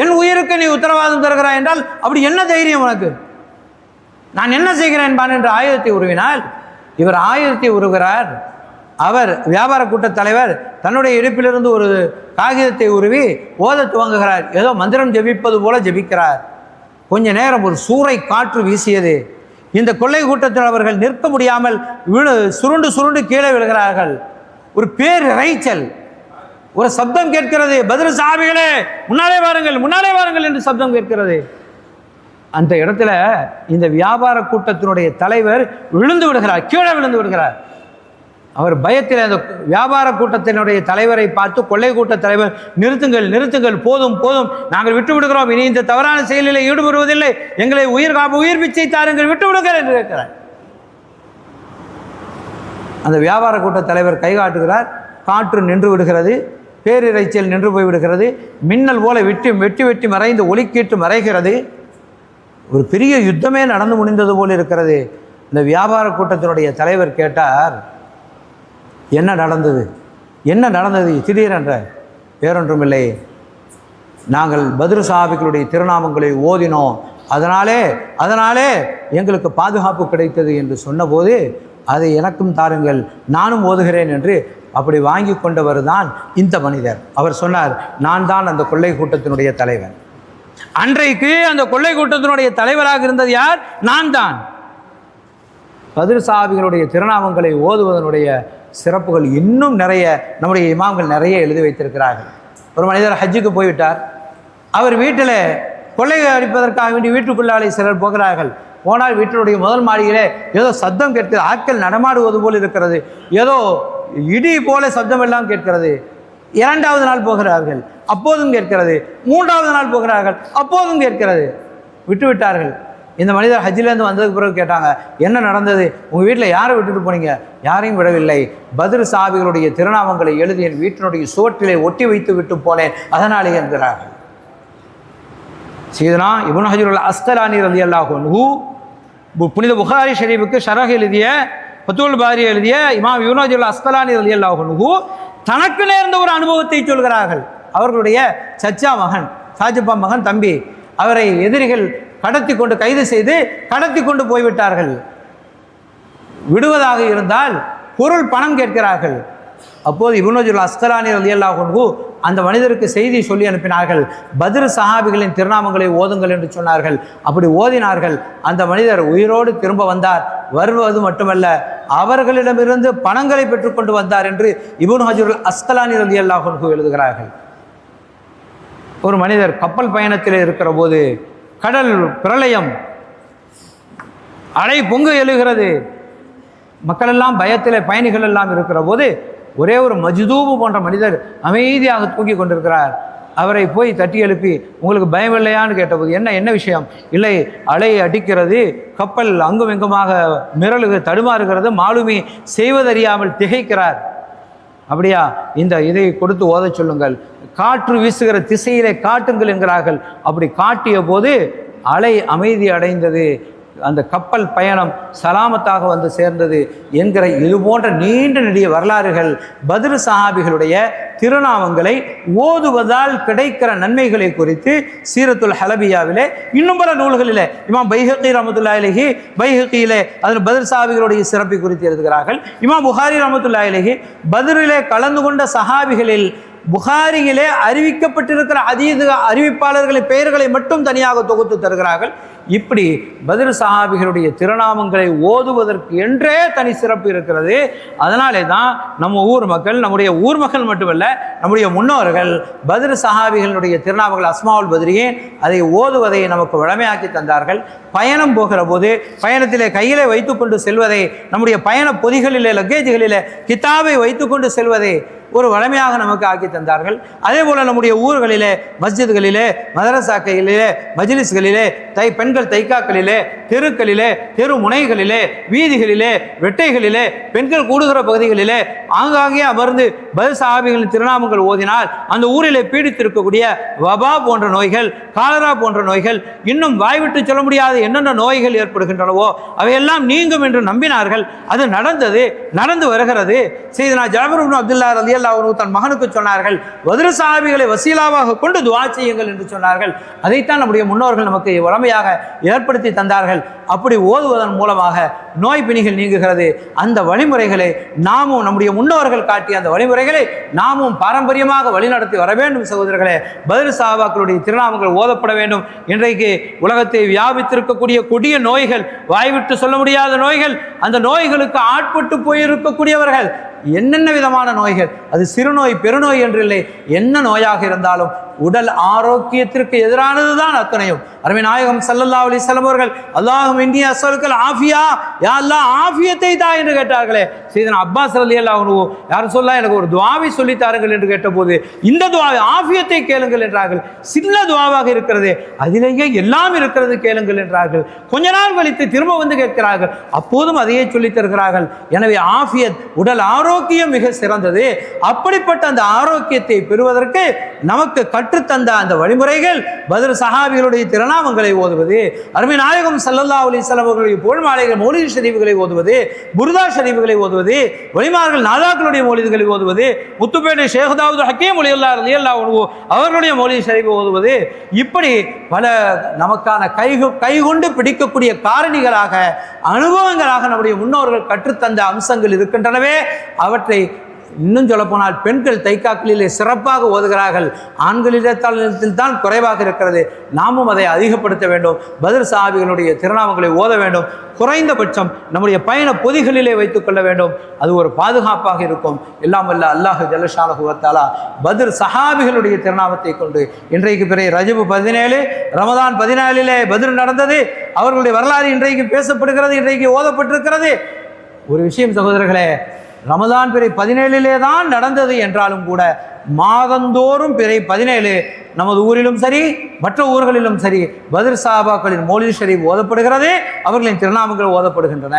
என் உயிருக்கு நீ உத்தரவாதம் தருகிறாய் என்றால் அப்படி என்ன தைரியம் உனக்கு? நான் என்ன செய்கிறேன் பான் என்று ஆயுதத்தை உருவினால், இவர் ஆயுதத்தை உருவுகிறார். அவர் வியாபார கூட்ட தலைவர் தன்னுடைய இடுப்பிலிருந்து ஒரு காகிதத்தை உருவி ஓத துவங்குகிறார். ஏதோ மந்திரம் ஜபிப்பது போல ஜபிக்கிறார். கொஞ்ச நேரம் ஒரு சூறை காற்று வீசியது. இந்த கொள்ளை கூட்டத்தில் அவர்கள் நிற்க முடியாமல் சுருண்டு சுருண்டு கீழே விழுகிறார்கள். ஒரு பேர் இறைச்சல், ஒரு சப்தம் கேட்கிறது, பத்ர் சஹாபிகளே முன்னாலே வாருங்கள், முன்னாலே வாருங்கள் என்று சப்தம் கேட்கிறது. அந்த இடத்துல இந்த வியாபார கூட்டத்தினுடைய தலைவர் விழுந்து விடுகிறார், கீழே விழுந்து விடுகிறார். அவர் பயத்தில் அந்த வியாபார கூட்டத்தினுடைய தலைவரை பார்த்து, கொள்ளை கூட்ட தலைவர், நிறுத்துங்கள், நிறுத்துங்கள், போதும் போதும், நாங்கள் விட்டு விடுகிறோம், இனி இந்த தவறான செயலில் ஈடுபடுவதில்லை, எங்களை உயிர் பிச்சை தாருங்கள், விட்டு விடுங்கள் என்று கேட்கிறார். அந்த வியாபார கூட்ட தலைவர் கை காட்டுகிறார். காற்று நின்று விடுகிறது, பேரிரைச்சல் நின்று போய்விடுகிறது, மின்னல் போல வெட்டி வெட்டி மறைந்து ஒலிக்கீட்டு மறைகிறது. ஒரு பெரிய யுத்தமே நடந்து முடிந்தது போல் இருக்கிறது. இந்த வியாபார கூட்டத்தினுடைய தலைவர் கேட்டார், என்ன நடந்தது, என்ன நடந்தது திடீரென்ற? வேறொன்றும் இல்லை, நாங்கள் பத்ர் சஹாபிகளுடைய திருநாமங்களை ஓதினோம், அதனாலே எங்களுக்கு பாதுகாப்பு கிடைத்தது என்று சொன்னபோது, அதை எனக்கும் தாருங்கள், நானும் ஓதுகிறேன் என்று அப்படி வாங்கி கொண்டவர் தான் இந்த மனிதர். அவர் சொன்னார், நான் தான் அந்த கொள்ளை கூட்டத்தினுடைய தலைவர். அன்றைக்கு அந்த கொள்ளை கூட்டத்தினுடைய தலைவராக இருந்தது யார்? நான் தான். பத்ர் சஹாபிகளுடைய திருநாமங்களை ஓதுவதனுடைய சிறப்புகள் இன்னும் நிறைய நம்முடைய இமாம்கள் நிறைய எழுதி வைத்திருக்கிறார்கள். ஒரு மனிதர் ஹஜ்ஜுக்கு போய்விட்டார். அவர் வீட்டில் கொள்ளை அடிப்பதற்காக வேண்டி வீட்டுக்குள்ளாலே சிலர் போகிறார்கள். போனால் வீட்டினுடைய முதல் மாடியிலே ஏதோ சத்தம் கேட்கிறது, ஆட்கள் நடமாடுவது போல் இருக்கிறது, ஏதோ இடி போல சப்தம் எல்லாம் கேட்கிறது. 2வது நாள் போகிறார்கள், அப்போதும் கேட்கிறது. 3வது நாள் போகிறார்கள், அப்போதும் கேட்கிறது. விட்டு விட்டார்கள். இந்த மனிதர் ஹஜ்ஜிலேருந்து வந்ததுக்கு பிறகு கேட்டாங்க, என்ன நடந்தது, உங்கள் வீட்டில் யாரை விட்டுட்டு போனீங்க? யாரையும் விடவில்லை, பத்ர் சஹாபிகளுடைய திருநாமங்களை எழுதி என் வீட்டினுடைய சுவற்றிலே ஒட்டி வைத்து விட்டு போனேன், அதனாலே என்கிறார்கள். சீதனா இப்னு ஹஜர் அஸ்கலானி ரலியல்லாஹு அன்ஹு புனித புகாரி ஷரீஃபுக்கு ஷரஹ் எழுதிய ஃபத்துல் பாரி எழுதிய இமாம் இப்னு ஹஜர் அஸ்கலானி ரலியல்லாஹு அன்ஹு தனக்கு நேர்ந்த ஒரு அனுபவத்தை சொல்கிறார்கள். அவர்களுடைய சச்சா மகன், சாஜப்பா மகன் தம்பி, அவரை எதிரிகள் கடத்தி கொண்டு கைது செய்து கடத்தி கொண்டு போய்விட்டார்கள். விடுவதாக இருந்தால் பொருள் பணம் கேட்கிறார்கள். அப்போது இப்னு ஹஜர் அஸ்கலானி ரலியல்லாஹு அன்ஹு அந்த மனிதருக்கு செய்தி சொல்லி அனுப்பினார்கள், பத்ர் சஹாபிகளின் திருநாமங்களை ஓதுங்கள் என்று சொன்னார்கள். அப்படி ஓதினார்கள். அந்த மனிதர் உயிரோடு திரும்ப வந்தார். வருவது மட்டுமல்ல, அவர்களிடமிருந்து பணங்களை பெற்றுக்கொண்டு வந்தார் என்று இப்னு ஹஜர் அஸ்கலானி ரலியல்லாஹு அன்ஹு எழுதுகிறார்கள். ஒரு மனிதர் கப்பல் பயணத்தில் இருக்கிற போது கடல் பிரளயம், அலை பொங்கு எழுகிறது, மக்கள் எல்லாம் பயத்தில், பயணிகள் எல்லாம் இருக்கிற போது ஒரே ஒரு மஜ்தூபு போன்ற மனிதர் அமைதியாக தூங்கி கொண்டிருக்கிறார். அவரை போய் தட்டி எழுப்பி, உங்களுக்கு பயம் இல்லையான்னு கேட்டபோது, என்ன விஷயம்? இல்லை, அலை அடிக்கிறது, கப்பல் அங்கும் எங்குமாக மிரளுக தடுமாறுகிறது, மாலுமி செய்வதறியாமல் திகைக்கிறார். அப்படியா, இதை கொடுத்து ஓத சொல்லுங்கள், காற்று வீசுகிற திசையிலே காட்டுங்கள் என்கிறார்கள். அப்படி காட்டிய போது அலை அமைதி அடைந்தது, அந்த கப்பல் பயணம் சலாமத்தாக வந்து சேர்ந்தது என்கிற இது போன்ற நீண்ட நெடிய வரலாறுகள் பத்ர் சஹாபிகளுடைய திருநாமங்களை ஓதுவதால் கிடைக்கிற நன்மைகளை குறித்து சீரத்துல் ஹலபியாவிலே இன்னும் பல நூல்களிலே இமாம் பைஹகி ரஹ்மத்துல்லாஹி அலைஹி பைஹகியிலே அதில் பத்ர் சஹாபிகளுடைய சிறப்பை குறித்து எழுதுகிறார்கள். இமாம் புகாரி ரஹ்மத்துல்லாஹி அலைஹி பத்ரிலே கலந்து கொண்ட சஹாபிகளில் புகாரியிலே அறிவிக்கப்பட்டிருக்கிற அறிவிப்பாளர்களின் பெயர்களை மட்டும் தனியாக தொகுத்து தருகிறார்கள். இப்படி பத்ர் சஹாபிகளுடைய திருநாமங்களை ஓதுவதற்கு என்றே தனி சிறப்பு இருக்கிறது. அதனாலே தான் நம்ம ஊர் மக்கள், நம்முடைய ஊர் மக்கள் மட்டுமல்ல, நம்முடைய முன்னோர்கள் பத்ர் சஹாபிகளுடைய திருநாமங்கள் அஸ்மாவுல் பத்ரியின் அதை ஓதுவதை நமக்கு வழமையாக்கி தந்தார்கள். பயணம் போகிற போது பயணத்திலே கையிலே வைத்துக்கொண்டு செல்வதை, நம்முடைய பயண பொதிகளிலே லக்கேஜுகளிலே கிதாபை வைத்துக்கொண்டு செல்வதை ஒரு வழமையாக நமக்கு ஆக்கி தந்தார்கள். அதே போல் நம்முடைய ஊர்களிலே, மஸ்ஜித்களிலே, மதரசாக்களிலே, மஜ்லிஸ்களிலே, பெண்கள் தைக்காக்களிலே, தெருக்களிலே, தெரு முனைகளிலே, வீதிகளிலே, வெட்டைகளிலே, பெண்கள் கூடுகிற பகுதிகளிலே ஆங்காங்கே அமர்ந்து பத்ர் சஹாபிகளின் திருநாமங்கள் ஓதினால் அந்த ஊரிலே பீடித்திருக்கக்கூடிய வபா போன்ற நோய்கள், காலரா போன்ற நோய்கள், இன்னும் வாய்விட்டு சொல்ல முடியாத என்னென்ன நோய்கள் ஏற்படுகின்றனவோ அவையெல்லாம் நீங்கும் என்று நம்பினார்கள். அது நடந்தது, நடந்து வருகிறது. சையதுனா ஜாபிர் இப்னு அப்துல்லா ரலியல்லாஹு அன்ஹு தன் மகனுக்கு சொன்னார்கள், பத்ர் சஹாபிகளை வசீலாவாக கொண்டு துஆ செய்யுங்கள் என்று சொன்னார்கள். அதைத்தான் நம்முடைய முன்னோர்கள் நமக்கு வளமையாக ஏற்படுத்தி தந்தார்கள். அப்படி ஓதுவதன் மூலமாக நோய் பிணிகள் நீங்குகிறது. அந்த வழிமுறைகளை நாமும், நம்முடைய முன்னோர்கள் காட்டிய அந்த வழிமுறைகளை நாமும் பாரம்பரியமாக வழிநடத்தி வர வேண்டும். சகோதரர்களே, பத்ர் சஹாபாக்களுடைய திருநாமங்கள் ஓதப்பட வேண்டும். இன்றைக்கு உலகத்தை வியாபித்திருக்கக்கூடிய கொடிய நோய்கள், வாய்விட்டு சொல்ல முடியாத நோய்கள், அந்த நோய்களுக்கு ஆட்பட்டு போயிருக்கக்கூடியவர்கள், என்னென்ன விதமான நோய்கள், அது சிறுநோய் பெருநோய் என்றில்லை, என்ன நோயாக இருந்தாலும் உடல் ஆரோக்கியத்திற்கு எதிரானதுதான் அத்தனையும். அருமை நாயகம் ஸல்லல்லாஹு அலைஹி வஸல்லம் அவர்கள், அல்லாஹும் இன்னி அஸ்அலுக்கல் ஆஃபியா, யா அல்லாஹ் ஆஃபியத்தை தா என்று கேட்டார்களே. சையதுனா அப்பாஸ் ரலியல்லாஹு அன்ஹு, யார் சொல்லலாம் எனக்கு ஒரு துஆவை சொல்லி தாருங்கள் என்று கேட்டபோது, இந்த துஆவை ஆஃபியத்தை கேளுங்கள் என்றார்கள். சின்ன துஆவாக இருக்கிறது, அதிலேயே எல்லாம் இருக்கிறது, கேளுங்கள் என்றார்கள். கொஞ்ச நாள் கழித்து திரும்ப வந்து கேட்கிறார்கள், அப்போதும் அதையே சொல்லித் தருகிறார்கள். எனவே ஆஃபியத், உடல் ஆரோக்கியம் மிக சிறந்தது. அப்படிப்பட்ட அந்த ஆரோக்கியத்தை பெறுவதற்கு நமக்கு கற்றுத்தந்த அந்த வழிமுறைகள் பத்ர் சஹாபிகளுடைய திருநாமங்களை ஓதுவது, அருமை நாயகம் ஸல்லல்லாஹு அலைஹி வஸல்லம் அவர்களுடைய புகழ் மாலைகள் மௌலித் ஷரீஃப்களை ஓதுவது, புர்தா ஷரீஃப்களை ஓதுவது, வலிமார்கள் நாதாக்களுடைய மௌலிதுகளை ஓதுவது, முத்துப்பேட்டை ஷேக் தாவூத் ஹக்கீம் ரலியல்லாஹு அன்ஹு அவர்களுடைய மௌலித் ஷரீஃபை ஓதுவது, இப்படி பல நமக்கான கைகொண்டு பிடிக்கக்கூடிய காரணிகளாக, அனுபவங்களாக நம்முடைய முன்னோர்கள் கற்றுத்தந்த அம்சங்கள் இருக்கின்றனவே. அவற்றை இன்னும் சொல்லப்போனால் பெண்கள் தைக்காக்களிலே சிறப்பாக ஓதுகிறார்கள், ஆண்களிடத்தில் தான் குறைவாக இருக்கிறது. நாமும் அதை அதிகப்படுத்த வேண்டும். பத்ர் சஹாபிகளுடைய திருநாமங்களை ஓத வேண்டும். குறைந்தபட்சம் நம்முடைய பயண பொதிகளிலே வைத்துக் கொள்ள வேண்டும். அது ஒரு பாதுகாப்பாக இருக்கும். எல்லாம் வல்ல அல்லாஹ் ஜல்ல ஷானஹு வ தஆலா பத்ர் சஹாபிகளுடைய திருநாமத்தை கொண்டு இன்றைக்கு பிறகு ரஜப் 17, ரமதான் 14 பத்ர் நடந்தது. அவர்களுடைய வரலாறு இன்றைக்கு பேசப்படுகிறது, இன்றைக்கு ஓதப்பட்டிருக்கிறது. ஒரு விஷயம் சகோதரர்களே, ரமதான் பிறை 17 தான் நடந்தது என்றாலும் கூட மாதந்தோறும் பிறை 17 நமது ஊரிலும் சரி மற்ற ஊர்களிலும் சரி பத்ர் சஹாபாக்களின் மௌலித் ஷரீஃப் ஓதப்படுகிறது, அவர்களின் திருநாமங்கள் ஓதப்படுகின்றன.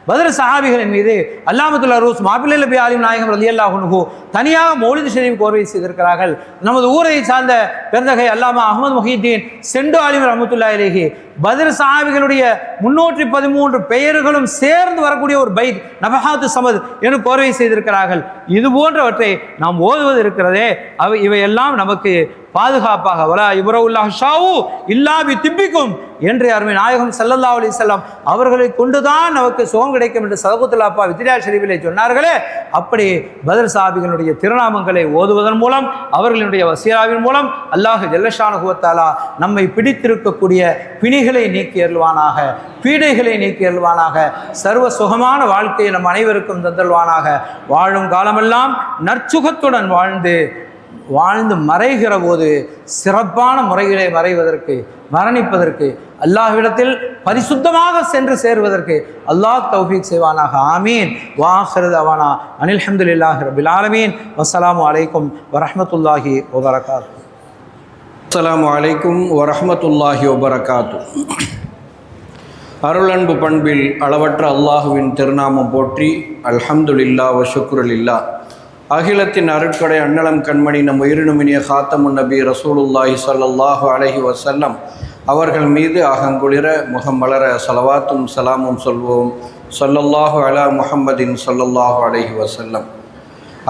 பத்ர் சஹாபிகளின் மீது அல்லாமத்துல் அரூஸ் மாபில் நபி ஆலிம் நாயகம் ரலியல்லாஹு அன்ஹு தனியாக மௌலித் ஷரீஃப் கோர்வை செய்திருக்கிறார்கள். நமது ஊரை சார்ந்த பெருந்தகை அல்லாமா அஹ்மத் முஹியுத்தீன் செண்டு ஆலிம் ரஹ்மத்துல்லாஹி அலைஹி பத்ர் சஹாபிகளுடைய 313 பெயர்களும் சேர்ந்து வரக்கூடிய ஒரு பைத் நபஹாத்து சமத் என்று கோர்வை செய்திருக்கிறார்கள். இது போன்றவற்றை நாம் ஓதுவது இருக்கிறதே, இவையெல்லாம் நமக்கு பாதுகாப்பாக வலா இப்ரவுல்லாஹ் ஷாவு இல்லா பி திப்பிக்கும் என்று அருமை நாயகம் ஸல்லல்லாஹு அலைஹி வஸல்லம் அவர்களை கொண்டுதான் நமக்கு சுகம் கிடைக்கும் என்று சதகுத்துல் அப்பா வித்யா ஷரீஃபிலே சொன்னார்களே, அப்படி பத்ர் சஹாபிகளுடைய திருநாமங்களை ஓதுவதன் மூலம் அவர்களுடைய வசீலாவின் மூலம் அல்லாஹ் ஜல்லஷானஹு வ தஆலா நம்மை பிடித்திருக்கக்கூடிய பிணிகளை நீக்கி அருள்வானாக, பீடைகளை நீக்கி அருள்வானாக, சர்வ சுகமான வாழ்க்கையை நம் அனைவருக்கும் தந்தல்வானாக. வாழும் காலமெல்லாம் நற்சுகத்துடன் வாழ்ந்து மறைகிற போது சிறப்பான முறையிலே மறைவதற்கு மரணிப்பதற்கு அல்லாஹ்விடத்தில் பரிசுத்தமாக சென்று சேருவதற்கு அல்லாஹ் தௌஃபீக் செய்வானாக. ஆமீன். வாஹிரு தவானா அனில் ஹம்துலில்லாஹி ரப்பில் ஆலமீன். வஸ்ஸலாமு அலைக்கும் வரஹ்மத்துல்லாஹி வபரகாத்துஹு. அஸ்ஸலாமு அலைக்கும் வரஹ்மத்துல்லாஹி வபரகாத்துஹு. அருளன்பு பண்பில் அளவற்ற அல்லாஹுவின் திருநாமம் போற்றி அல்ஹம்துலில்லாஹ் வ ஷுக்ருலில்லாஹ். அகிலத்தின் அருட்கொடை அன்னலம் கண்மணி நம் உயிரினுமினிய காத்தமுன் நபி ரசூலுல்லாஹி ஸல்லல்லாஹு அலைஹி வஸல்லம் அவர்கள் மீது அகங்குளிர முகம் மலர ஸலவாத்தும் சலாமும் சொல்வோம். ஸல்லல்லாஹு அலா முஹம்மதின் ஸல்லல்லாஹு அலைஹி வஸல்லம்.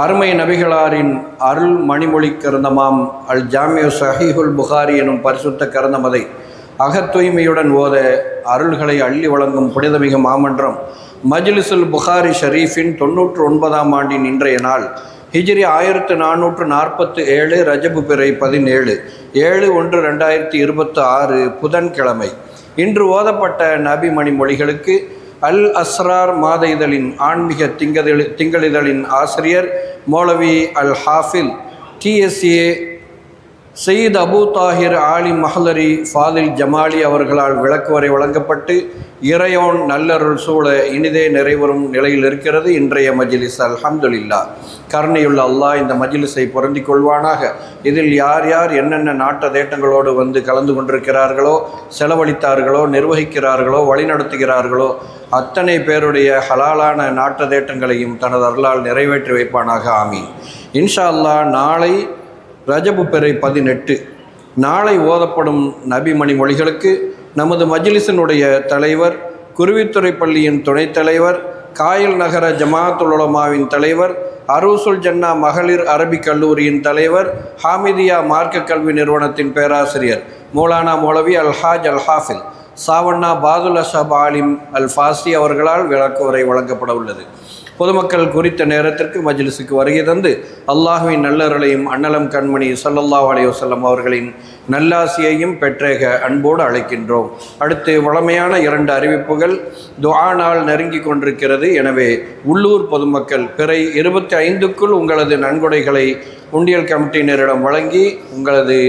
அருமை நபிகளாரின் அருள் மணிமொழி கருந்தமாம் அல் ஜாமியு ஸஹீஹுல் புகாரி எனும் பரிசுத்த கருந்தமதை அகத்தூய்மையுடன் ஓத அருள்களை அள்ளி வழங்கும் புனிதமிகு மாமன்றம் மஜ்லிஸுல் புகாரி ஷரீஃபின் 99ஆம் ஆண்டின் இன்றைய நாள் ஹிஜ்ரி 1447 ரஜபு பிறை 17 7/1/2026 புதன்கிழமை. இன்று ஓதப்பட்ட நபி மணிமொழிகளுக்கு அல் அஸ்ரார் மாத இதழின் ஆன்மீக திங்களிதழின் ஆசிரியர் மௌலவி அல் ஹாஃபில் TSA சயீத் அபு தாஹிர் ஆலிம் மஹலரி ஃபாதில் ஜமாலி அவர்களால் விளக்குவரை வழங்கப்பட்டு இறையோன் நல்லருள் சூழ இனிதே நிறைவரும் நிலையில் இருக்கிறது இன்றைய மஜ்லிஸ். அல்ஹம்துலில்லாஹ். கருணையுள்ள அல்லாஹ் இந்த மஜ்லிஸை பொருந்தி கொள்வானாக. இதில் யார் யார் என்னென்ன நாட்ட தேட்டங்களோடு வந்து கலந்து கொண்டிருக்கிறார்களோ, செலவழித்தார்களோ, நிர்வகிக்கிறார்களோ, வழிநடத்துகிறார்களோ அத்தனை பேருடைய ஹலாலான நாட்ட தேட்டங்களையும் தனது அருளால் நிறைவேற்றி வைப்பானாக. ஆமீன். இன்ஷா அல்லாஹ் நாளை ரஜபு பிறை 18 நாளை ஓதப்படும் நபி மணிமொழிகளுக்கு நமது மஜ்லிஸினுடைய தலைவர், குருவித்துறை பள்ளியின் துணைத் தலைவர், காயல் நகர ஜமாஅத்துல் உலமாவின் தலைவர், அரூசுல் ஜன்னா மகளிர் அரபிக் கல்லூரியின் தலைவர், ஹாமிதியா மார்க்க கல்வி நிறுவனத்தின் பேராசிரியர் மௌலானா மௌலவி அல்ஹாஜ் அல் ஹாஃபில் சாவண்ணா பாதுல் அஷப் ஆலிம் அல் ஃபாசி அவர்களால் விளக்குவரை வழங்கப்பட உள்ளது. பொதுமக்கள் குறித்த நேரத்திற்கு மஜ்லிஸுக்கு வருகை தந்து அல்லாஹுவின் நல்லருளையும் அன்னலம் கண்மணி ஸல்லல்லாஹு அலைஹி வஸல்லம் அவர்களின் நல்லாசியையும் பெற்றேக அன்போடு அழைக்கின்றோம். அடுத்து வழமையான 2 அறிவிப்புகள். துஆ நாள் நெருங்கி கொண்டிருக்கிறது. எனவே உள்ளூர் பொதுமக்கள் பிறை 25க்குள் உங்களது நன்கொடைகளை உண்டியல் கமிட்டியினரிடம் வழங்கி உங்களது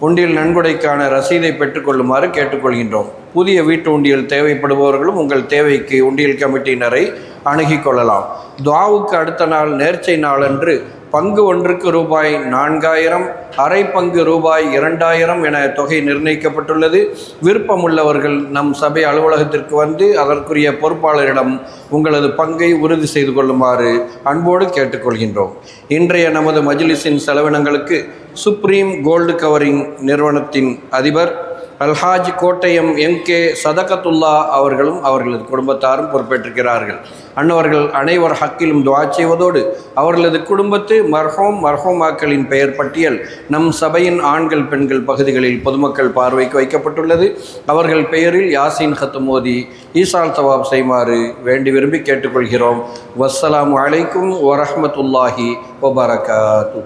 உண்டியல் நன்கொடைக்கான ரசீதை பெற்றுக்கொள்ளுமாறு கேட்டுக்கொள்கின்றோம். புதிய வீட்டு உண்டியல் தேவைப்படுபவர்களும் உங்கள் தேவைக்கு உண்டியல் கமிட்டியினரை அணுகிக் கொள்ளலாம். துஆவுக்கு அடுத்த நாள் நேர்ச்சை நாளன்று பங்கு ஒன்றுக்கு ரூபாய் 4000, அரை பங்கு ரூபாய் 2000 என தொகை நிர்ணயிக்கப்பட்டுள்ளது. விருப்பமுள்ளவர்கள் நம் சபை அலுவலகத்திற்கு வந்து அதற்குரிய பொறுப்பாளரிடம் உங்களது பங்கை உறுதி செய்து கொள்ளுமாறு அன்போடு கேட்டுக்கொள்கின்றோம். இன்றைய நமது மஜ்லிஸின் செலவினங்களுக்கு சுப்ரீம் கோல்டு கவரிங் நிறுவனத்தின் அதிபர் அல்ஹாஜ் கோட்டயம் MK சதகத்துல்லா அவர்களும் அவர்களது குடும்பத்தாரும் பொறுப்பேற்றிருக்கிறார்கள். அன்னவர்கள் அனைவர் ஹக்கிலும் துஆ செய்வதோடு அவர்களது குடும்பத்து மர்ஹூமாக்களின் பெயர் பட்டியல் நம் சபையின் ஆண்கள் பெண்கள் பகுதிகளில் பொதுமக்கள் பார்வைக்கு வைக்கப்பட்டுள்ளது. அவர்கள் பெயரில் யாசீன் ஹத்தம் ஓதி ஈசால் தவாப் செய்யுமாறு வேண்டி விரும்பி கேட்டுக்கொள்கிறோம். வஸ்ஸலாமு அலைக்கும் வரஹ்மத்துல்லாஹி வபரகாத்துஹு.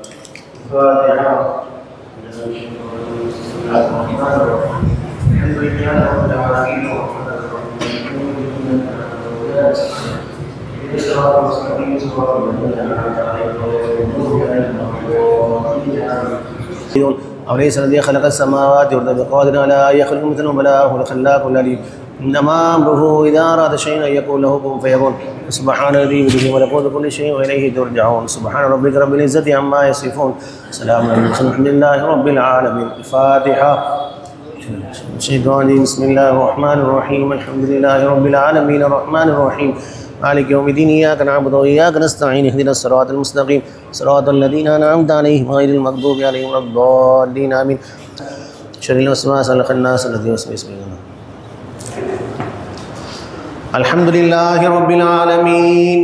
وليس الذي خلق السماوات والارض بقادر على ان يخلق مثلهم بلى هو الخلاق العليم إنما أمره إذا أراد شيئا أن يقول له كن فيكون. سبحان الذي بيده ملكوت كل شيء وإليه ترجعون. سبحان ربك رب العزة عما يصفون. سلام على المرسلين الحمد لله رب العالمين. الفاتحة. بسم الله الرحمن الرحيم. الحمد لله رب العالمين الرحمن الرحيم مالك يوم الدين. إياك نعبد وإياك نستعين. اهدنا الصراط المستقيم صراط الذين أنعمت عليهم غير المغضوب عليهم ولا الضالين آمين. شر الوسواس الخناس الذي يوسوس في صدور. الحمد لله رب العالمين.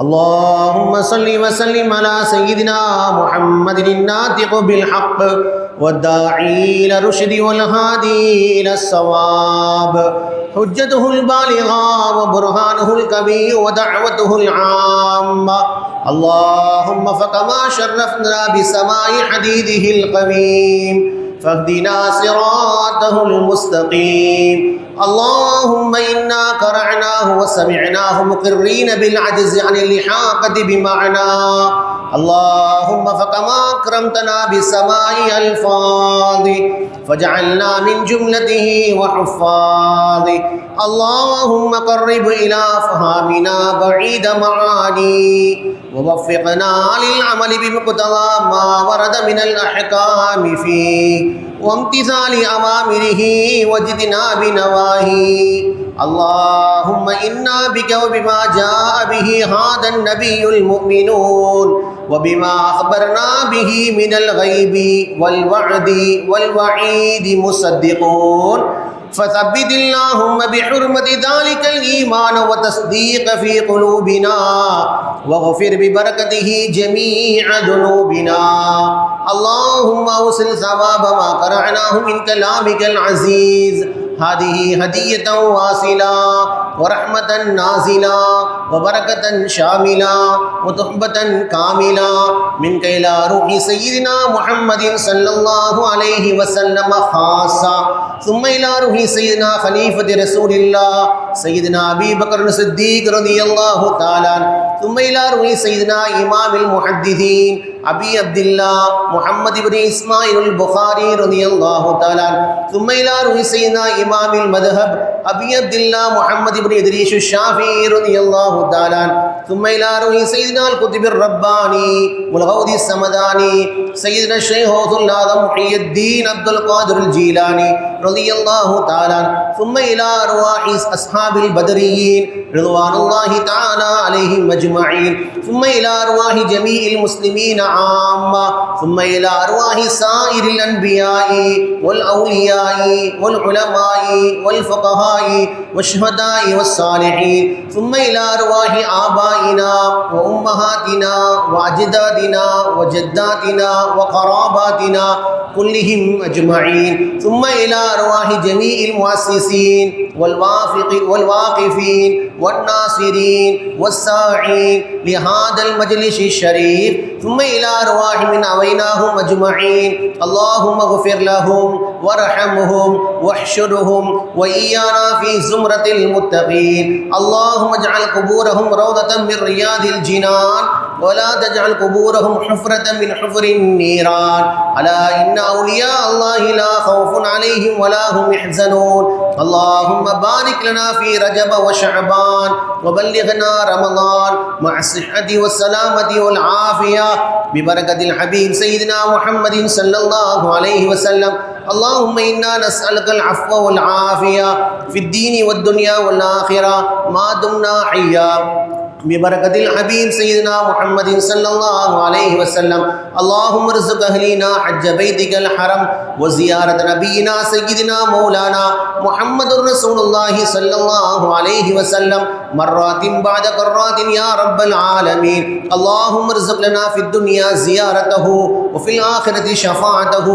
اللهم صل وسلم على سيدنا محمد الناطق بالحق والداعي إلى الرشد والهادي إلى الصواب، حجته البالغة وبرهانه الكبير ودعوته العامة. اللهم فكما شرفنا بسماع حديده القويم فاهدنا صراطه المستقيم. اللهم إنا قرأناه وسمعناه مقرين بالعجز عن اللحاقة بمعناه. اللهم فكما أكرمتنا بسماع ألفاظ فجعلنا من جملته وحفاظه. اللهم قرب إلى فهمنا بعيد معاني ووفقنا للعمل بمقتضى ما ورد من الأحكام فيه وامتثال أوامره واجتناب نواهيه. اللهم إنا بك وبما جاء به هذا النبي المؤمنون وبما أخبرنا به من الغيب والوعد والوعيد مصدقون، فثبت اللهم بحرمة ذلك الإيمان وتصديق في قلوبنا واغفر ببركته جميع ذنوبنا. اللهم أوصل ثواب ما قرأناه من كلامك العزيز. هذه هدية واصلة ورحمة نازلة وبركة شاملة وتحبة كاملة منك إلى روح سيدنا محمد صلى الله عليه وسلم خاصة، ثم إلى روح سيدنا خليفة رسول الله سيدنا أبي بكر الصديق رضي الله تعالى، ثم إلى روح سيدنا إمام المحدثين أبي عبد الله محمد بن إسماعيل البخاري رضي الله تعالى، ثم إلى روح سيدنا إمام المذهب أبي عبد الله محمد بن إدريس الشافعي رضي الله تعالى، ثم إلى روح سيدنا القطب الرباني والغوث السمداني سيدنا الشيخ غوث الأعظم محي الدين عبد القادر الجيلاني رضي الله تعالى، ثم إلى أرواح أصحاب البدريين رضوان الله تعالى عليهم أجمعين، ثم إلى أرواح جميع المسلمين عامة، ثم إلى أرواح سائر الأنبياء والأولياء والعلماء والفقهاء والشهداء والصالحين، ثم إلى أرواح آبائنا وأمهاتنا وأجدادنا وجداتنا وقراباتنا كلهم أجمعين، ثم إلى أرواح جميع المؤسسين والواقفين والناصرين والساعين لهذا المجلس الشريف، ثم إلى أرواح من أويناهم أجمعين. اللهم اغفر لهم وارحمهم واحشرهم وإيانا في زمرة المتقين. اللهم اجعل قبورهم روضة من رياض الجنان ولا تجعل قبورهم حفرة من حفر النيران. ألا إن أولياء الله لا خوف عليهم ولا هم يحزنون. اللهم بارك لنا في رجب وشعبان وبلغنا رمضان مع الصحة والسلامة والعافية ببركة الحبيب سيدنا محمد صلى الله عليه وسلم. اللهم إنا نسألك العفو والعافية في الدين والدنيا والآخرة ما دمنا حيا ببركة الحبيب سيدنا محمد صلى الله عليه وسلم. اللهم ارزق أهلنا حج بيتك الحرم وزيارة نبينا سيدنا مولانا محمد رسول الله صلى الله عليه وسلم مرات بعد قرات يا رب العالمين. اللهم ارزق لنا في الدنيا زيارته وفي الآخرة شفاعته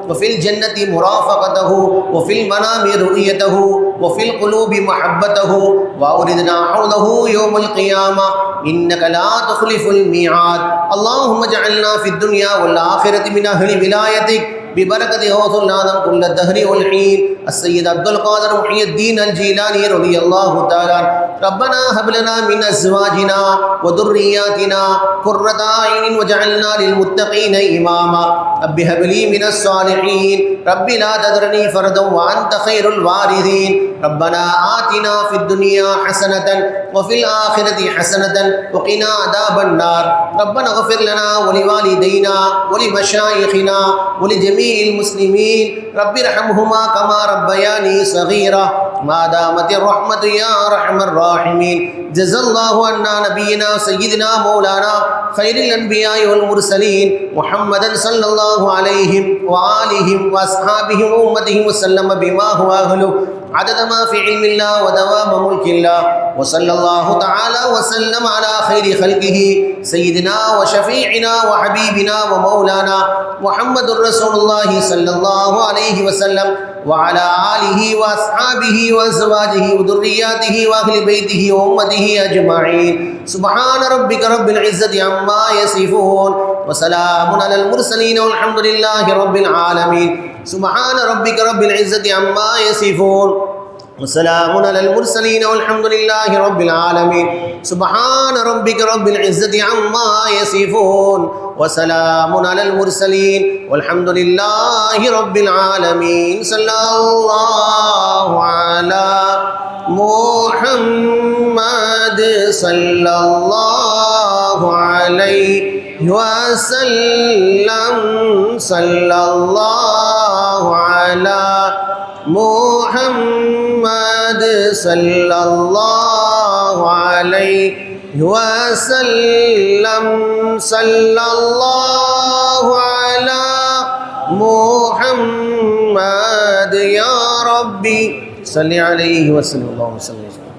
وفي الجنة مرافقته وفي المنام رؤيته وفي القلوب محبته وأوردنا حوله يوم القيامة إنك لا تخلف الميعاد. اللهم اجعلنا في الدنيا والآخرة من أهل ولايتك ببركة غوث الأعظم كل الدهر والحين السيد عبد القادر محي الدين الجيلاني رضي الله تعالى. ربنا هب لنا من أزواجنا وذرياتنا قرة أعين واجعلنا للمتقين إماما رب هب لي من الصالحين رب لا تذرني فردا وأنت خير الوارثين ربنا آتنا في الدنيا حسنة وفي الآخرة حسنة وقنا عذاب النار ربنا اغفر لنا ولوالدينا ولمشايخنا ولجميع المسلمين رب ارحمهما كما ربياني صغيرا ما دامت الرحمة يا أرحم الراحمين جزا الله عنا نبينا سيدنا مولانا خير الأنبياء والمرسلين محمدا صلى الله عليه وآله وأصحابه وأمته وسلم بما هو أهله عدد ما في علم الله ودوام ملك الله وصلى الله تعالى وسلم على خير خلقه سيدنا وشفيعنا وحبيبنا ومولانا محمد رسول الله صلى الله عليه وسلم وعلى آله وأصحابه وأزواجه وذرياته وأهل بيته وأمته أجمعين سبحان ربك رب العزة عما يصفون وسلام على المرسلين والحمد لله رب العالمين سبحان ربك رب العزة عما يصفون وسلام على المرسلين والحمد لله رب العالمين سبحان ربك رب العزة عما يصفون وسلام على المرسلين والحمد لله رب العالمين صلى الله على محمد صلى الله عليه وسلم صلى الله على محمد صلى الله عليه وسلم صلى الله على محمد يا ربي صل عليه وسلم اللهم صل وسلم